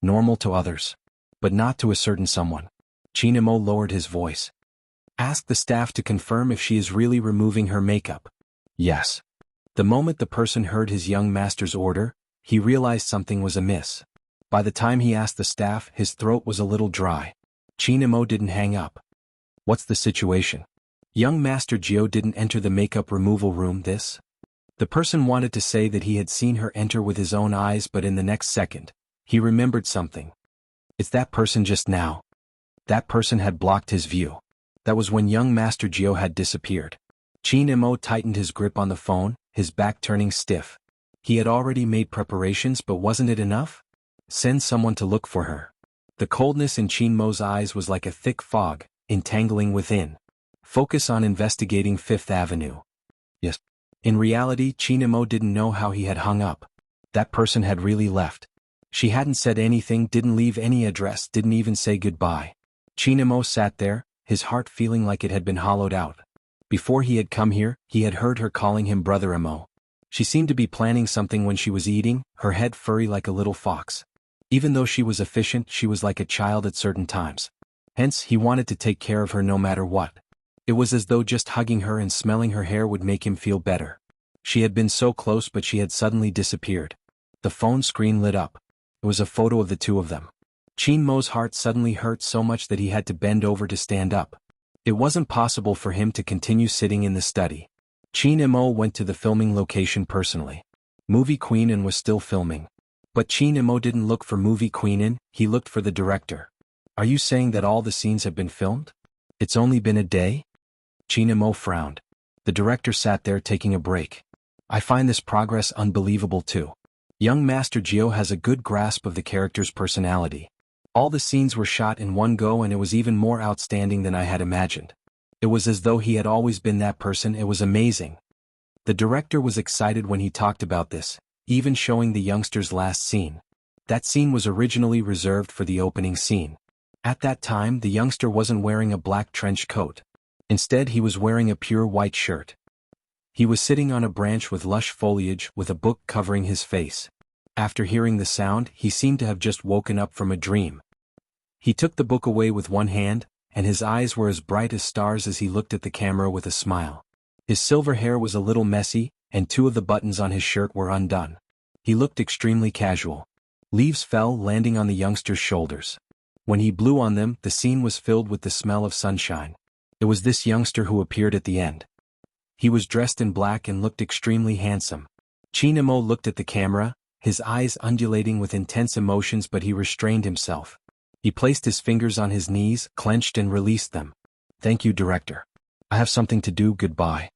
Normal to others. But not to a certain someone. Chin Imo lowered his voice. Ask the staff to confirm if she is really removing her makeup. Yes. The moment the person heard his young master's order, he realized something was amiss. By the time he asked the staff, his throat was a little dry. Chin Imo didn't hang up. What's the situation? Young Master Gio didn't enter the makeup removal room. The person wanted to say that he had seen her enter with his own eyes, but in the next second, he remembered something. It's that person just now. That person had blocked his view. That was when young Master Gio had disappeared. Chin Imo tightened his grip on the phone, his back turning stiff. He had already made preparations, but wasn't it enough? Send someone to look for her. The coldness in Chin Mo's eyes was like a thick fog, entangling within. Focus on investigating Fifth Avenue. Yes. In reality, Chin Imo didn't know how he had hung up. That person had really left. She hadn't said anything, didn't leave any address, didn't even say goodbye. Chin Imo sat there, his heart feeling like it had been hollowed out. Before he had come here, he had heard her calling him Brother Imo. She seemed to be planning something when she was eating, her head furry like a little fox. Even though she was efficient, she was like a child at certain times. Hence, he wanted to take care of her no matter what. It was as though just hugging her and smelling her hair would make him feel better. She had been so close, but she had suddenly disappeared. The phone screen lit up. It was a photo of the two of them. Chin Mo's heart suddenly hurt so much that he had to bend over to stand up. It wasn't possible for him to continue sitting in the study. Chin Imo went to the filming location personally. Movie Queen In was still filming. But Chin Imo didn't look for Movie Queen In, he looked for the director. Are you saying that all the scenes have been filmed? It's only been a day? Chin Imo frowned. The director sat there taking a break. I find this progress unbelievable too. Young Master Gio has a good grasp of the character's personality. All the scenes were shot in one go, and it was even more outstanding than I had imagined. It was as though he had always been that person. It was amazing. The director was excited when he talked about this, even showing the youngster's last scene. That scene was originally reserved for the opening scene. At that time, the youngster wasn't wearing a black trench coat. Instead, he was wearing a pure white shirt. He was sitting on a branch with lush foliage, with a book covering his face. After hearing the sound, he seemed to have just woken up from a dream. He took the book away with one hand, and his eyes were as bright as stars as he looked at the camera with a smile. His silver hair was a little messy, and two of the buttons on his shirt were undone. He looked extremely casual. Leaves fell, landing on the youngster's shoulders. When he blew on them, the scene was filled with the smell of sunshine. It was this youngster who appeared at the end. He was dressed in black and looked extremely handsome. Chin Imo looked at the camera, his eyes undulating with intense emotions, but he restrained himself. He placed his fingers on his knees, clenched and released them. Thank you, director. I have something to do. Goodbye.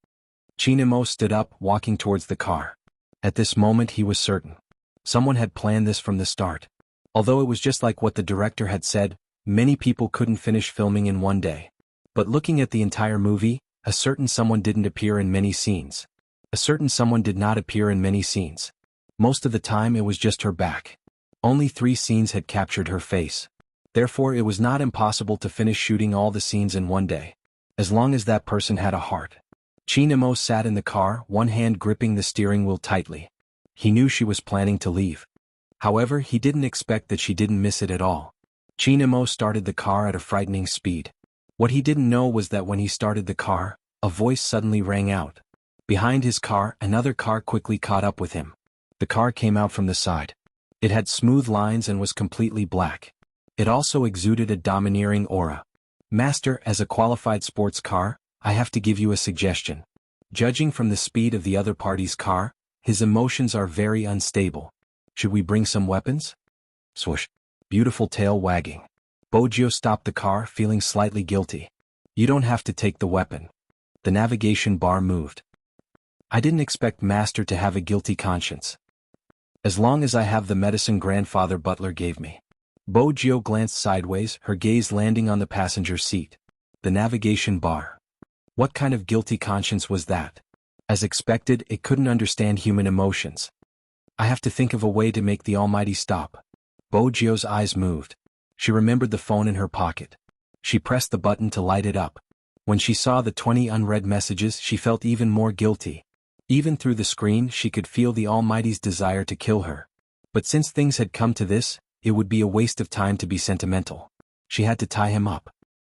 Chin Imo stood up, walking towards the car. At this moment he was certain. Someone had planned this from the start. Although it was just like what the director had said, many people couldn't finish filming in one day. But looking at the entire movie, a certain someone didn't appear in many scenes. A certain someone did not appear in many scenes. Most of the time it was just her back. Only 3 scenes had captured her face. Therefore it was not impossible to finish shooting all the scenes in one day. As long as that person had a heart. Chin Imo sat in the car, one hand gripping the steering wheel tightly. He knew she was planning to leave. However, he didn't expect that she didn't miss it at all. Chin Imo started the car at a frightening speed. What he didn't know was that when he started the car, a voice suddenly rang out. Behind his car, another car quickly caught up with him. The car came out from the side. It had smooth lines and was completely black. It also exuded a domineering aura. Master, as a qualified sports car, I have to give you a suggestion. Judging from the speed of the other party's car, his emotions are very unstable. Should we bring some weapons? Swoosh. Beautiful tail wagging. Boggio stopped the car, feeling slightly guilty. You don't have to take the weapon. The navigation bar moved. I didn't expect Master to have a guilty conscience. As long as I have the medicine grandfather butler gave me. Boggio glanced sideways, her gaze landing on the passenger seat. The navigation bar. What kind of guilty conscience was that? As expected, it couldn't understand human emotions. I have to think of a way to make the Almighty stop. Boggio's eyes moved. She remembered the phone in her pocket. She pressed the button to light it up. When she saw the 20 unread messages, she felt even more guilty. Even through the screen, she could feel the Almighty's desire to kill her. But since things had come to this, it would be a waste of time to be sentimental. She had to tie him up.